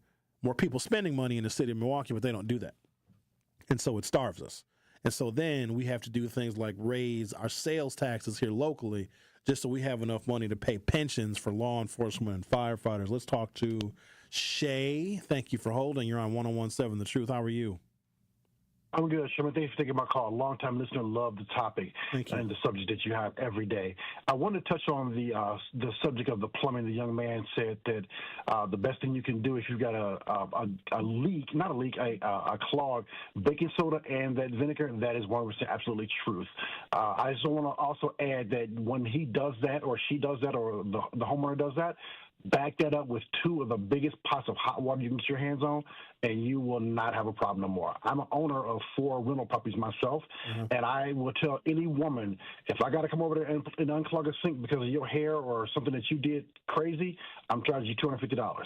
people spending money in the city of Milwaukee, but they don't do that. And so it starves us. And so then we have to do things like raise our sales taxes here locally just so we have enough money to pay pensions for law enforcement and firefighters. Let's talk to Shay. Thank you for holding. You're on 101.7 The Truth. How are you? I'm good, Sherman. Thanks for taking my call. Long-time listener, love the topic and the subject that you have every day. I want to touch on the subject of the plumbing. The young man said that the best thing you can do if you've got a clog, baking soda and that vinegar, that is 100% absolutely truth. I just want to also add that when he does that or she does that or the homeowner does that, back that up with 2 of the biggest pots of hot water you can get your hands on, and you will not have a problem no more. I'm an owner of 4 rental puppies myself, and I will tell any woman, if I got to come over there and unclog a sink because of your hair or something that you did crazy, I'm charging you $250.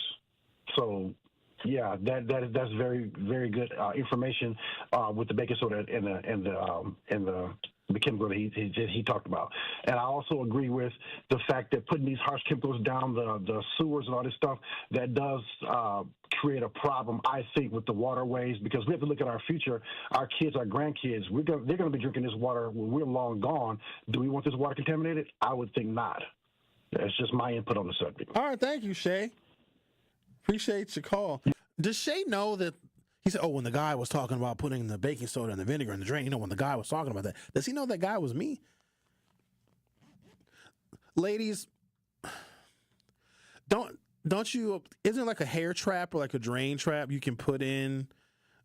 So, yeah, that's very, very good information with the baking soda and the chemical that he talked about. And I also agree with the fact that putting these harsh chemicals down the sewers and all this stuff, that does create a problem, I think, with the waterways, because we have to look at our future, our kids, our grandkids. They're going to be drinking this water when we're long gone. Do we want this water contaminated? I would think not. That's just my input on the subject. All right, thank you, Shay. Appreciate your call. Does Shay know that? He said, when the guy was talking about putting the baking soda and the vinegar in the drink, when the guy was talking about that, does he know that guy was me? Ladies, don't you, isn't it like a hair trap or like a drain trap you can put in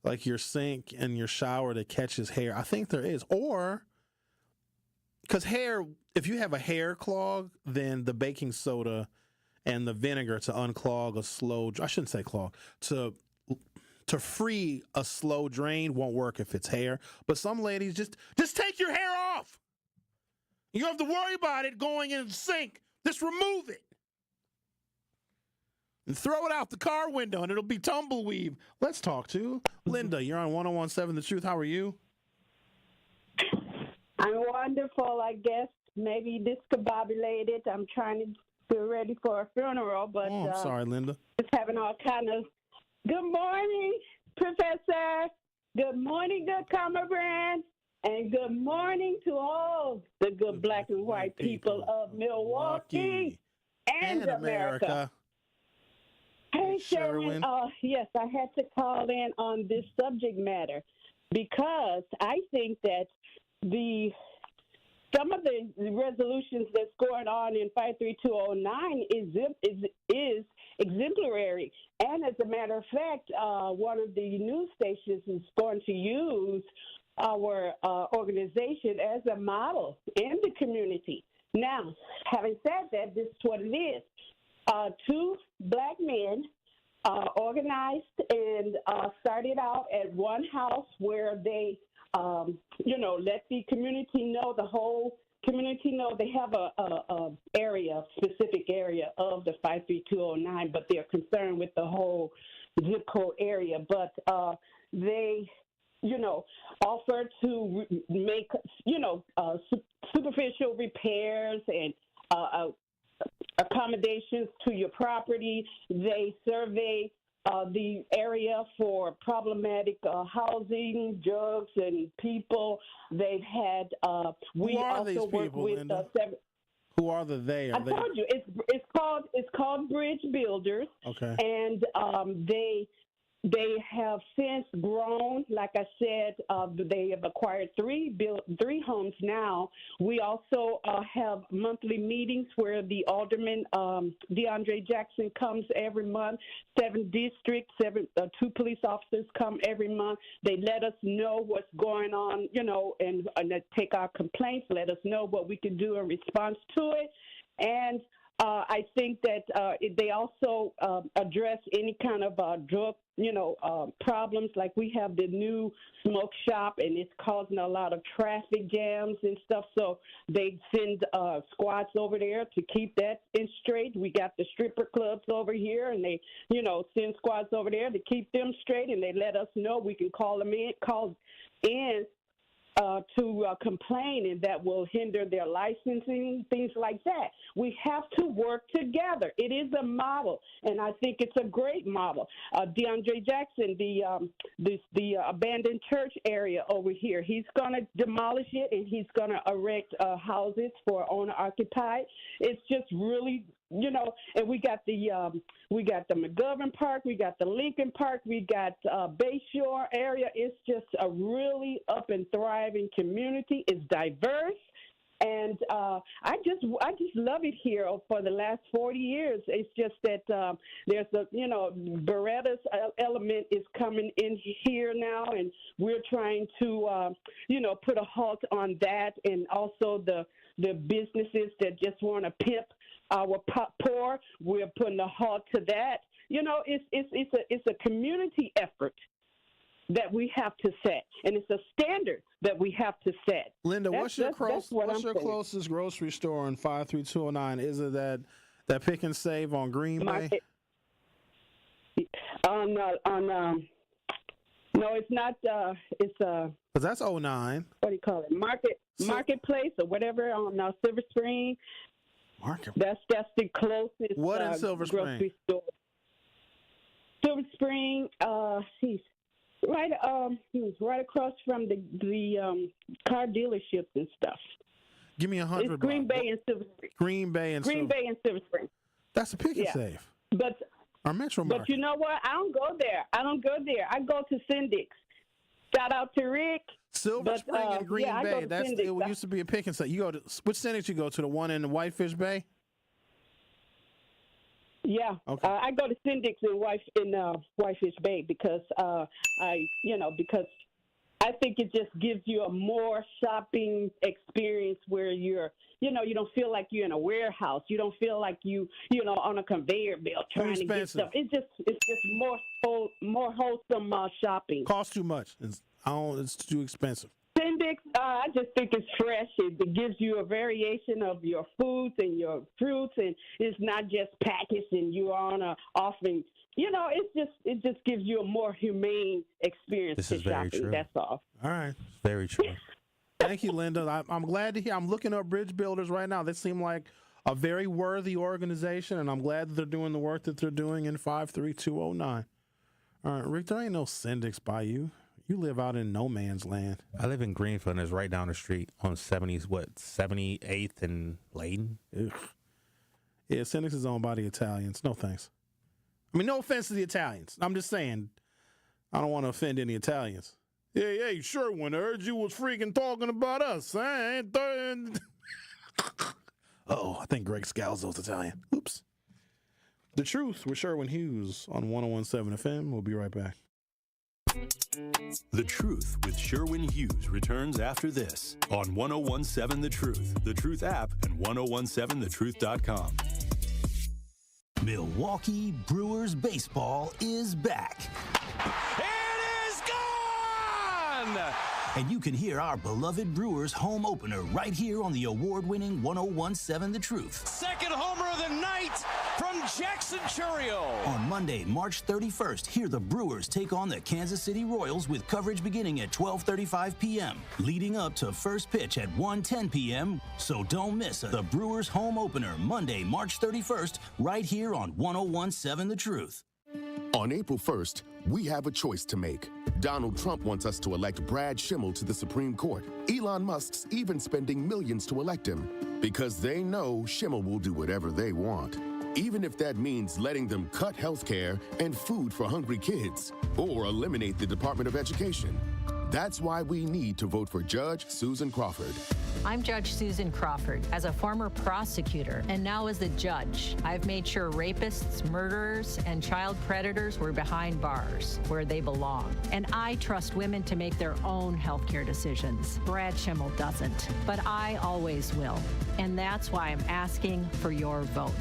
like your sink and your shower that catches hair? I think there is. Or, because hair, if you have a hair clog, then the baking soda and the vinegar to unclog a slow, I shouldn't say clog, to free a slow drain won't work if it's hair. But some ladies just take your hair off. You don't have to worry about it going in the sink. Just remove it. And throw it out the car window and it'll be tumbleweed. Let's talk to Linda. You're on 101.7 The Truth. How are you? I'm wonderful, I guess. Maybe discombobulated. I'm trying to feel ready for a funeral, but I'm sorry, Linda. Just having all kind of. Good morning, Professor. Good morning, good comrade. And good morning to all the good black and white people of Milwaukee and America. Hey, Sherwin. Yes, I had to call in on this subject matter because I think that some of the resolutions that's going on in 53209 is exemplary. And as a matter of fact, one of the news stations is going to use our organization as a model in the community. Now, having said that, this is what it is. 2 black men organized and started out at one house where they let the community know, the whole community know they have a specific area of the 53209, but they're concerned with the whole zip code area. But they offer to make, superficial repairs and accommodations to your property. They survey the area for problematic housing, drugs, and people. They've had. We also work with Who are the they? I told you it's called Bridge Builders. Okay. And they have since grown. Like I said, they have acquired three homes now. We also have monthly meetings where the alderman, DeAndre Jackson, comes every month. 7 districts, 2 police officers come every month. They let us know what's going on, and they take our complaints, let us know what we can do in response to it. And I think that they also address any kind of drug, problems. Like we have the new smoke shop, and it's causing a lot of traffic jams and stuff. So they send squads over there to keep that in straight. We got the stripper clubs over here, and they, send squads over there to keep them straight. And they let us know we can call in to complain, and that will hinder their licensing, things like that. We have to work together. It is a model, and I think it's a great model. DeAndre Jackson, the abandoned church area over here, he's going to demolish it, and he's going to erect houses for owner-occupied. It's just really, and we got the McGovern Park, we got the Lincoln Park, we got Bayshore area. It's just a really up and thriving community. It's diverse, and I just love it here. For the last 40 years, it's just that there's Beretta's element is coming in here now, and we're trying to put a halt on that, and also the businesses that just want to pimp our poor. We're putting a halt to that. It's a community effort that we have to set, and it's a standard that we have to set. Linda, what's your closest grocery store on 53209? Is it that Pick and Save on Green Bay? No, it's not. It's because that's 09. What do you call it? Marketplace or whatever on Silver Spring. That's the closest. What in Silver Spring? Grocery store. Silver Spring. Right across from the car dealerships and stuff. Give me 100. It's Green Bay and Silver Spring. Green Bay and Silver Spring. That's a Pick and Save. But our Metro Market. But you know what? I don't go there. I go to Syndic's. Shout out to Rick. Silver Spring and Green Bay. It used to be a Pick and Save. You go to which Syndic's you go to? The one in the Whitefish Bay? Yeah, okay. I go to Syndic's in Whitefish Bay because because I think it just gives you a more shopping experience where you don't feel like you're in a warehouse. You don't feel like you on a conveyor belt trying to get stuff. It's just more wholesome shopping. Costs too much. It's too expensive. Syndic's, I just think it's fresh. It gives you a variation of your foods and your fruits, and it's not just packaged and you are on a offering. It just gives you a more humane experience. This to is very shopping. true. That's all. All right. Very true. Thank you, Linda. I'm glad to hear. I'm looking up Bridge Builders right now. They seem like a very worthy organization, and I'm glad that they're doing the work that they're doing in 53209. All right, Rick, there ain't no Syndic's by you. You live out in no man's land. I live in Greenfield, and it's right down the street on 78th and Layden. Ugh. Yeah, Syndic's is owned by the Italians. No thanks. I mean, no offense to the Italians. I'm just saying, I don't want to offend any Italians. Hey, Sherwin, I heard you was freaking talking about us. I think Greg Scalzo's Italian. Oops. The Truth with Sherwin Hughes on 101.7 FM. We'll be right back. The Truth with Sherwin Hughes returns after this on 101.7 The Truth app, and 101.7thetruth.com. Milwaukee Brewers baseball is back. It is gone! And you can hear our beloved Brewers home opener right here on the award-winning 101.7 The Truth. Second homer of the night from Jackson Churio. On Monday, March 31st, hear the Brewers take on the Kansas City Royals with coverage beginning at 12:35 p.m., leading up to first pitch at 1:10 p.m. So don't miss the Brewers home opener Monday, March 31st, right here on 101.7 The Truth. On April 1st, we have a choice to make. Donald Trump wants us to elect Brad Schimmel to the Supreme Court. Elon Musk's even spending millions to elect him because they know Schimmel will do whatever they want, even if that means letting them cut health care and food for hungry kids or eliminate the Department of Education. That's why we need to vote for Judge Susan Crawford. I'm Judge Susan Crawford. As a former prosecutor and now as a judge, I've made sure rapists, murderers, and child predators were behind bars where they belong. And I trust women to make their own healthcare decisions. Brad Schimmel doesn't, but I always will. And that's why I'm asking for your vote.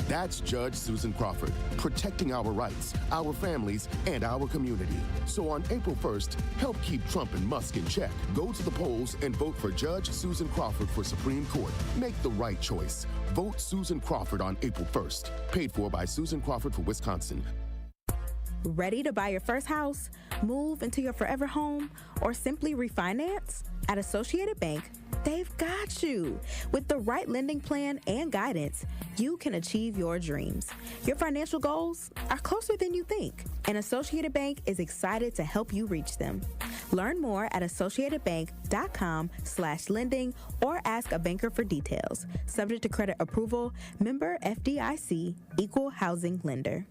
That's Judge Susan Crawford, protecting our rights, our families, and our community. So on April 1st, help keep Trump and Musk in check. Go to the polls and vote for Judge Susan Crawford for Supreme Court. Make the right choice. Vote Susan Crawford on April 1st. Paid for by Susan Crawford for Wisconsin. Ready to buy your first house, move into your forever home, or simply refinance? At Associated Bank, they've got you. With the right lending plan and guidance, you can achieve your dreams. Your financial goals are closer than you think, and Associated Bank is excited to help you reach them. Learn more at associatedbank.com/lending or ask a banker for details. Subject to credit approval, member FDIC, equal housing lender.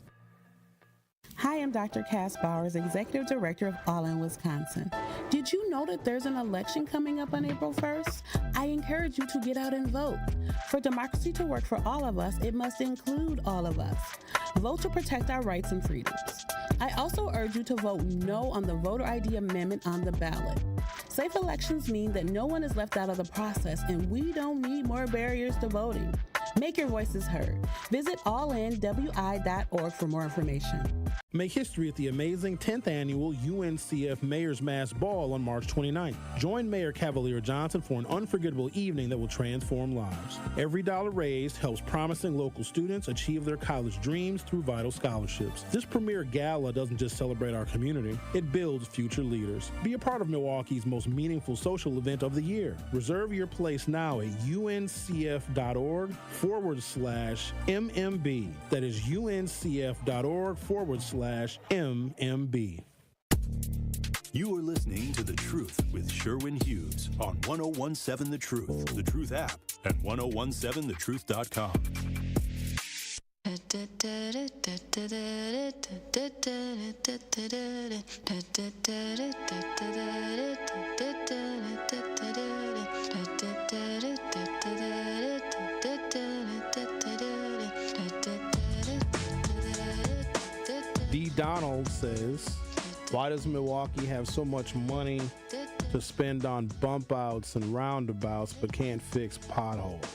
Hi, I'm Dr. Cass Bowers, Executive Director of All in Wisconsin. Did you know that there's an election coming up on April 1st? I encourage you to get out and vote. For democracy to work for all of us, it must include all of us. Vote to protect our rights and freedoms. I also urge you to vote no on the voter ID amendment on the ballot. Safe elections mean that no one is left out of the process, and we don't need more barriers to voting. Make your voices heard. Visit allinwi.org for more information. Make history at the amazing 10th annual UNCF Mayor's Mass Ball on March 29th. Join Mayor Cavalier Johnson for an unforgettable evening that will transform lives. Every dollar raised helps promising local students achieve their college dreams through vital scholarships. This premier gala doesn't just celebrate our community, it builds future leaders. Be a part of Milwaukee's most meaningful social event of the year. Reserve your place now at uncf.org/MMB. That is uncf.org/MMB. You are listening to The Truth with Sherwin Hughes on 101.7 The Truth, The Truth app, and 101.7thetruth.com. D. Donald says, why does Milwaukee have so much money to spend on bump outs and roundabouts but can't fix potholes?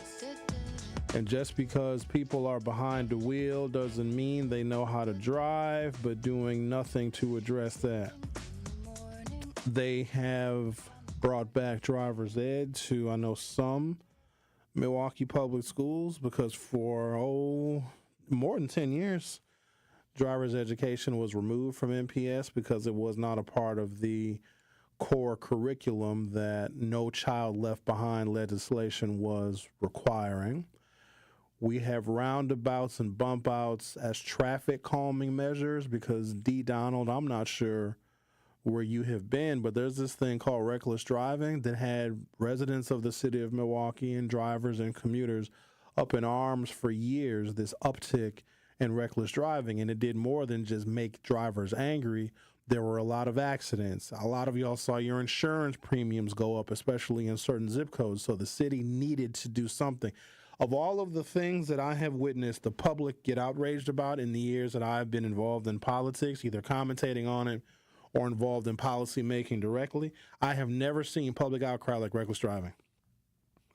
And just because people are behind the wheel doesn't mean they know how to drive, but doing nothing to address that. They have brought back driver's ed to, I know, some Milwaukee public schools because for, more than 10 years, driver's education was removed from MPS because it was not a part of the core curriculum that No Child Left Behind legislation was requiring. We have roundabouts and bump outs as traffic calming measures because, D. Donald, I'm not sure where you have been, but there's this thing called reckless driving that had residents of the city of Milwaukee and drivers and commuters up in arms for years, this uptick in reckless driving, and it did more than just make drivers angry. There were a lot of accidents. A lot of y'all saw your insurance premiums go up, especially in certain zip codes, so the city needed to do something. Of all of the things that I have witnessed the public get outraged about in the years that I've been involved in politics, either commentating on it or involved in policy making directly, I have never seen public outcry like reckless driving.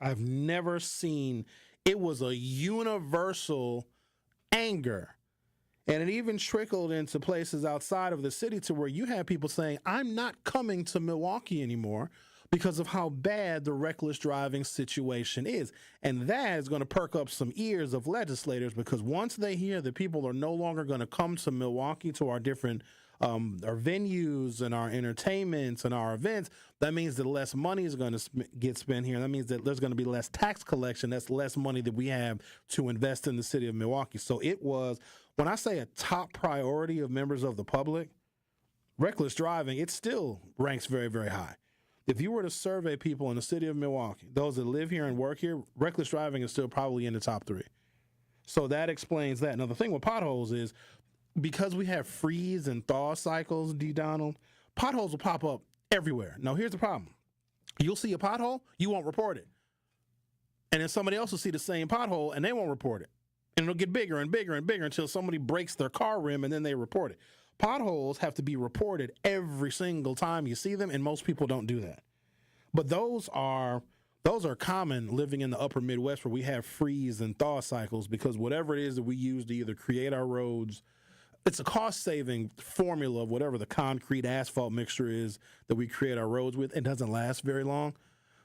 I've never seen, it was a universal anger. And it even trickled into places outside of the city to where you had people saying, I'm not coming to Milwaukee anymore because of how bad the reckless driving situation is. And that is going to perk up some ears of legislators, because once they hear that people are no longer going to come to Milwaukee to our different our venues and our entertainments and our events, that means that less money is going to get spent here. That means that there's going to be less tax collection. That's less money that we have to invest in the city of Milwaukee. So it was, when I say a top priority of members of the public, reckless driving, it still ranks very, very high. If you were to survey people in the city of Milwaukee, those that live here and work here, reckless driving is still probably in the top 3. So that explains that. Now, the thing with potholes is, because we have freeze and thaw cycles, D. Donald, potholes will pop up everywhere. Now, here's the problem. You'll see a pothole, you won't report it. And then somebody else will see the same pothole, and they won't report it. And it'll get bigger and bigger and bigger until somebody breaks their car rim, and then they report it. Potholes have to be reported every single time you see them, and most people don't do that. But those are common living in the upper Midwest, where we have freeze and thaw cycles, because whatever it is that we use to either create our roads, it's a cost-saving formula of whatever the concrete asphalt mixture is that we create our roads with. It doesn't last very long.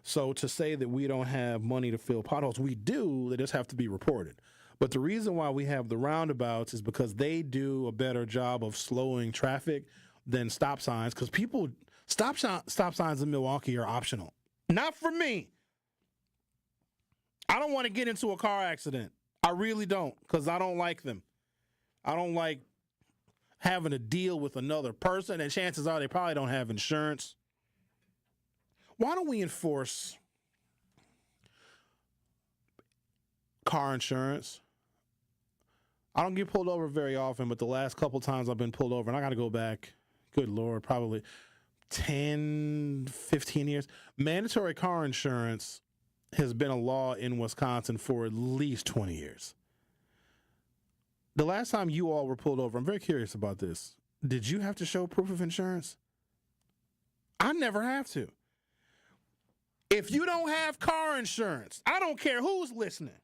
So to say that we don't have money to fill potholes, we do. They just have to be reported. But the reason why we have the roundabouts is because they do a better job of slowing traffic than stop signs, because stop signs in Milwaukee are optional. Not for me. I don't want to get into a car accident. I really don't, because I don't like them. I don't like having to deal with another person, and chances are they probably don't have insurance. Why don't we enforce car insurance? I don't get pulled over very often, but the last couple times I've been pulled over, and I got to go back, good Lord, probably 10, 15 years. Mandatory car insurance has been a law in Wisconsin for at least 20 years. The last time you all were pulled over, I'm very curious about this. Did you have to show proof of insurance? I never have to. If you don't have car insurance, I don't care who's listening,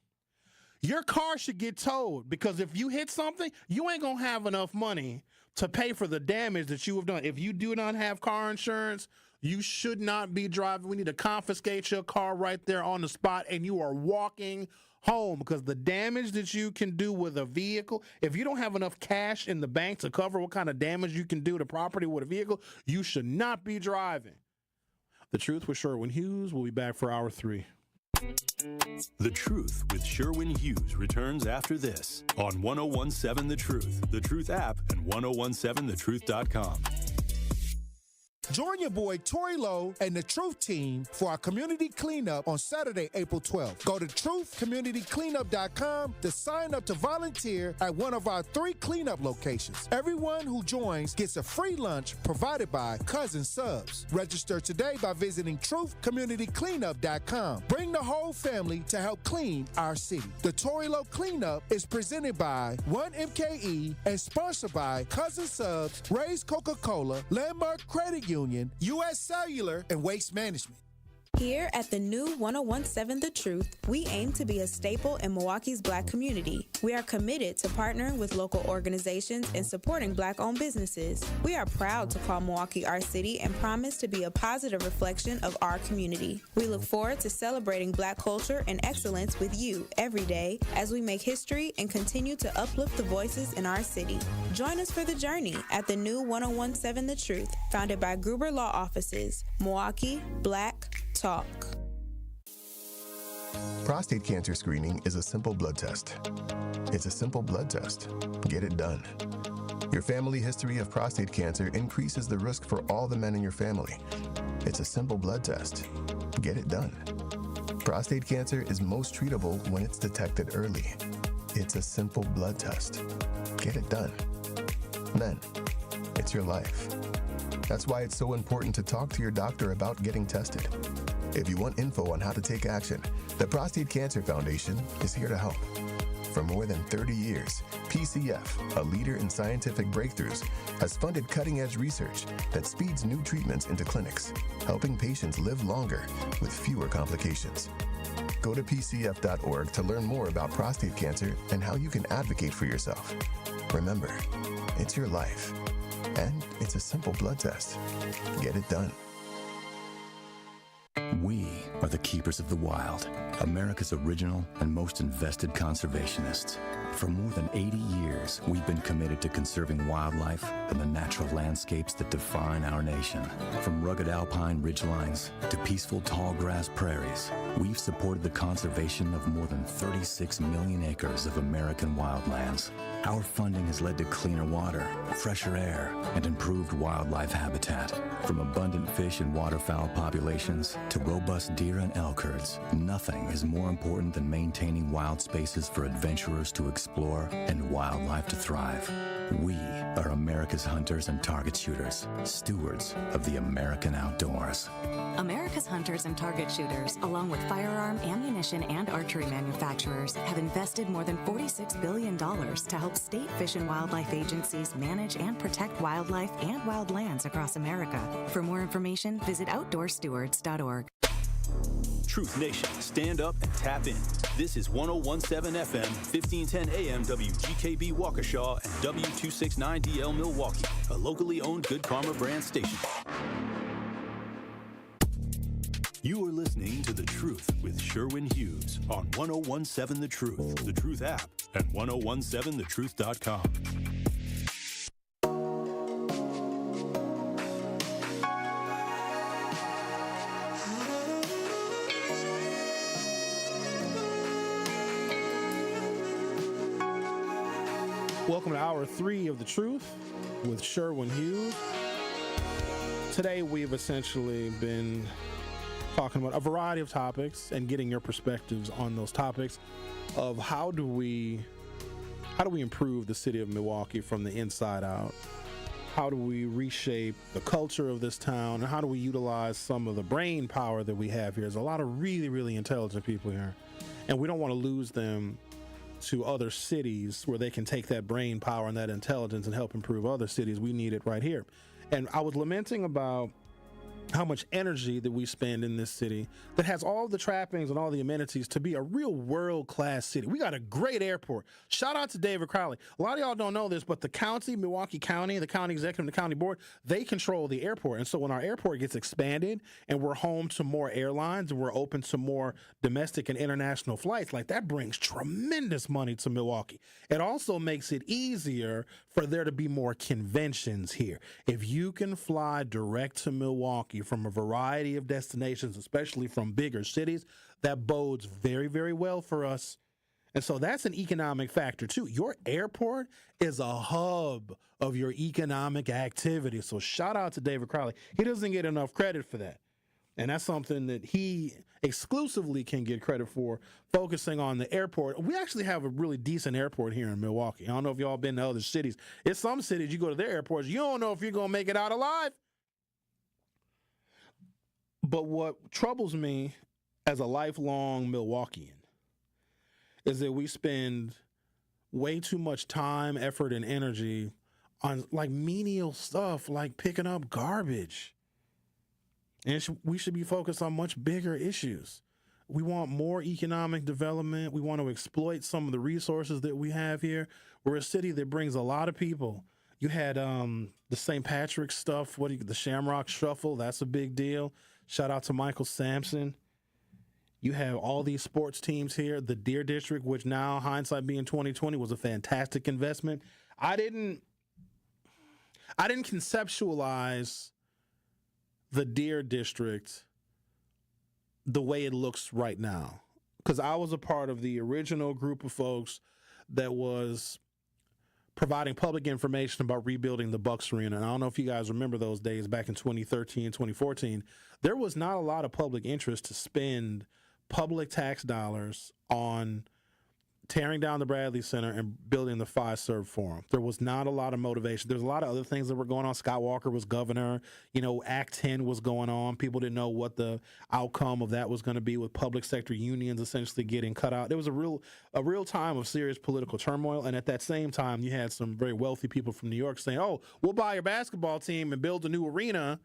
your car should get towed, because if you hit something, you ain't going to have enough money to pay for the damage that you have done. If you do not have car insurance, you should not be driving. We need to confiscate your car right there on the spot, and you are walking home, because the damage that you can do with a vehicle, if you don't have enough cash in the bank to cover what kind of damage you can do to property with a vehicle, you should not be driving. The Truth with Sherwin Hughes. We'll be back for hour 3. The Truth with Sherwin Hughes returns after this on 1017 The Truth, The Truth app, and 1017thetruth.com. Join your boy Tory Lowe and the Truth Team for our community cleanup on Saturday, April 12th. Go to truthcommunitycleanup.com to sign up to volunteer at one of our 3 cleanup locations. Everyone who joins gets a free lunch provided by Cousin Subs. Register today by visiting truthcommunitycleanup.com. Bring the whole family to help clean our city. The Tory Lowe Cleanup is presented by 1MKE and sponsored by Cousin Subs, Ray's Coca-Cola, Landmark Credit Union, U.S. Cellular, and Waste Management. Here at the new 1017 The Truth, we aim to be a staple in Milwaukee's Black community. We are committed to partnering with local organizations and supporting Black-owned businesses. We are proud to call Milwaukee our city and promise to be a positive reflection of our community. We look forward to celebrating Black culture and excellence with you every day as we make history and continue to uplift the voices in our city. Join us for the journey at the new 1017 The Truth, founded by Gruber Law Offices, Milwaukee Black Talk. Prostate cancer screening is a simple blood test. It's a simple blood test. Get it done. Your family history of prostate cancer increases the risk for all the men in your family. It's a simple blood test. Get it done. Prostate cancer is most treatable when it's detected early. It's a simple blood test. Get it done. Men, it's your life. That's why it's so important to talk to your doctor about getting tested. If you want info on how to take action, the Prostate Cancer Foundation is here to help. For more than 30 years, PCF, a leader in scientific breakthroughs, has funded cutting-edge research that speeds new treatments into clinics, helping patients live longer with fewer complications. Go to pcf.org to learn more about prostate cancer and how you can advocate for yourself. Remember, it's your life, and it's a simple blood test. Get it done. We are the keepers of the wild, America's original and most invested conservationists. For more than 80 years, we've been committed to conserving wildlife and the natural landscapes that define our nation. From rugged alpine ridgelines to peaceful tall grass prairies, we've supported the conservation of more than 36 million acres of American wildlands. Our funding has led to cleaner water, fresher air, and improved wildlife habitat. From abundant fish and waterfowl populations to robust deer and elk herds, nothing is more important than maintaining wild spaces for adventurers to explore and wildlife to thrive. We are America's hunters and target shooters, stewards of the American outdoors. America's hunters and target shooters, along with firearm, ammunition, and archery manufacturers, have invested more than $46 billion to help state fish and wildlife agencies manage and protect wildlife and wildlands across America. For more information, visit outdoorstewards.org. Truth Nation, stand up and tap in. This is 1017 FM, 1510 AM WGKB Waukesha and W269DL Milwaukee, a locally owned Good Karma brand station. You are listening to The Truth with Sherwin Hughes on 1017 The Truth, The Truth app, and 1017thetruth.com. Welcome to Hour 3 of The Truth with Sherwin Hughes. Today we've essentially been talking about a variety of topics and getting your perspectives on those topics of how do we improve the city of Milwaukee from the inside out? How do we reshape the culture of this town? And how do we utilize some of the brain power that we have here? There's a lot of really, really intelligent people here, and we don't want to lose them to other cities where they can take that brain power and that intelligence and help improve other cities. We need it right here. And I was lamenting about how much energy that we spend in this city that has all the trappings and all the amenities to be a real world-class city. We got a great airport. Shout out to David Crowley. A lot of y'all don't know this, but the county, Milwaukee County, the county executive and the county board, they control the airport. And so when our airport gets expanded and we're home to more airlines and we're open to more domestic and international flights, like that brings tremendous money to Milwaukee. It also makes it easier for there to be more conventions here. If you can fly direct to Milwaukee from a variety of destinations, especially from bigger cities, that bodes very, very well for us. And so that's an economic factor too. Your airport is a hub of your economic activity. So shout out to David Crowley. He doesn't get enough credit for that. And that's something that he exclusively can get credit for, focusing on the airport. We actually have a really decent airport here in Milwaukee. I don't know if y'all been to other cities. In some cities, you go to their airports, you don't know if you're going to make it out alive. But what troubles me as a lifelong Milwaukeean is that we spend way too much time, effort, and energy on like menial stuff like picking up garbage. And we should be focused on much bigger issues. We want more economic development. We want to exploit some of the resources that we have here. We're a city that brings a lot of people. You had the St. Patrick's stuff, the Shamrock Shuffle, that's a big deal. Shout out to Michael Sampson. You have all these sports teams here. The Deer District, which now, hindsight being 2020, was a fantastic investment. I didn't conceptualize the Deer District the way it looks right now, because I was a part of the original group of folks that was providing public information about rebuilding the Bucks Arena. And I don't know if you guys remember those days back in 2013, 2014. There was not a lot of public interest to spend public tax dollars on tearing down the Bradley Center and building the Fiserv Forum. There was not a lot of motivation. There's a lot of other things that were going on. Scott Walker was governor. Act 10 was going on. People didn't know what the outcome of that was going to be, with public sector unions essentially getting cut out. There was a real time of serious political turmoil. And at that same time, you had some very wealthy people from New York saying, oh, we'll buy your basketball team and build a new arena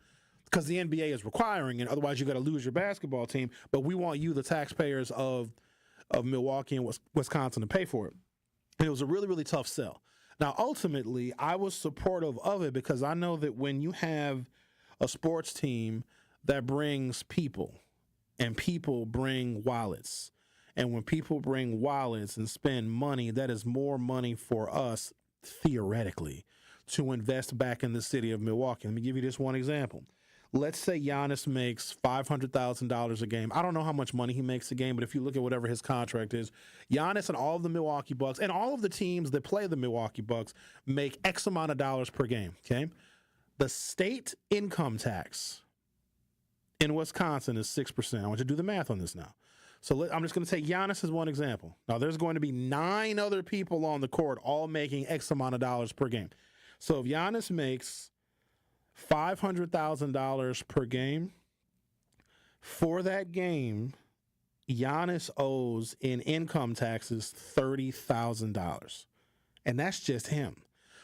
because the NBA is requiring it. Otherwise, you got to lose your basketball team. But we want you, the taxpayers of Milwaukee and Wisconsin, to pay for it. And it was a really, really tough sell. Now, ultimately, I was supportive of it because I know that when you have a sports team that brings people and people bring wallets. And when people bring wallets and spend money, that is more money for us, theoretically, to invest back in the city of Milwaukee. Let me give you this one example. Let's say Giannis makes $500,000 a game. I don't know how much money he makes a game, but if you look at whatever his contract is, Giannis and all of the Milwaukee Bucks and all of the teams that play the Milwaukee Bucks make X amount of dollars per game, okay? The state income tax in Wisconsin is 6%. I want you to do the math on this now. So I'm just going to take Giannis as one example. Now, there's going to be 9 other people on the court all making X amount of dollars per game. So if Giannis makes $500,000 per game, for that game, Giannis owes in income taxes $30,000. And that's just him.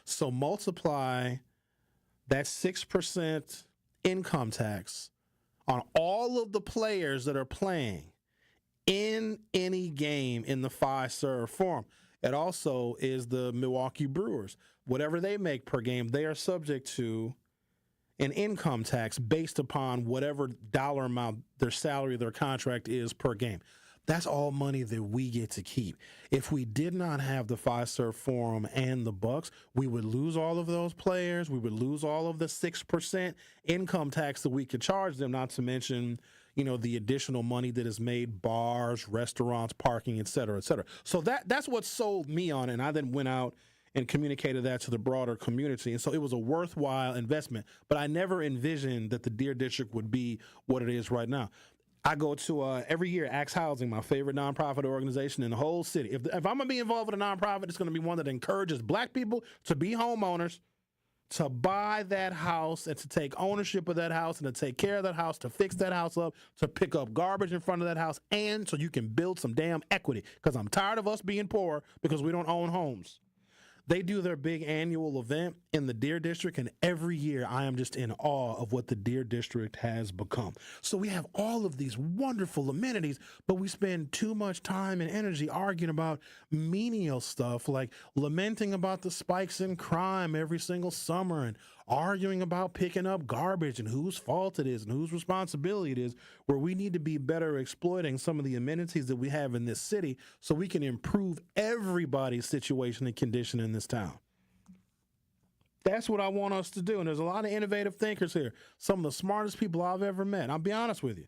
So multiply that 6% income tax on all of the players that are playing in any game in the Fiserv Forum. It also is the Milwaukee Brewers. Whatever they make per game, they are subject to an income tax based upon whatever dollar amount their salary, their contract is per game. That's all money that we get to keep. If we did not have the Fiserv Forum and the Bucks, we would lose all of those players. We would lose all of the 6% income tax that we could charge them, not to mention, the additional money that is made, bars, restaurants, parking, et cetera, et cetera. So that's what sold me on it. And I then went out and communicated that to the broader community. And so it was a worthwhile investment. But I never envisioned that the Deer District would be what it is right now. I go to every year Axe Housing, my favorite nonprofit organization in the whole city. If I'm going to be involved with a nonprofit, it's going to be one that encourages black people to be homeowners, to buy that house and to take ownership of that house and to take care of that house, to fix that house up, to pick up garbage in front of that house, and so you can build some damn equity. Because I'm tired of us being poor because we don't own homes. They do their big annual event in the Deer District, and every year I am just in awe of what the Deer District has become. So we have all of these wonderful amenities, but we spend too much time and energy arguing about menial stuff, like lamenting about the spikes in crime every single summer and arguing about picking up garbage and whose fault it is and whose responsibility it is, where we need to be better exploiting some of the amenities that we have in this city so we can improve everybody's situation and condition in this town. That's what I want us to do. And there's a lot of innovative thinkers here. Some of the smartest people I've ever met. I'll be honest with you.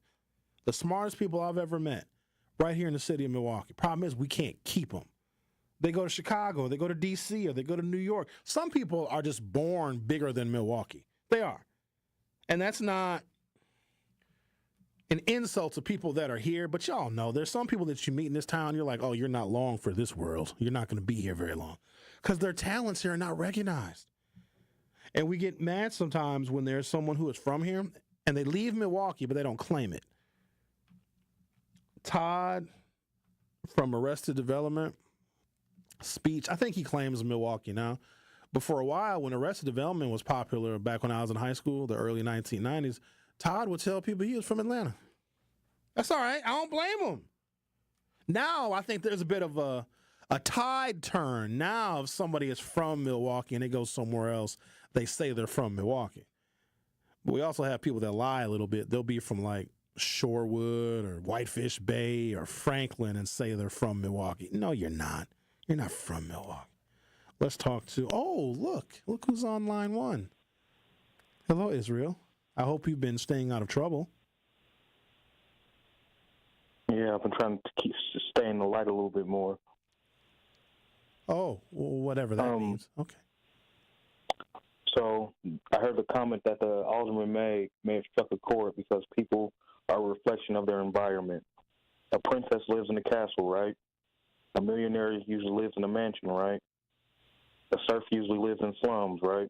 The smartest people I've ever met right here in the city of Milwaukee. Problem is we can't keep them. They go to Chicago, they go to D.C., or they go to New York. Some people are just born bigger than Milwaukee. They are. And that's not an insult to people that are here, but y'all know there's some people that you meet in this town, you're like, oh, you're not long for this world. You're not going to be here very long. Because their talents here are not recognized. And we get mad sometimes when there's someone who is from here, and they leave Milwaukee, but they don't claim it. Todd from Arrested Development, speech. I think he claims Milwaukee now. But for a while, when Arrested Development was popular back when I was in high school, the early 1990s, Todd would tell people he was from Atlanta. That's all right. I don't blame him. Now, I think there's a bit of a tide turn. Now, if somebody is from Milwaukee and they go somewhere else, they say they're from Milwaukee. But we also have people that lie a little bit. They'll be from like Shorewood or Whitefish Bay or Franklin and say they're from Milwaukee. No, you're not. You're not from Milwaukee. Let's talk to, look who's on line one. Hello, Israel. I hope you've been staying out of trouble. Yeah, I've been trying to stay in the light a little bit more. Oh, well, whatever that means. Okay. So I heard the comment that the alderman may have struck a chord because people are a reflection of their environment. A princess lives in a castle, right? A millionaire usually lives in a mansion, right? A serf usually lives in slums, right?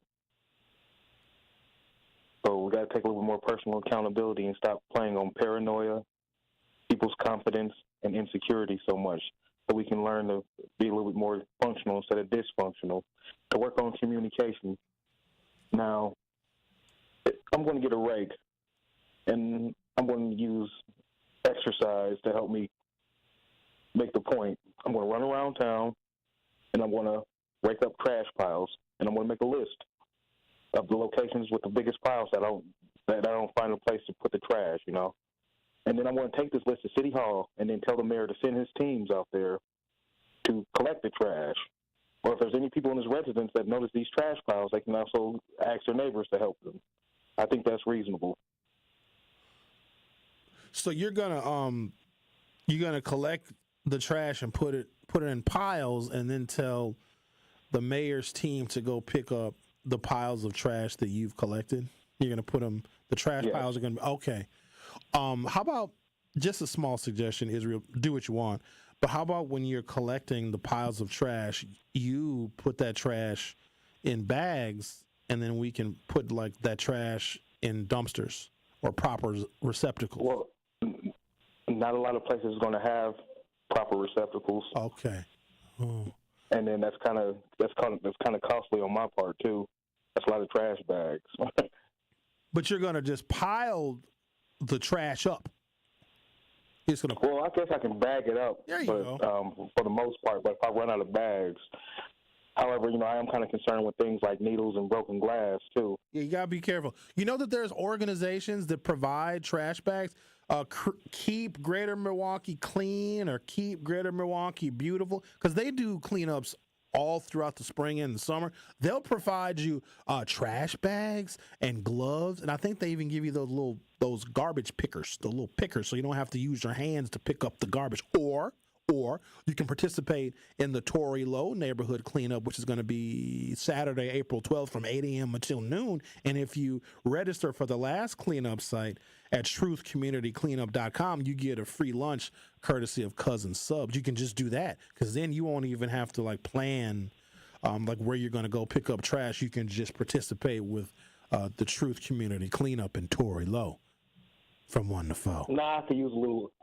So we got to take a little bit more personal accountability and stop playing on paranoia, people's confidence, and insecurity so much, so we can learn to be a little bit more functional instead of dysfunctional, to work on communication. Now, I'm going to get a rake, and I'm going to use exercise to help me make the point. I'm going to run around town, and I'm going to rake up trash piles, and I'm going to make a list of the locations with the biggest piles that I don't find a place to put the trash, And then I'm going to take this list to City Hall and then tell the mayor to send his teams out there to collect the trash. Or if there's any people in his residence that notice these trash piles, they can also ask their neighbors to help them. I think that's reasonable. So you're gonna collect the trash and put it in piles, and then tell the mayor's team to go pick up the piles of trash that you've collected. You're gonna put them. The trash piles are gonna be okay. How about just a small suggestion, Israel? Do what you want, but how about when you're collecting the piles of trash, you put that trash in bags, and then we can put like that trash in dumpsters or proper receptacles. Well, not a lot of places are going to have proper receptacles. Okay. Oh. And then that's kind of costly on my part too. That's a lot of trash bags. But you're going to just pile the trash up. Well, I guess I can bag it up. There you go. For the most part, but if I run out of bags. However, I am kind of concerned with things like needles and broken glass too. Yeah, you gotta be careful. You know that there's organizations that provide trash bags. Keep Greater Milwaukee Clean or Keep Greater Milwaukee Beautiful, because they do cleanups all throughout the spring and the summer. They'll provide you trash bags and gloves, and I think they even give you those garbage pickers, the little pickers, so you don't have to use your hands to pick up the garbage. Or you can participate in the Tory Low neighborhood cleanup, which is going to be Saturday, April 12th from 8 a.m. until noon. And if you register for the last cleanup site at truthcommunitycleanup.com, you get a free lunch courtesy of Cousin Subs. You can just do that, because then you won't even have to plan where you're going to go pick up trash. You can just participate with the Truth Community Cleanup in Tory Low from 1 to 4. Nah, I could use a little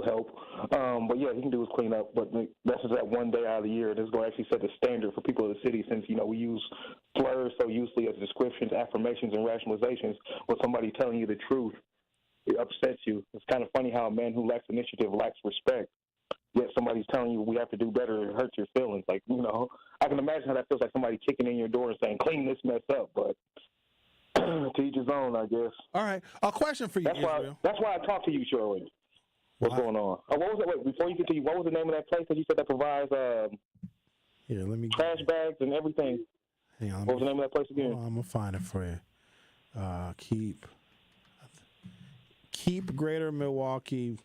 help. But yeah, you can do is clean up. But that's just that one day out of the year. This is going to actually set the standard for people of the city, since, we use slurs so usually as descriptions, affirmations, and rationalizations. When somebody telling you the truth, it upsets you. It's kind of funny how a man who lacks initiative lacks respect. Yet somebody's telling you we have to do better. It hurts your feelings. I can imagine how that feels, like somebody kicking in your door and saying, clean this mess up. But to each his own, I guess. All right. A question for you, Israel. That's why I talked to you, Sherwin. What's going on? What was it? Wait, before you continue, what was the name of that place that you said that provides trash bags and everything? Hang on. What was the name of that place again? I'm going to find it for you. Keep Greater Milwaukee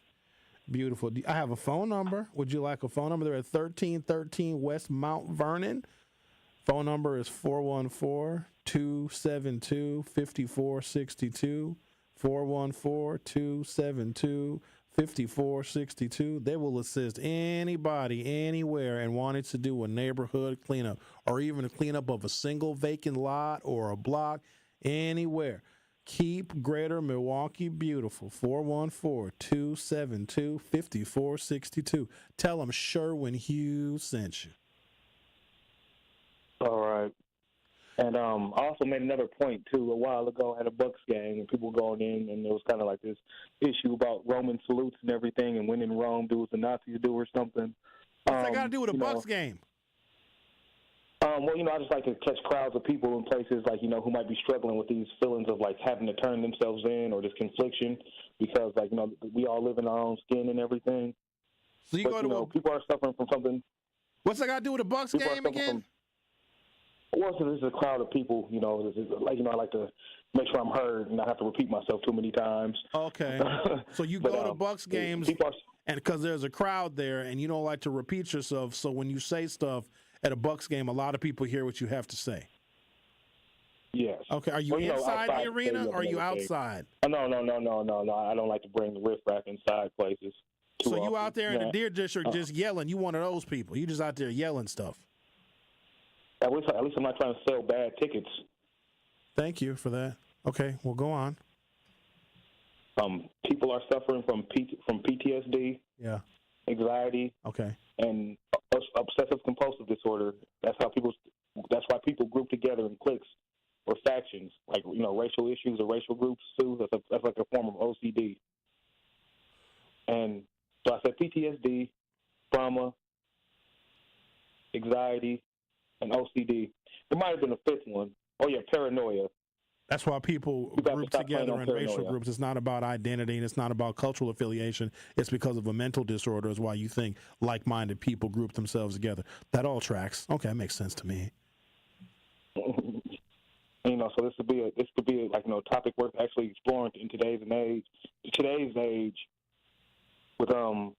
Beautiful. I have a phone number. Would you like a phone number? They're at 1313 West Mount Vernon. Phone number is 414-272-5462. 414-272-5462. They will assist anybody, anywhere, and wanting to do a neighborhood cleanup or even a cleanup of a single vacant lot or a block, anywhere. Keep Greater Milwaukee Beautiful. 414-272-5462. Tell them Sherwin Hughes sent you. All right. And I also made another point, too, a while ago at a Bucks game, and people going in, and there was kind of like this issue about Roman salutes and everything, and when in Rome, do what the Nazis do or something. What's that got to do with a Bucks game? Well, I just like to catch crowds of people in places like, who might be struggling with these feelings of, like, having to turn themselves in or this confliction because, like, we all live in our own skin and everything. So you go to people are suffering from something. What's that got to do with a Bucks game again? Well, so this is a crowd of people, I like to make sure I'm heard and not have to repeat myself too many times. Okay. So you go to Bucks games, and because there's a crowd there, and you don't like to repeat yourself, so when you say stuff at a Bucks game, a lot of people hear what you have to say. Yes. Okay. Are you inside the arena or are you outside? No. I don't like to bring the riffraff inside places. So you out there in the Deer District just yelling. You one of those people. You just out there yelling stuff. At least I'm not trying to sell bad tickets. Thank you for that. Okay, well, go on. People are suffering from PTSD, anxiety, and obsessive compulsive disorder. That's why people group together in cliques or factions, like racial issues or racial groups too. That's like a form of OCD. And so I said PTSD, trauma, anxiety, and OCD. There might have been a fifth one. Oh, yeah, paranoia. That's why people group together in racial groups. It's not about identity and it's not about cultural affiliation. It's because of a mental disorder is why you think like-minded people group themselves together. That all tracks. Okay, that makes sense to me. So this could be a topic worth actually exploring in today's age with the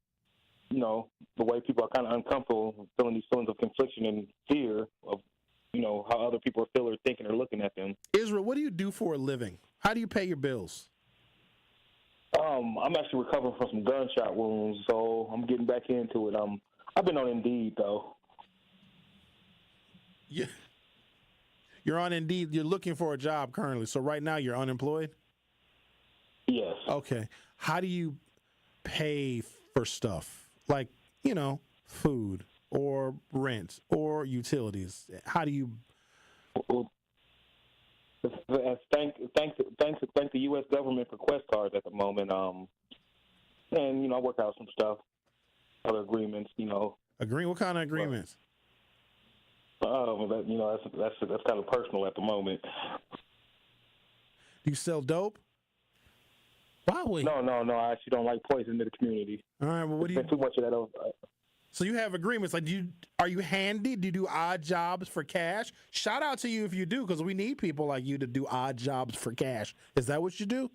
way people are kind of uncomfortable feeling these feelings of confliction and fear of how other people are feeling or thinking or looking at them. Israel, what do you do for a living? How do you pay your bills? I'm actually recovering from some gunshot wounds, so I'm getting back into it. I've been on Indeed though. Yeah. You're on Indeed. You're looking for a job currently. So right now you're unemployed? Yes. Okay. How do you pay for stuff like, food or rent or utilities? How do you? Thank the U.S. government for Quest cards at the moment. And I work out some stuff, other agreements. What kind of agreements? That's kind of personal at the moment. Do you sell dope? No, I actually don't like poison to the community. All right, well, what do you? Too much of that. So you have agreements. Like, are you handy? Do you do odd jobs for cash? Shout out to you if you do, because we need people like you to do odd jobs for cash. Is that what you do?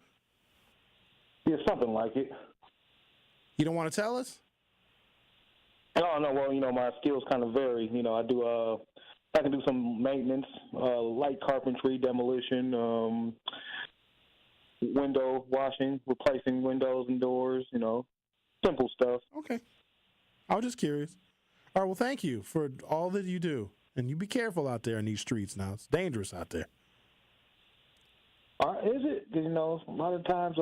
Yeah, something like it. You don't want to tell us? No. Well, my skills kind of vary. I can do some maintenance, light carpentry, demolition, window washing, replacing windows and doors, simple stuff. Okay. I was just curious. All right, well, thank you for all that you do. And you be careful out there in these streets now. It's dangerous out there. Is it? A lot of times,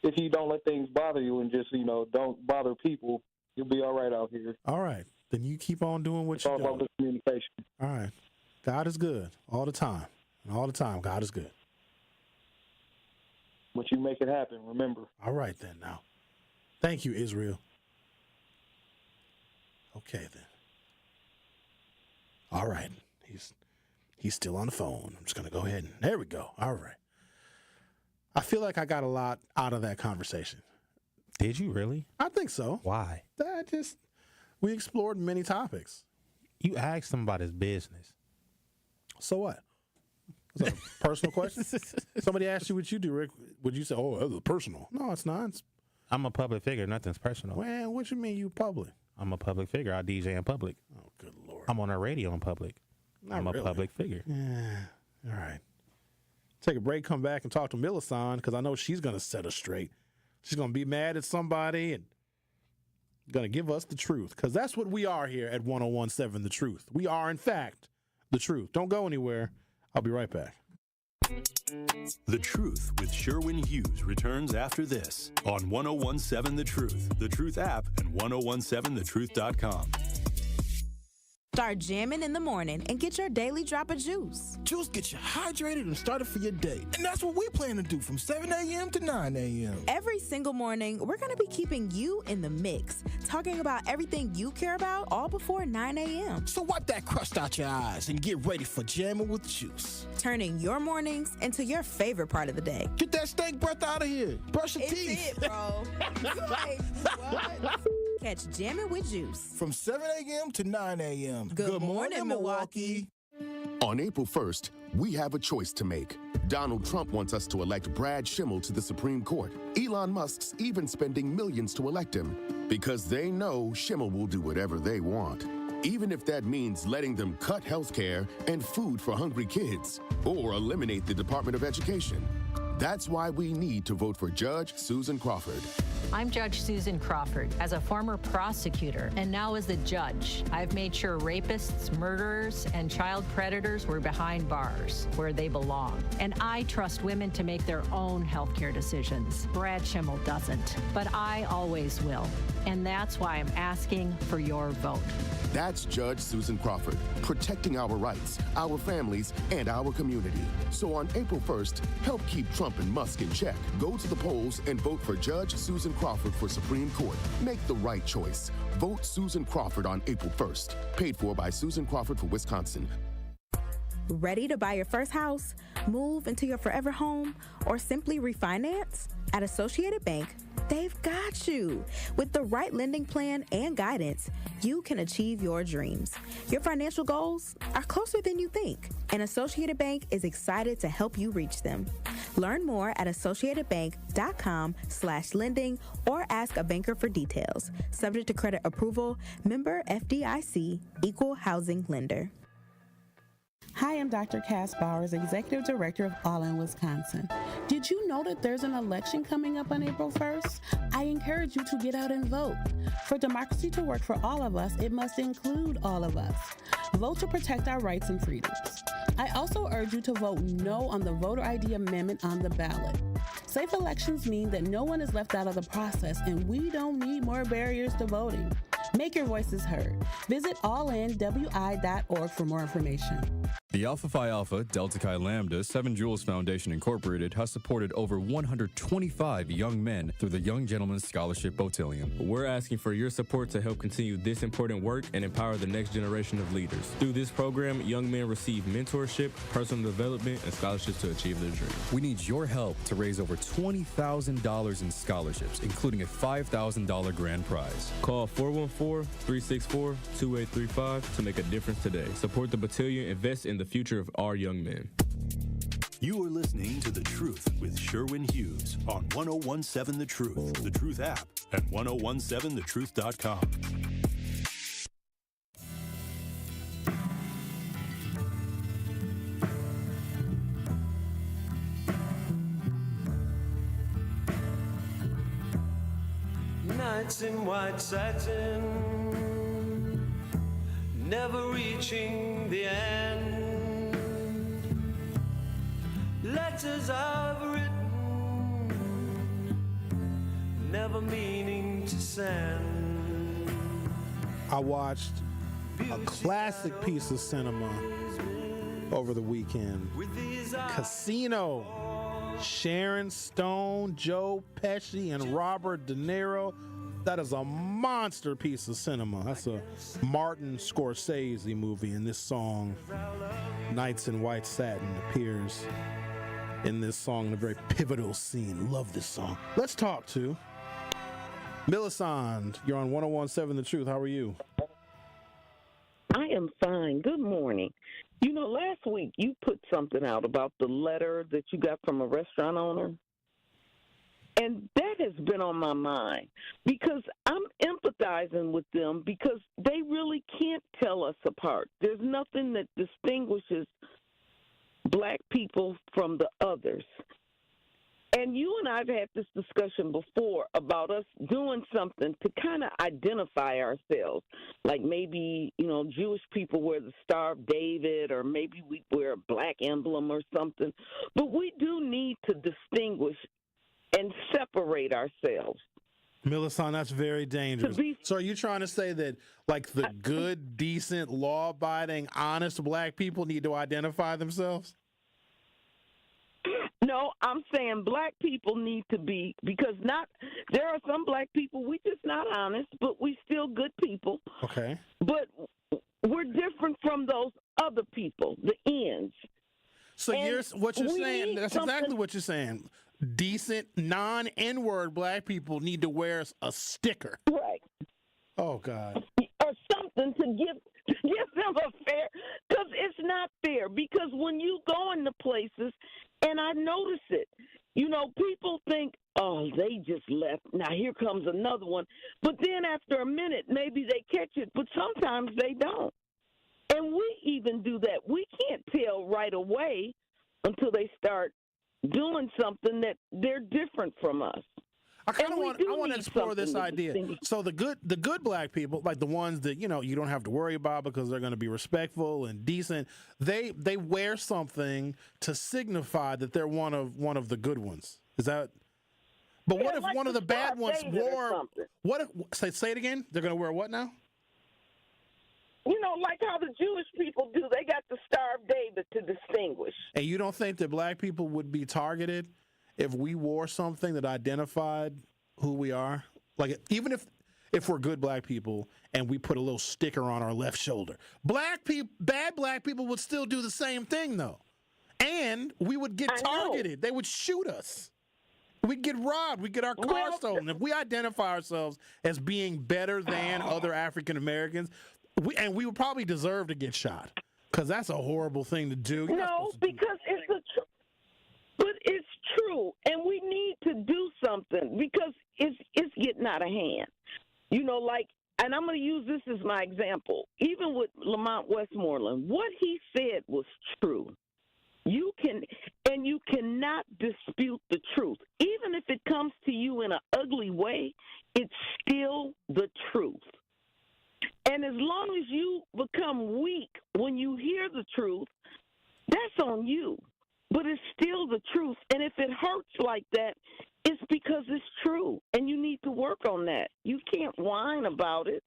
if you don't let things bother you and just, don't bother people, you'll be all right out here. All right. Then you keep on doing what you're doing. It's all about the communication. All right. God is good all the time. And all the time, God is good. But you make it happen, remember. All right, then, now. Thank you, Israel. Okay, then. All right. He's still on the phone. I'm just going to go ahead and... There we go. All right. I feel like I got a lot out of that conversation. Did you really? I think so. Why? We explored many topics. You asked him about his business. So what? Is that a personal question? Somebody asked you what you do, Rick. Would you say, oh, that's personal? No, it's not. I'm a public figure. Nothing's personal. Man, what you mean you public? I'm a public figure. I DJ in public. Oh, good Lord. I'm on a radio in public. I'm really. A public figure. Yeah. All right. Take a break, come back, and talk to Millicent, because I know she's going to set us straight. She's going to be mad at somebody and going to give us the truth, because that's what we are here at 101.7 The Truth. We are, in fact, the truth. Don't go anywhere. I'll be right back. The Truth with Sherwin Hughes returns after this on 101.7 The Truth app, and 1017thetruth.com. Start jamming in the morning and get your daily drop of juice. Juice gets you hydrated and started for your day. And that's what we plan to do from 7 a.m. to 9 a.m. Every single morning, we're going to be keeping you in the mix, talking about everything you care about all before 9 a.m. So wipe that crust out your eyes and get ready for jamming with juice. Turning your mornings into your favorite part of the day. Get that stank breath out of here. Brush your It's teeth. it, bro. What? Catch Jammin' with Juice. From 7 a.m. to 9 a.m. Good morning, Milwaukee. On April 1st, we have a choice to make. Donald Trump wants us to elect Brad Schimmel to the Supreme Court. Elon Musk's even spending millions to elect him because they know Schimmel will do whatever they want, even if that means letting them cut health care and food for hungry kids or eliminate the Department of Education. That's why we need to vote for Judge Susan Crawford. I'm Judge Susan Crawford. As a former prosecutor and now as the judge, I've made sure rapists, murderers, and child predators were behind bars where they belong. And I trust women to make their own healthcare decisions. Brad Schimmel doesn't, but I always will. And that's why I'm asking for your vote. That's Judge Susan Crawford, protecting our rights, our families, and our community. So on April 1st, help keep Trump and Musk in check. Go to the polls and vote for Judge Susan Crawford for Supreme Court. Make the right choice. Vote Susan Crawford on April 1st. Paid for by Susan Crawford for Wisconsin. Ready to buy your first house, move into your forever home, or simply refinance? At Associated Bank, they've got you. With the right lending plan and guidance, you can achieve your dreams. Your financial goals are closer than you think, and Associated Bank is excited to help you reach them. Learn more at associatedbank.com/lending or ask a banker for details. Subject to credit approval, member FDIC, equal housing lender. Hi, I'm Dr. Cass Bowers, Executive Director of All in Wisconsin. Did you know that there's an election coming up on April 1st? I encourage you to get out and vote. For democracy to work for all of us, it must include all of us. Vote to protect our rights and freedoms. I also urge you to vote no on the voter ID amendment on the ballot. Safe elections mean that no one is left out of the process, and we don't need more barriers to voting. Make your voices heard. Visit allinwi.org for more information. The Alpha Phi Alpha, Delta Chi Lambda, 7 Jewels Foundation Incorporated has supported over 125 young men through the Young Gentlemen's Scholarship Botillion. We're asking for your support to help continue this important work and empower the next generation of leaders. Through this program, young men receive mentorship, personal development, and scholarships to achieve their dreams. We need your help to raise over $20,000 in scholarships, including a $5,000 grand prize. Call 414-364-2835 to make a difference today. Support the Botillion, invest in the future of our young men. You are listening to The Truth with Sherwin Hughes on 1017 The Truth, The Truth app, and 1017thetruth.com. Nights in white satin, never reaching the end. Letters I've written, never meaning to send. I watched a classic piece of cinema over the weekend. Casino. Sharon Stone, Joe Pesci, and Robert De Niro. That is a monster piece of cinema. That's a Martin Scorsese movie, and this song, Nights in White Satin, appears in this song in a very pivotal scene. Love this song. Let's talk to Millicent. You're on 1017 The Truth. How are you? I am fine. Good morning. You know, last week you put something out about the letter that you got from a restaurant owner. And that has been on my mind because I'm empathizing with them because they really can't tell us apart. There's nothing that distinguishes black people from the others. And you and I have had this discussion before about us doing something to kind of identify ourselves. Like maybe, you know, Jewish people wear the Star of David, or maybe we wear a black emblem or something. But we do need to distinguish and separate ourselves. Millicent, that's very dangerous. So are you trying to say that, like, the good, decent, law-abiding, honest black people need to identify themselves? No, I'm saying black people need to be, because there are some black people, we just not honest, but we still good people. Okay. But we're different from those other people, the ends. So what you're saying, that's exactly what you're saying. Decent, non-N-word black people need to wear a sticker. Right. Oh, God. Or something to give them a fair, because it's not fair. Because when you go into places, and I notice it, you know, people think, oh, they just left. Now here comes another one. But then after a minute, maybe they catch it, but sometimes they don't. And we even do that. We can't tell right away until they start doing something that they're different from us. I want to explore this idea. So the good black people, like the ones that, you know, you don't have to worry about because they're going to be respectful and decent, they wear something to signify that they're one of the good ones. Is that? But what if like one of the bad ones wore? What if say it again? They're going to wear what now? You know, like how the Jewish people do. They got the Star of David to distinguish. And you don't think that black people would be targeted if we wore something that identified who we are? Like, even if if we're good black people and we put a little sticker on our left shoulder. Bad black people would still do the same thing, though. And we would get targeted. They would shoot us. We'd get robbed. We'd get our car stolen. If we identify ourselves as being better than other African Americans, we would probably deserve to get shot, because that's a horrible thing to do. No, because but it's true, and we need to do something because it's getting out of hand. You know, like, and I'm going to use this as my example. Even with Lamont Westmoreland, what he said was true. You cannot dispute the truth. Even if it comes to you in an ugly way, it's still the truth. And as long as you become weak when you hear the truth, that's on you. But it's still the truth. And if it hurts like that, it's because it's true. And you need to work on that. You can't whine about it.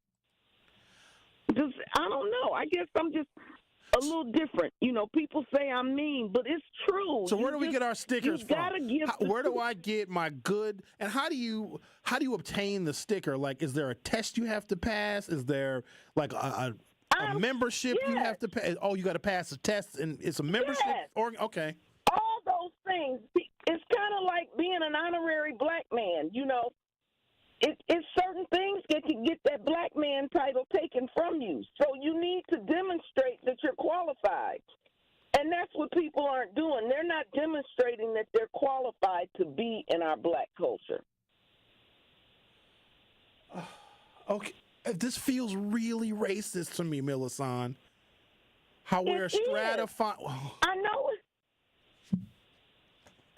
Because, I don't know. I guess I'm just a little different. You know, people say I'm mean, but it's true. So where do we get our stickers from? Where do I get my good? And how do you obtain the sticker? Like, is there a test you have to pass? Is there like a membership you have to pass? Oh, you got to pass a test, and it's a membership. Okay. All those things. It's kind of like being an honorary black man. You know, it's certain things that can get that black man title taken from you. So you need to demonstrate that you're qualified. And that's what people aren't doing. They're not demonstrating that they're qualified to be in our black culture. Okay. This feels really racist to me, Millicent. How we're stratifying. I know it.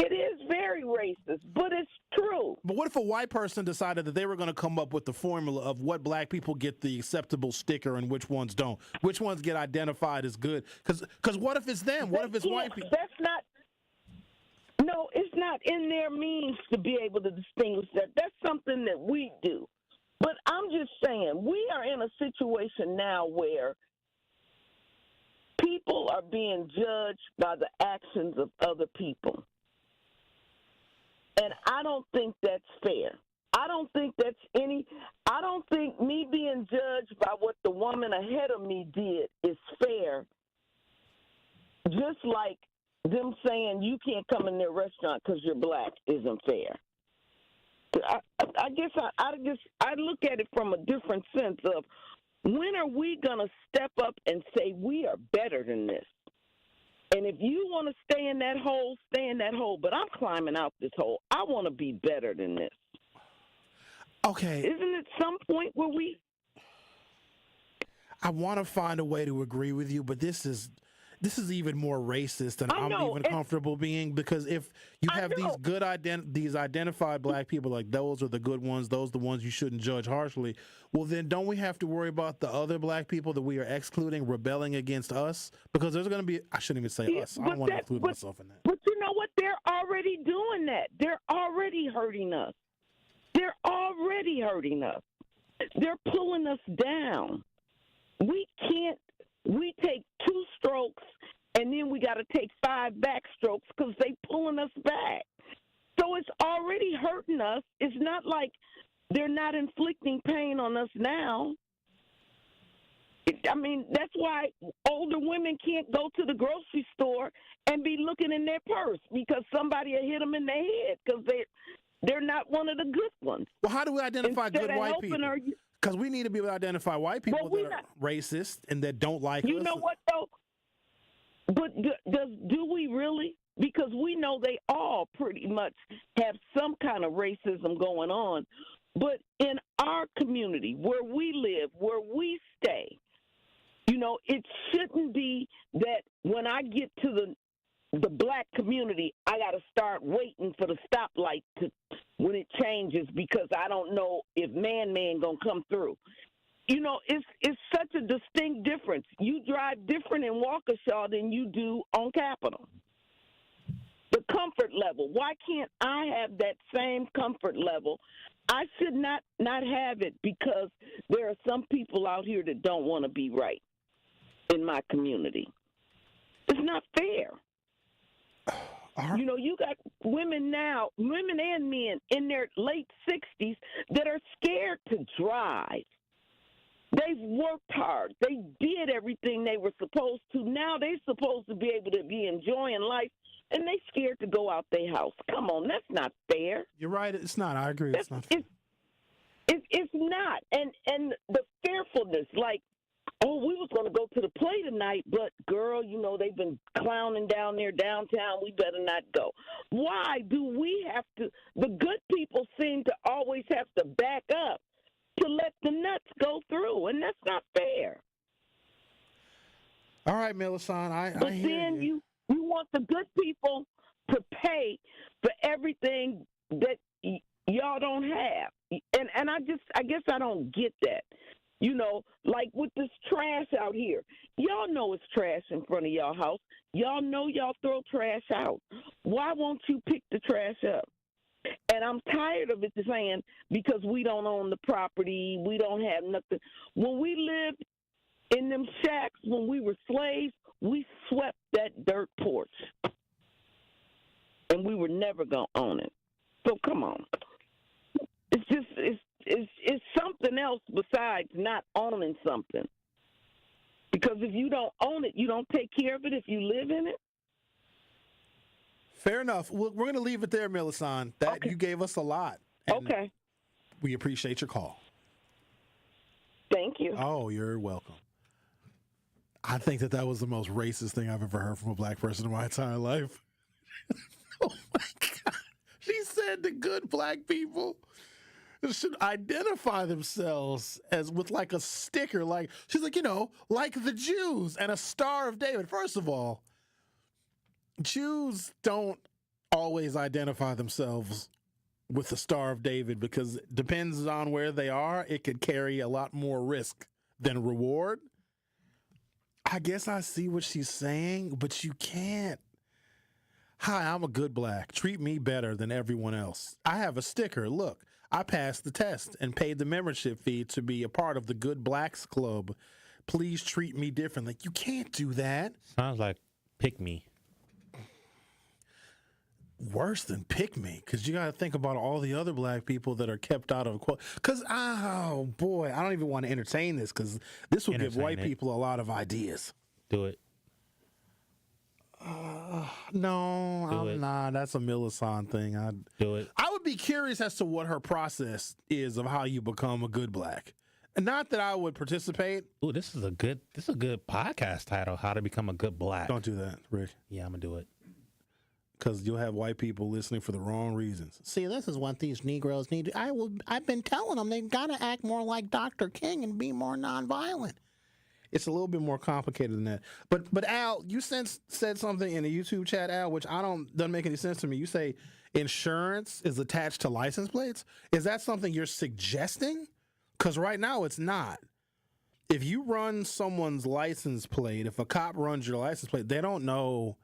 It is very racist, but it's true. But what if a white person decided that they were going to come up with the formula of what black people get the acceptable sticker and which ones don't? Which ones get identified as good? Because what if it's them? What if it's white people? That's not. No, it's not in their means to be able to distinguish that. That's something that we do. But I'm just saying, we are in a situation now where people are being judged by the actions of other people. And I don't think that's fair. I don't think me being judged by what the woman ahead of me did is fair. Just like them saying you can't come in their restaurant because you're black isn't fair. I guess I look at it from a different sense of, when are we going to step up and say we are better than this? And if you want to stay in that hole, stay in that hole. But I'm climbing out this hole. I want to be better than this. Okay. Isn't it some point where I want to find a way to agree with you, but this is even more racist than I'm even comfortable being, because if you have these good these identified black people, like those are the good ones, those are the ones you shouldn't judge harshly, well then don't we have to worry about the other black people that we are excluding rebelling against us? Because there's going to be, I shouldn't even say us. I don't want to include myself in that. But you know what? They're already doing that. They're already hurting us. They're already hurting us. They're pulling us down. We take 2 strokes, and then we got to take 5 backstrokes because they pulling us back. So it's already hurting us. It's not like they're not inflicting pain on us now. I mean, that's why older women can't go to the grocery store and be looking in their purse, because somebody will hit them in the head because they're not one of the good ones. Well, how do we identify good white people? Because we need to be able to identify white people that are racist and that don't like us. You know what, though? But do we really? Because we know they all pretty much have some kind of racism going on. But in our community, where we live, where we stay, you know, it shouldn't be that when I get to the black community, I got to start waiting for the stoplight when it changes, because I don't know if man gonna come through. You know, it's such a distinct difference. You drive different in Waukesha than you do on Capitol. The comfort level. Why can't I have that same comfort level? I should not have it because there are some people out here that don't want to be right in my community. It's not fair. You know, you got women now, women and men in their late 60s that are scared to drive. They've worked hard. They did everything they were supposed to. Now they're supposed to be able to be enjoying life, and they scared to go out their house. Come on, that's not fair. You're right. It's not. I agree. It's not fair. It's not. And the fearfulness, like, oh, we was going to go to the play tonight, but, girl, you know, they've been clowning down there downtown. We better not go. Why do we have to? The good people seem to always have to back up to let the nuts go through, and that's not fair. All right, Millicent, I hear then you want the good people to pay for everything that y'all don't have. And I guess I don't get that. You know, like with this trash out here. Y'all know it's trash in front of y'all house. Y'all know y'all throw trash out. Why won't you pick the trash up? And I'm tired of it saying because we don't own the property, we don't have nothing. When we lived in them shacks, when we were slaves, we swept that dirt porch. And we were never going to own it. So come on. It's just, it's something else besides not owning something. Because if you don't own it, you don't take care of it if you live in it. Fair enough. We're going to leave it there, Millicent. You gave us a lot. Okay. We appreciate your call. Thank you. Oh, you're welcome. I think that was the most racist thing I've ever heard from a black person in my entire life. Oh, my God. She said the good black people should identify themselves as with like a sticker. Like, she's like, you know, like the Jews and a Star of David. First of all, Jews don't always identify themselves with the Star of David because it depends on where they are. It could carry a lot more risk than reward. I guess I see what she's saying, but you can't. Hi, I'm a good black. Treat me better than everyone else. I have a sticker. Look, I passed the test and paid the membership fee to be a part of the Good Blacks Club. Please treat me differently. You can't do that. Sounds like pick me. Worse than pick me, because you got to think about all the other black people that are kept out of quote. Because, oh boy, I don't even want to entertain this because this will give white people a lot of ideas. Do it. No, I'm not. That's a Millicent thing. Do it. I would be curious as to what her process is of how you become a good black. And not that I would participate. Ooh, this is a good podcast title. How to Become a Good Black. Don't do that, Rick. Yeah, I'm gonna do it. Because you'll have white people listening for the wrong reasons. See, this is what these Negroes need. I've been telling them they've got to act more like Dr. King and be more nonviolent. It's a little bit more complicated than that. But Al, you said something in the YouTube chat, Al, which doesn't make any sense to me. You say insurance is attached to license plates. Is that something you're suggesting? Because right now it's not. If you run someone's license plate, if a cop runs your license plate, they don't know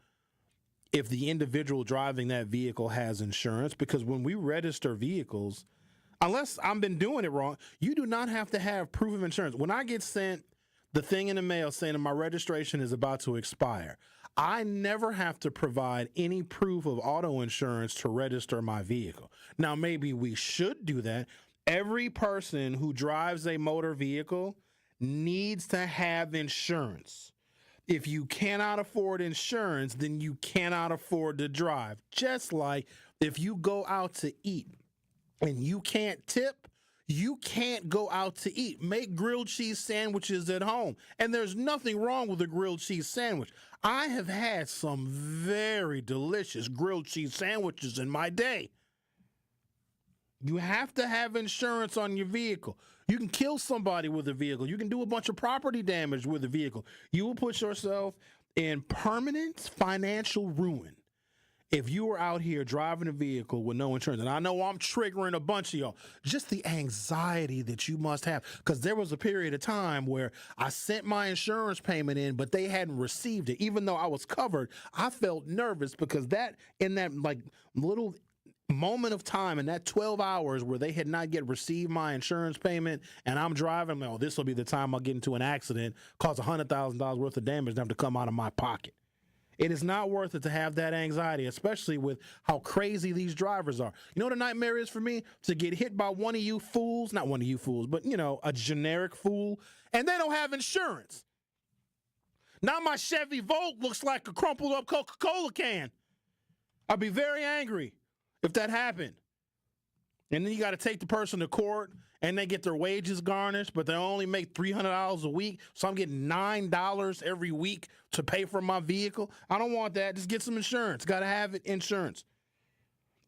if the individual driving that vehicle has insurance, because when we register vehicles, unless I've been doing it wrong, you do not have to have proof of insurance. When I get sent the thing in the mail saying that my registration is about to expire, I never have to provide any proof of auto insurance to register my vehicle. Now, maybe we should do that. Every person who drives a motor vehicle needs to have insurance. If you cannot afford insurance, then you cannot afford to drive. Just like if you go out to eat and you can't tip, you can't go out to eat. Make grilled cheese sandwiches at home. And there's nothing wrong with a grilled cheese sandwich. I have had some very delicious grilled cheese sandwiches in my day. You have to have insurance on your vehicle. You can kill somebody with a vehicle. You can do a bunch of property damage with a vehicle. You will put yourself in permanent financial ruin if you are out here driving a vehicle with no insurance. And I know I'm triggering a bunch of y'all. Just the anxiety that you must have. Because there was a period of time where I sent my insurance payment in, but they hadn't received it. Even though I was covered, I felt nervous because in that like little moment of time in that 12 hours where they had not yet received my insurance payment and I'm driving, this will be the time I'll get into an accident, cause $100,000 worth of damage and have to come out of my pocket. It is not worth it to have that anxiety, especially with how crazy these drivers are. You know what a nightmare is for me? To get hit by one of you fools, not one of you fools, but, you know, a generic fool, and they don't have insurance. Now my Chevy Volt looks like a crumpled up Coca-Cola can. I'd be very angry if that happened. And then you got to take the person to court, and they get their wages garnished, but they only make $300 a week, so I'm getting $9 every week to pay for my vehicle. I don't want that. Just get some insurance. Got to have it, insurance.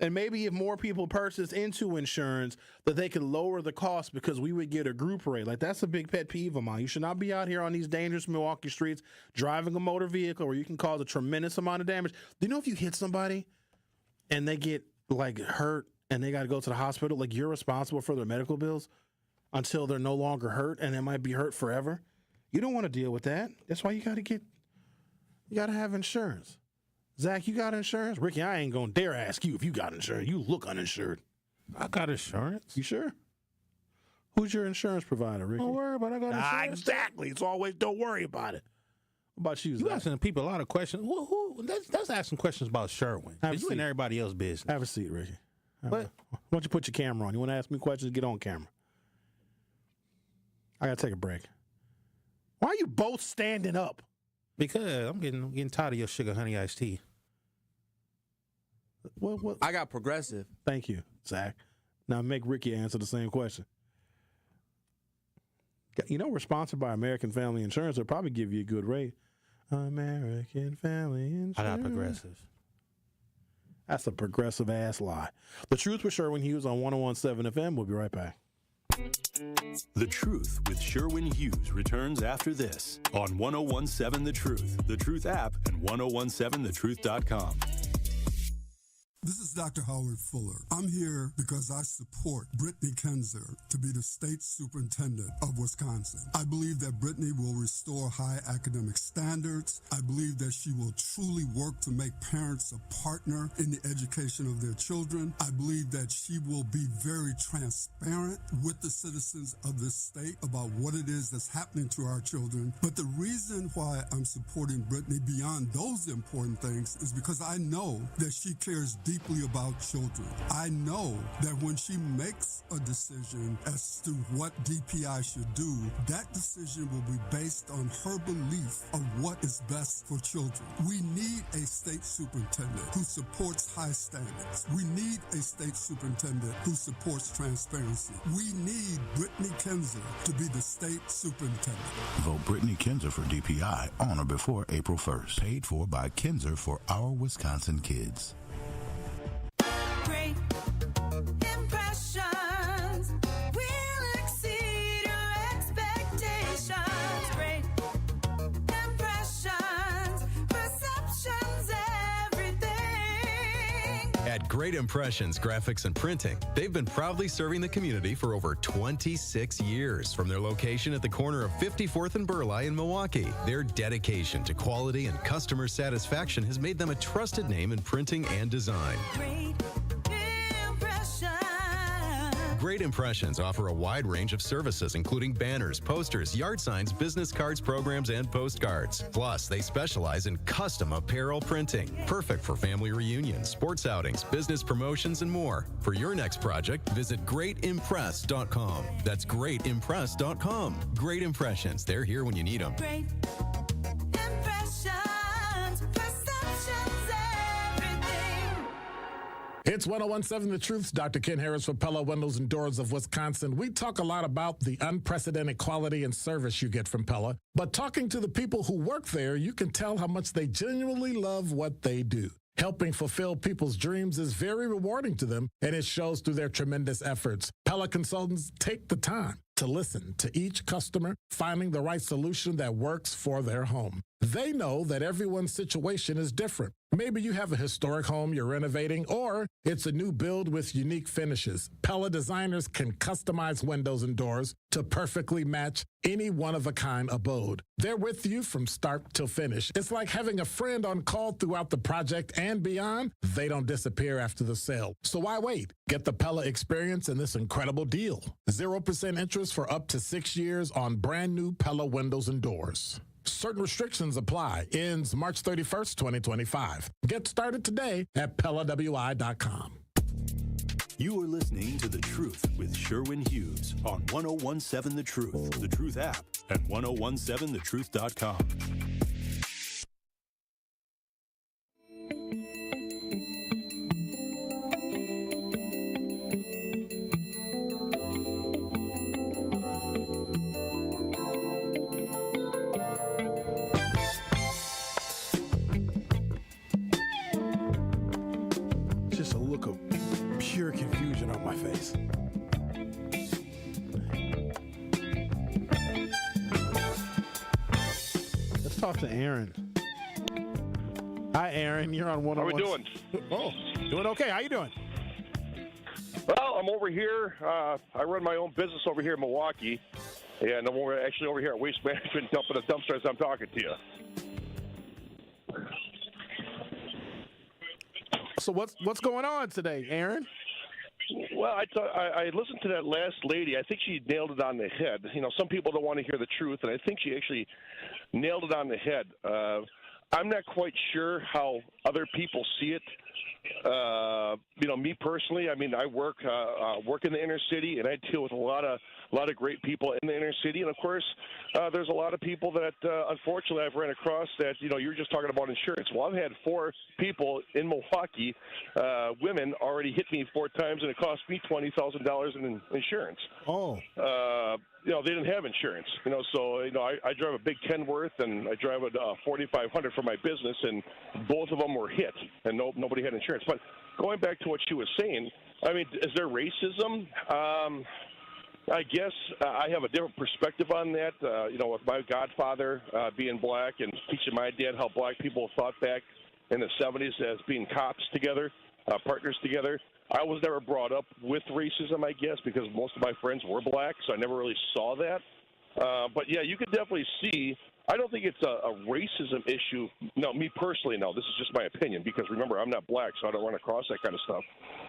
And maybe if more people purchase into insurance, that they could lower the cost because we would get a group rate. Like, that's a big pet peeve of mine. You should not be out here on these dangerous Milwaukee streets driving a motor vehicle where you can cause a tremendous amount of damage. Do you know if you hit somebody and they get, like, hurt, and they got to go to the hospital, like, you're responsible for their medical bills until they're no longer hurt, and they might be hurt forever? You don't want to deal with that. That's why you got to have insurance. Zach, you got insurance? Ricky, I ain't going to dare ask you if you got insurance. You look uninsured. I got insurance. You sure? Who's your insurance provider, Ricky? Don't worry about it. I got insurance. Exactly. It's always don't worry about it. What about you, Zach? You asking people a lot of questions. Let's ask some questions about Sherwin. You and everybody else's business. Have a seat, Ricky. What? Why don't you put your camera on? You want to ask me questions? Get on camera. I got to take a break. Why are you both standing up? Because I'm getting tired of your sugar honey iced tea. What? I got Progressive. Thank you, Zach. Now make Ricky answer the same question. You know, we're sponsored by American Family Insurance. They'll probably give you a good rate. American Family Insurance. I got Progressive. That's a progressive ass lie. The Truth with Sherwin Hughes on 101.7 FM. We'll be right back. The Truth with Sherwin Hughes returns after this on 101.7 The Truth app, and 1017thetruth.com. This is Dr. Howard Fuller. I'm here because I support Brittany Kinzer to be the state superintendent of Wisconsin. I believe that Brittany will restore high academic standards. I believe that she will truly work to make parents a partner in the education of their children. I believe that she will be very transparent with the citizens of this state about what it is that's happening to our children. But the reason why I'm supporting Brittany beyond those important things is because I know that she cares deeply about children. I know that when she makes a decision as to what DPI should do, that decision will be based on her belief of what is best for children. We need a state superintendent who supports high standards. We need a state superintendent who supports transparency. We need Brittany Kinzer to be the state superintendent. Vote Brittany Kinzer for DPI on or before April 1st. Paid for by Kinzer for Our Wisconsin Kids. Great impressions will exceed your expectations. Great impressions, perceptions, everything. At Great Impressions Graphics and Printing, they've been proudly serving the community for over 26 years. From their location at the corner of 54th and Burleigh in Milwaukee, their dedication to quality and customer satisfaction has made them a trusted name in printing and design. Great Impressions offer a wide range of services, including banners, posters, yard signs, business cards, programs, and postcards. Plus, they specialize in custom apparel printing, perfect for family reunions, sports outings, business promotions, and more. For your next project, visit greatimpress.com. That's greatimpress.com. Great Impressions. They're here when you need them. Great impressions, perceptions, everything. It's 101.7 The Truth's Dr. Ken Harris for Pella Windows and Doors of Wisconsin. We talk a lot about the unprecedented quality and service you get from Pella, but talking to the people who work there, you can tell how much they genuinely love what they do. Helping fulfill people's dreams is very rewarding to them, and it shows through their tremendous efforts. Pella consultants take the time to listen to each customer, finding the right solution that works for their home. They know that everyone's situation is different. Maybe you have a historic home you're renovating, or it's a new build with unique finishes. Pella designers can customize windows and doors to perfectly match any one-of-a-kind abode. They're with you from start till finish. It's like having a friend on call throughout the project and beyond. They don't disappear after the sale. So why wait? Get the Pella experience and this incredible deal. 0% interest for up to 6 years on brand new Pella windows and doors. Certain restrictions apply. Ends March 31st, 2025. Get started today at PellaWI.com. You are listening to The Truth with Sherwin Hughes on 1017 The Truth, The Truth app, at 1017thetruth.com. Just a look of pure confusion on my face. Let's talk to Aaron. Hi, Aaron. You're on 101. How we doing? Oh, doing okay. How you doing? Well, I'm over here. I run my own business over here in Milwaukee, and I'm actually over here at Waste Management dumping a dumpster as I'm talking to you. So what's going on today, Aaron? Well, I listened to that last lady. I think she nailed it on the head. You know, some people don't want to hear the truth, and I think she actually nailed it on the head. I'm not quite sure how other people see it. You know, me personally, I mean, I work in the inner city, and I deal with a lot of great people in the inner city. And of course, there's a lot of people that unfortunately I've ran across that, you know, you're just talking about insurance. Well, I've had 4 people in Milwaukee, women, already hit me 4 times, and it cost me $20,000 in insurance. Oh. You know, they didn't have insurance. You know, so you know, I drive a big Kenworth, and I drive a 4500 for my business, and both of them were hit, and nobody had insurance. But going back to what she was saying, I mean, is there racism? I guess I have a different perspective on that. You know, with my godfather being black and teaching my dad how black people thought back in the 70s as being cops together, partners together. I was never brought up with racism, I guess, because most of my friends were black, so I never really saw that. But, yeah, you could definitely see. I don't think it's a racism issue. No, me personally, no. This is just my opinion because, remember, I'm not black, so I don't run across that kind of stuff.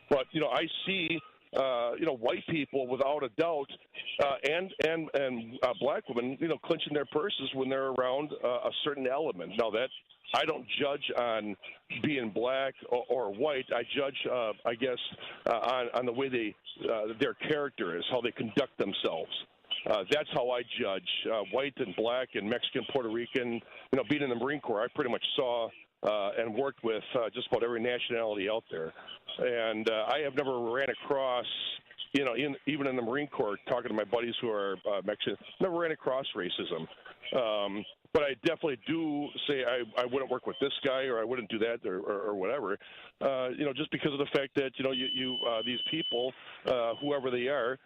But, you know, I see, you know, white people without a doubt and black women, you know, clenching their purses when they're around a certain element. Now, that I don't judge on being black or white. I judge, I guess, on the way their character is, how they conduct themselves. That's how I judge white and black and Mexican, Puerto Rican. You know, being in the Marine Corps, I pretty much saw and worked with just about every nationality out there. And I have never ran across, you know, even in the Marine Corps, talking to my buddies who are Mexican, never ran across racism. But I definitely do say I wouldn't work with this guy or I wouldn't do that or whatever, you know, just because of the fact that, you know, these people, whoever they are,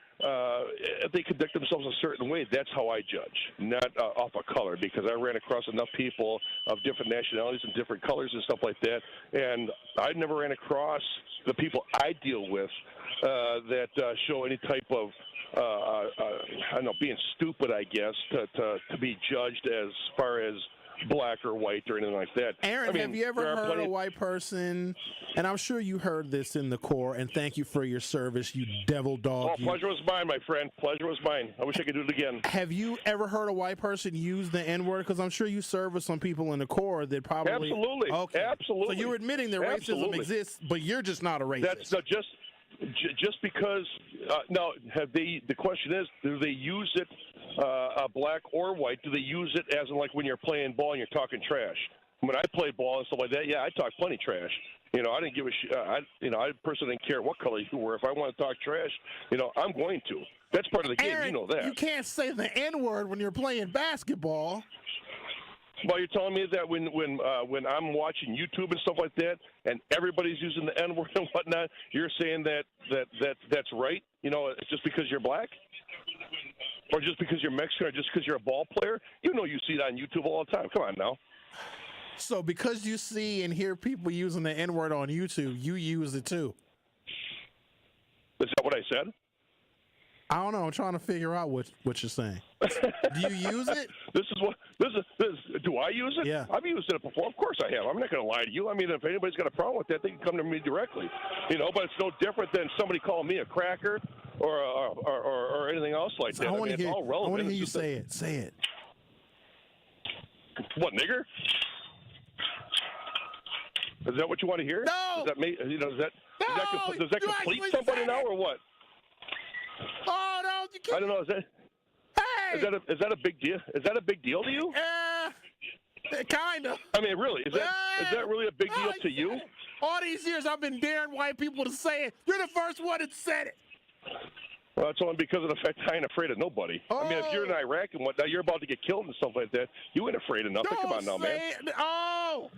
if they conduct themselves a certain way, that's how I judge, not off of color, because I ran across enough people of different nationalities and different colors and stuff like that, and I never ran across the people I deal with that show any type of I don't know, being stupid, I guess, to be judged as far as black or white or anything like that. Aaron, I mean, have you ever heard a white person, and I'm sure you heard this in the Corps, and thank you for your service, you devil dog. Oh, pleasure was mine, my friend. Pleasure was mine. I wish I could do it again. Have you ever heard a white person use the N-word? Because I'm sure you serve with some people in the Corps that probably... Absolutely. Okay. Absolutely. So you're admitting that racism exists, but you're just not a racist. That's just because now the question is, do they use it black or white? Do they use it as in like when you're playing ball and you're talking trash? When I played ball and stuff like that, yeah, I talked plenty trash. You know, I didn't give a shit. I personally didn't care what color you were. If I want to talk trash, you know, I'm going to. That's part of the game. Aaron, you know that. You can't say the N-word when you're playing basketball. Well, you're telling me that when I'm watching YouTube and stuff like that, and everybody's using the N-word and whatnot, you're saying that's right? You know, it's just because you're black, or just because you're Mexican, or just because you're a ball player? You know, you see that on YouTube all the time. Come on now. So because you see and hear people using the N-word on YouTube, you use it too. Is that what I said? I don't know. I'm trying to figure out what you're saying. Do you use it? This is. Do I use it? Yeah. I've used it before. Of course I have. I'm not going to lie to you. I mean, if anybody's got a problem with that, they can come to me directly. You know, but it's no different than somebody calling me a cracker or anything else like that. I want to hear it's all relevant. you say it. Say it. What, nigger? Is that what you want to hear? No. Does that make, does that complete somebody now or what? Oh no, you can't. I don't know. Is that a big deal? Is that a big deal to you? Kind of. I mean, really, is that really a big deal to you? All these years I've been daring white people to say it. You're the first one that said it. Well, that's only because of the fact I ain't afraid of nobody. I mean, if you're in Iraq and whatnot, you're about to get killed and stuff like that. You ain't afraid of nothing. Come on now, man. Oh,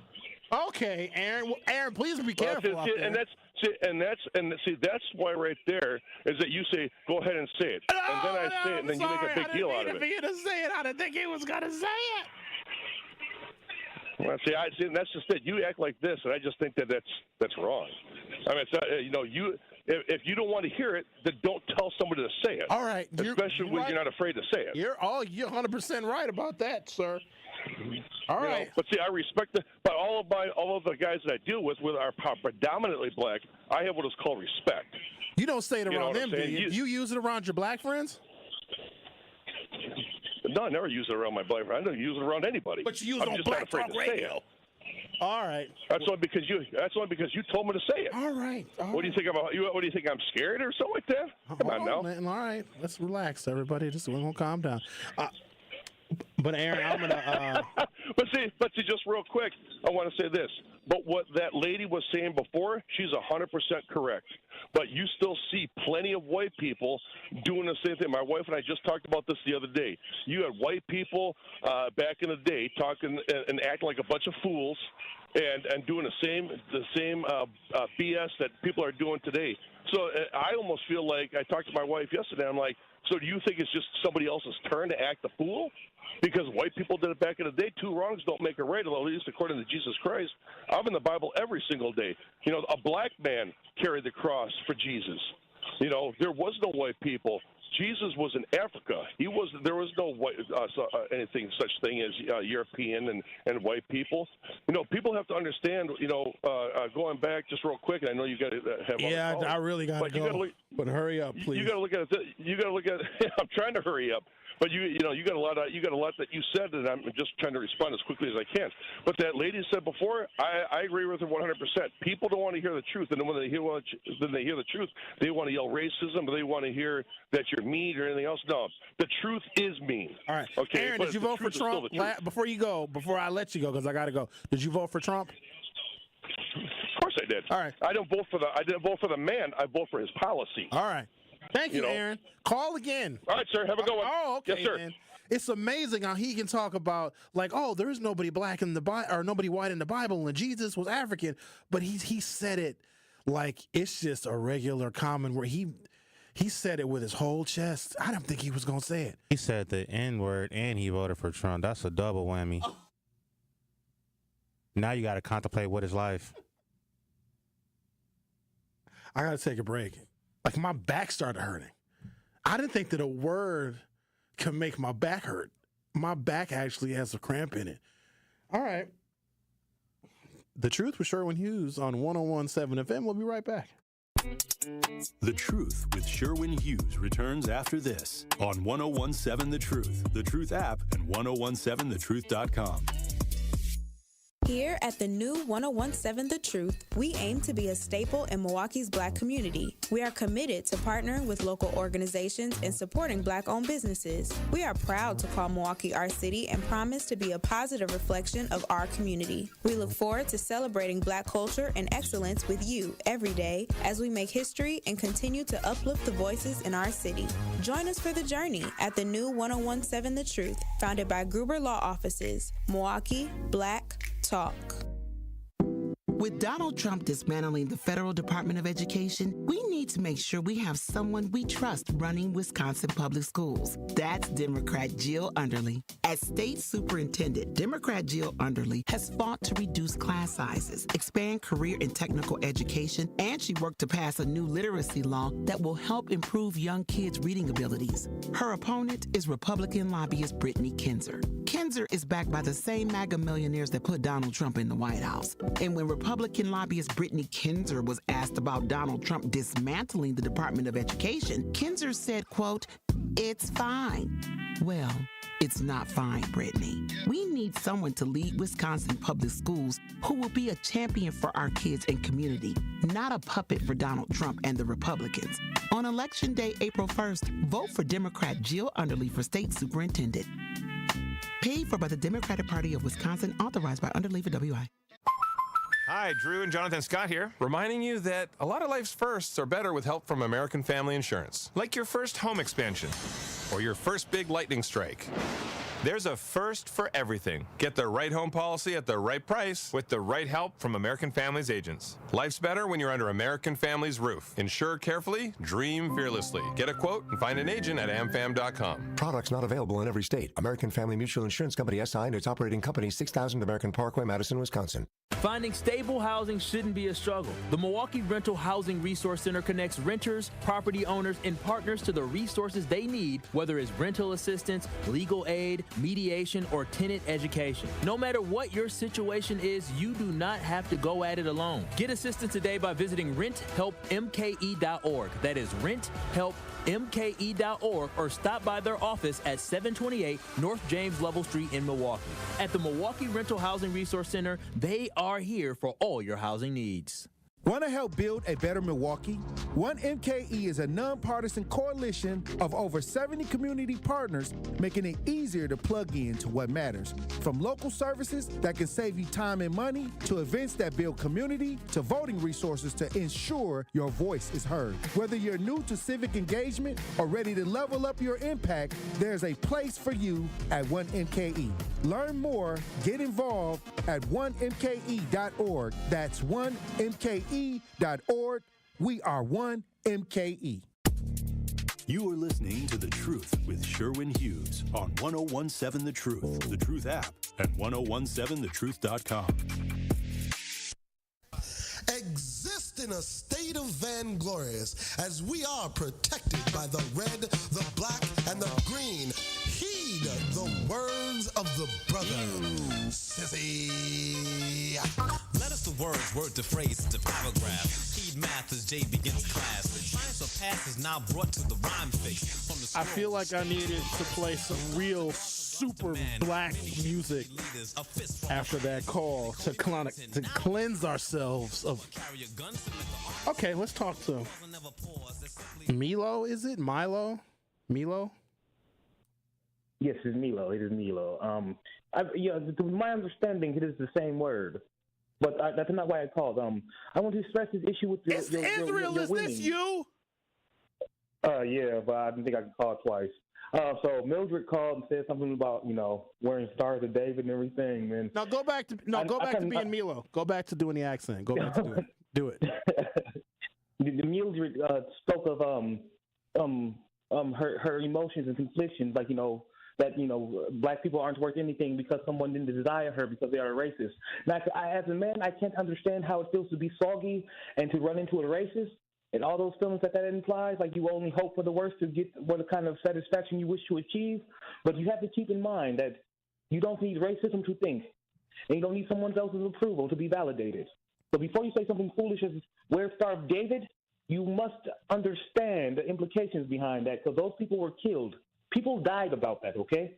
okay, Aaron. Well, Aaron, please be careful. Out there. That's why right there is that you say, go ahead and say it, and then I say it, and then you make a big deal out of it. I didn't mean to say it. I didn't think he was gonna say it. Well, see, that's just it. You act like this, and I just think that's wrong. I mean, it's not, if you don't want to hear it, then don't tell somebody to say it. All right, especially when you're not afraid to say it. You're 100% right about that, sir. All right, but see, I respect but all of the guys that I deal with are predominantly black. I have what is called respect. You don't say it around them, do you? You use it around your black friends? No, I never use it around my black friends. I don't use it around anybody. But you use it on Black Talk Radio. All right. That's only because you told me to say it. All right. What do you think about What do you think I'm scared or something like that? Come on now. Man. All right. Let's relax, everybody. We're gonna calm down. But Aaron, I'm gonna. But see, just real quick, I want to say this. But what that lady was saying before, she's 100% correct. But you still see plenty of white people doing the same thing. My wife and I just talked about this the other day. You had white people back in the day talking and acting like a bunch of fools and doing the same BS that people are doing today. So I almost feel like I talked to my wife yesterday. I'm like, so do you think it's just somebody else's turn to act a fool? Because white people did it back in the day. Two wrongs don't make a right, at least according to Jesus Christ. I'm in the Bible every single day. A black man carried the cross for Jesus. There was no white people. Jesus was in Africa. There was no white, anything such thing as European and white people. People have to understand. Going back just real quick, and I know you got to have. Yeah, I really got to go. But hurry up, please. You got to look at it. You got to look at. I'm trying to hurry up. But you got a lot that you said, and I'm just trying to respond as quickly as I can. But that lady said before, I agree with her 100%. People don't want to hear the truth, and then when they hear the truth, they want to yell racism, or they want to hear that you're mean or anything else. No, the truth is mean. All right, okay. Aaron, did you vote for Trump? Before I let you go, because I got to go. Did you vote for Trump? Of course I did. All right. I didn't vote for the man. I vote for his policy. All right. Thank you, Aaron. Call again. All right, sir. Have a good one. Oh, okay, yes, sir. Man. It's amazing how he can talk about there is nobody black in the Bible or nobody white in the Bible, and Jesus was African, but he said it like it's just a regular common word. He said it with his whole chest. I didn't think he was gonna say it. He said the N-word and he voted for Trump. That's a double whammy. Oh. Now you got to contemplate what is life. I got to take a break. Like, my back started hurting. I didn't think that a word could make my back hurt. My back actually has a cramp in it. All right. The Truth with Sherwin Hughes on 101.7 FM. We'll be right back. The Truth with Sherwin Hughes returns after this on 101.7 The Truth app, and 1017thetruth.com. Here at the new 101.7 The Truth, we aim to be a staple in Milwaukee's black community. We are committed to partnering with local organizations and supporting black-owned businesses. We are proud to call Milwaukee our city and promise to be a positive reflection of our community. We look forward to celebrating black culture and excellence with you every day as we make history and continue to uplift the voices in our city. Join us for the journey at the new 101.7 The Truth, founded by Gruber Law Offices, Milwaukee Black Talk. With Donald Trump dismantling the Federal Department of Education, we need to make sure we have someone we trust running Wisconsin public schools. That's Democrat Jill Underly. As state superintendent, Democrat Jill Underly has fought to reduce class sizes, expand career and technical education, and she worked to pass a new literacy law that will help improve young kids' reading abilities. Her opponent is Republican lobbyist Brittany Kinzer. Kinzer is backed by the same MAGA millionaires that put Donald Trump in the White House. And when Republican lobbyist Brittany Kinzer was asked about Donald Trump dismantling the Department of Education, Kinzer said, quote, "It's fine." Well, It's not fine, Brittany. We need someone to lead Wisconsin public schools who will be a champion for our kids and community, not a puppet for Donald Trump and the Republicans. On Election Day, April 1st, vote for Democrat Jill Underly for state superintendent. Paid for by the Democratic Party of Wisconsin, authorized by Underly for WI. Hi, Drew and Jonathan Scott here, reminding you that a lot of life's firsts are better with help from American Family Insurance. Like your first home expansion or your first big lightning strike. There's a first for everything. Get the right home policy at the right price with the right help from American Family's agents. Life's better when you're under American Family's roof. Insure carefully, dream fearlessly. Get a quote and find an agent at amfam.com. Products not available in every state. American Family Mutual Insurance Company SI and its operating company 6000 American Parkway, Madison, Wisconsin. Finding stable housing shouldn't be a struggle. The Milwaukee Rental Housing Resource Center connects renters, property owners, and partners to the resources they need, whether it's rental assistance, legal aid, mediation, or tenant education. No matter what your situation is, you do not have to go at it alone. Get assistance today by visiting renthelpmke.org. That is renthelpmke.org, or stop by their office at 728 North James Lovell Street in Milwaukee. At the Milwaukee Rental Housing Resource Center, they are here for all your housing needs. Want to help build a better Milwaukee? 1MKE is a nonpartisan coalition of over 70 community partners making it easier to plug in to what matters. From local services that can save you time and money, to events that build community, to voting resources to ensure your voice is heard. Whether you're new to civic engagement or ready to level up your impact, there's a place for you at 1MKE. Learn more, get involved at 1mke.org. That's 1mke.org. We are 1MKE. You are listening to The Truth with Sherwin Hughes on 1017 The Truth, The Truth app, and 1017thetruth.com. Exist in a state of vainglorious as we are protected by the red, the black, and the green. Heed the words of the brother, sissy. Let us the words, word to phrase, to paragraph. Heed math as Jay begins class. The science of past is now brought to the rhyme face. From the I feel like I needed to play some real super black music after that call to cleanse ourselves of. Okay, let's talk to Milo. Is it Milo? Milo? Yes, it's Milo. It is Milo. To my understanding, it is the same word, but that's not why I called. I want to stress this issue with your Israel. Is this you? Yeah, but I didn't think I could call twice. So Mildred called and said something about wearing Stars of David and everything. And now go back to being Milo. Go back to doing the accent. Go back to do it. Mildred spoke of her emotions and conflictions, like that black people aren't worth anything because someone didn't desire her because they are a racist. Now, as a man, I can't understand how it feels to be soggy and to run into a racist and all those feelings that implies. Like you only hope for the worst to get what kind of satisfaction you wish to achieve. But you have to keep in mind that you don't need racism to think, and you don't need someone else's approval to be validated. So before you say something foolish as "Where's Star of David?" you must understand the implications behind that, because those people were killed. People died about that, okay?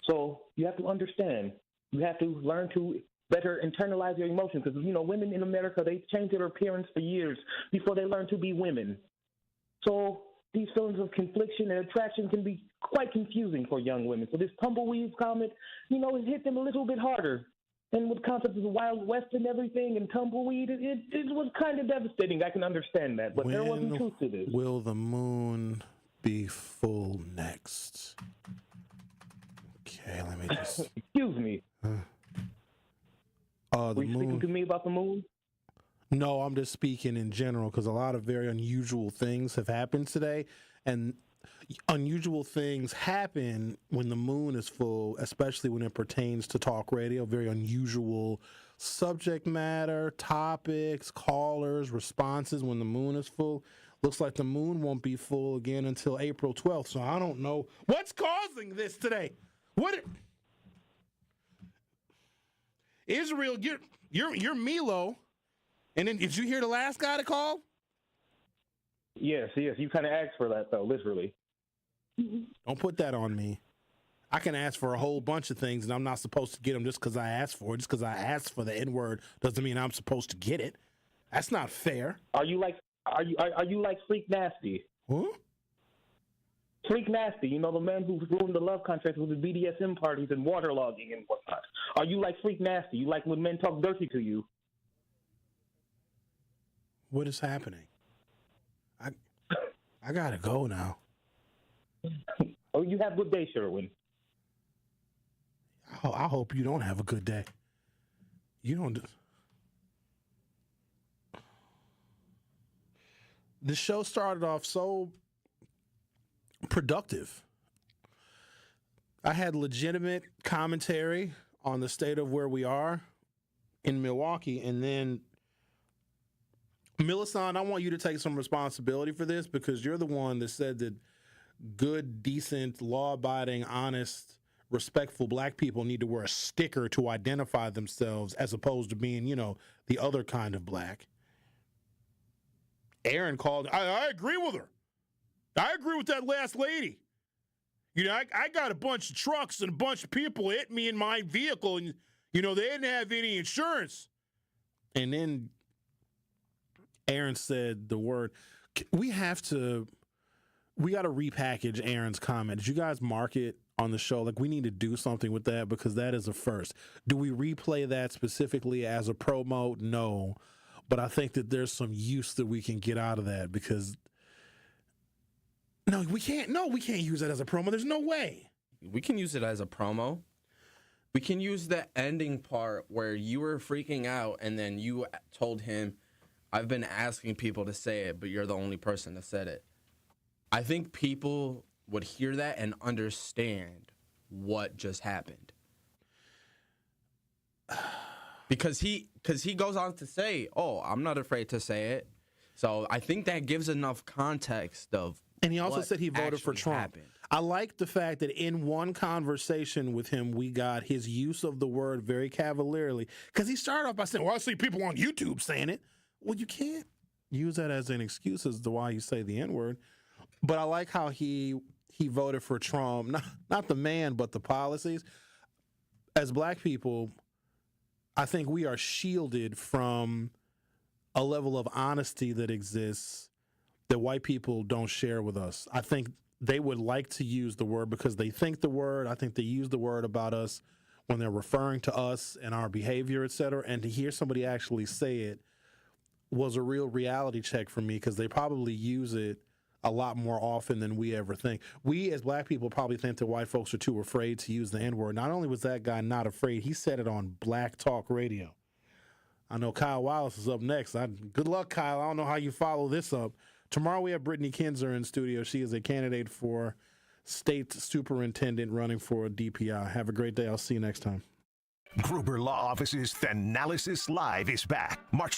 So you have to understand. You have to learn to better internalize your emotions, because, women in America, they changed their appearance for years before they learned to be women. So these feelings of confliction and attraction can be quite confusing for young women. So this tumbleweeds comment, it hit them a little bit harder. And with concepts of the Wild West and everything and tumbleweed, it was kind of devastating. I can understand that, but there wasn't truth to this. Will the moon be full next? Okay, let me just. Excuse me. The Were you speaking to me about the moon? No, I'm just speaking in general, because a lot of very unusual things have happened today, and unusual things happen when the moon is full, especially when it pertains to talk radio. Very unusual subject matter, topics, callers, responses when the moon is full. Looks like the moon won't be full again until April 12th, so I don't know what's causing this today. Israel, you're Milo, and then did you hear the last guy to call? Yes, you kind of asked for that, though, literally. Don't put that on me. I can ask for a whole bunch of things, and I'm not supposed to get them just because I asked for it. Just because I asked for the N-word doesn't mean I'm supposed to get it. That's not fair. Are you like Freak Nasty? Huh? Freak Nasty, you know, the man who ruined the love contract with the BDSM parties and waterlogging and whatnot. Are you like Freak Nasty? You like when men talk dirty to you? What is happening? I gotta go now. Oh, you have a good day, Sherwin. I hope you don't have a good day. You don't. The show started off so productive. I had legitimate commentary on the state of where we are in Milwaukee, and then Millicent, I want you to take some responsibility for this because you're the one that said that good, decent, law-abiding, honest, respectful black people need to wear a sticker to identify themselves as opposed to being, you know, the other kind of black. Aaron called. I agree with her. I agree with that last lady. You know, I got a bunch of trucks and a bunch of people hit me in my vehicle, and, you know, they didn't have any insurance. And then Aaron said the word. We got to repackage Aaron's comment. Did you guys mark it on the show? Like, we need to do something with that because that is a first. Do we replay that specifically as a promo? No. But I think that there's some use that we can get out of that because we can't use that as a promo. There's no way. We can use it as a promo. We can use the ending part where you were freaking out and then you told him, I've been asking people to say it, but you're the only person that said it. I think people would hear that and understand what just happened. Because he goes on to say, oh, I'm not afraid to say it. So I think that gives enough context of And he also said he voted for Trump. Happened. I like the fact that in one conversation with him, we got his use of the word very cavalierly. Because he started off by saying, well, I see people on YouTube saying it. Well, you can't use that as an excuse as to why you say the N-word. But I like how he voted for Trump, not the man, but the policies. As black people, I think we are shielded from a level of honesty that exists that white people don't share with us. I think they would like to use the word because they think the word. I think they use the word about us when they're referring to us and our behavior, et cetera. And to hear somebody actually say it was a real reality check for me because they probably use it a lot more often than we ever think. We as black people probably think that white folks are too afraid to use the N-word. Not only was that guy not afraid, he said it on Black Talk Radio. I know Kyle Wallace is up next. Good luck, Kyle. I don't know how you follow this up. Tomorrow we have Brittany Kinzer in studio. She is a candidate for state superintendent running for DPI. Have a great day. I'll see you next time. Gruber Law Office's Thanalysis Live is back March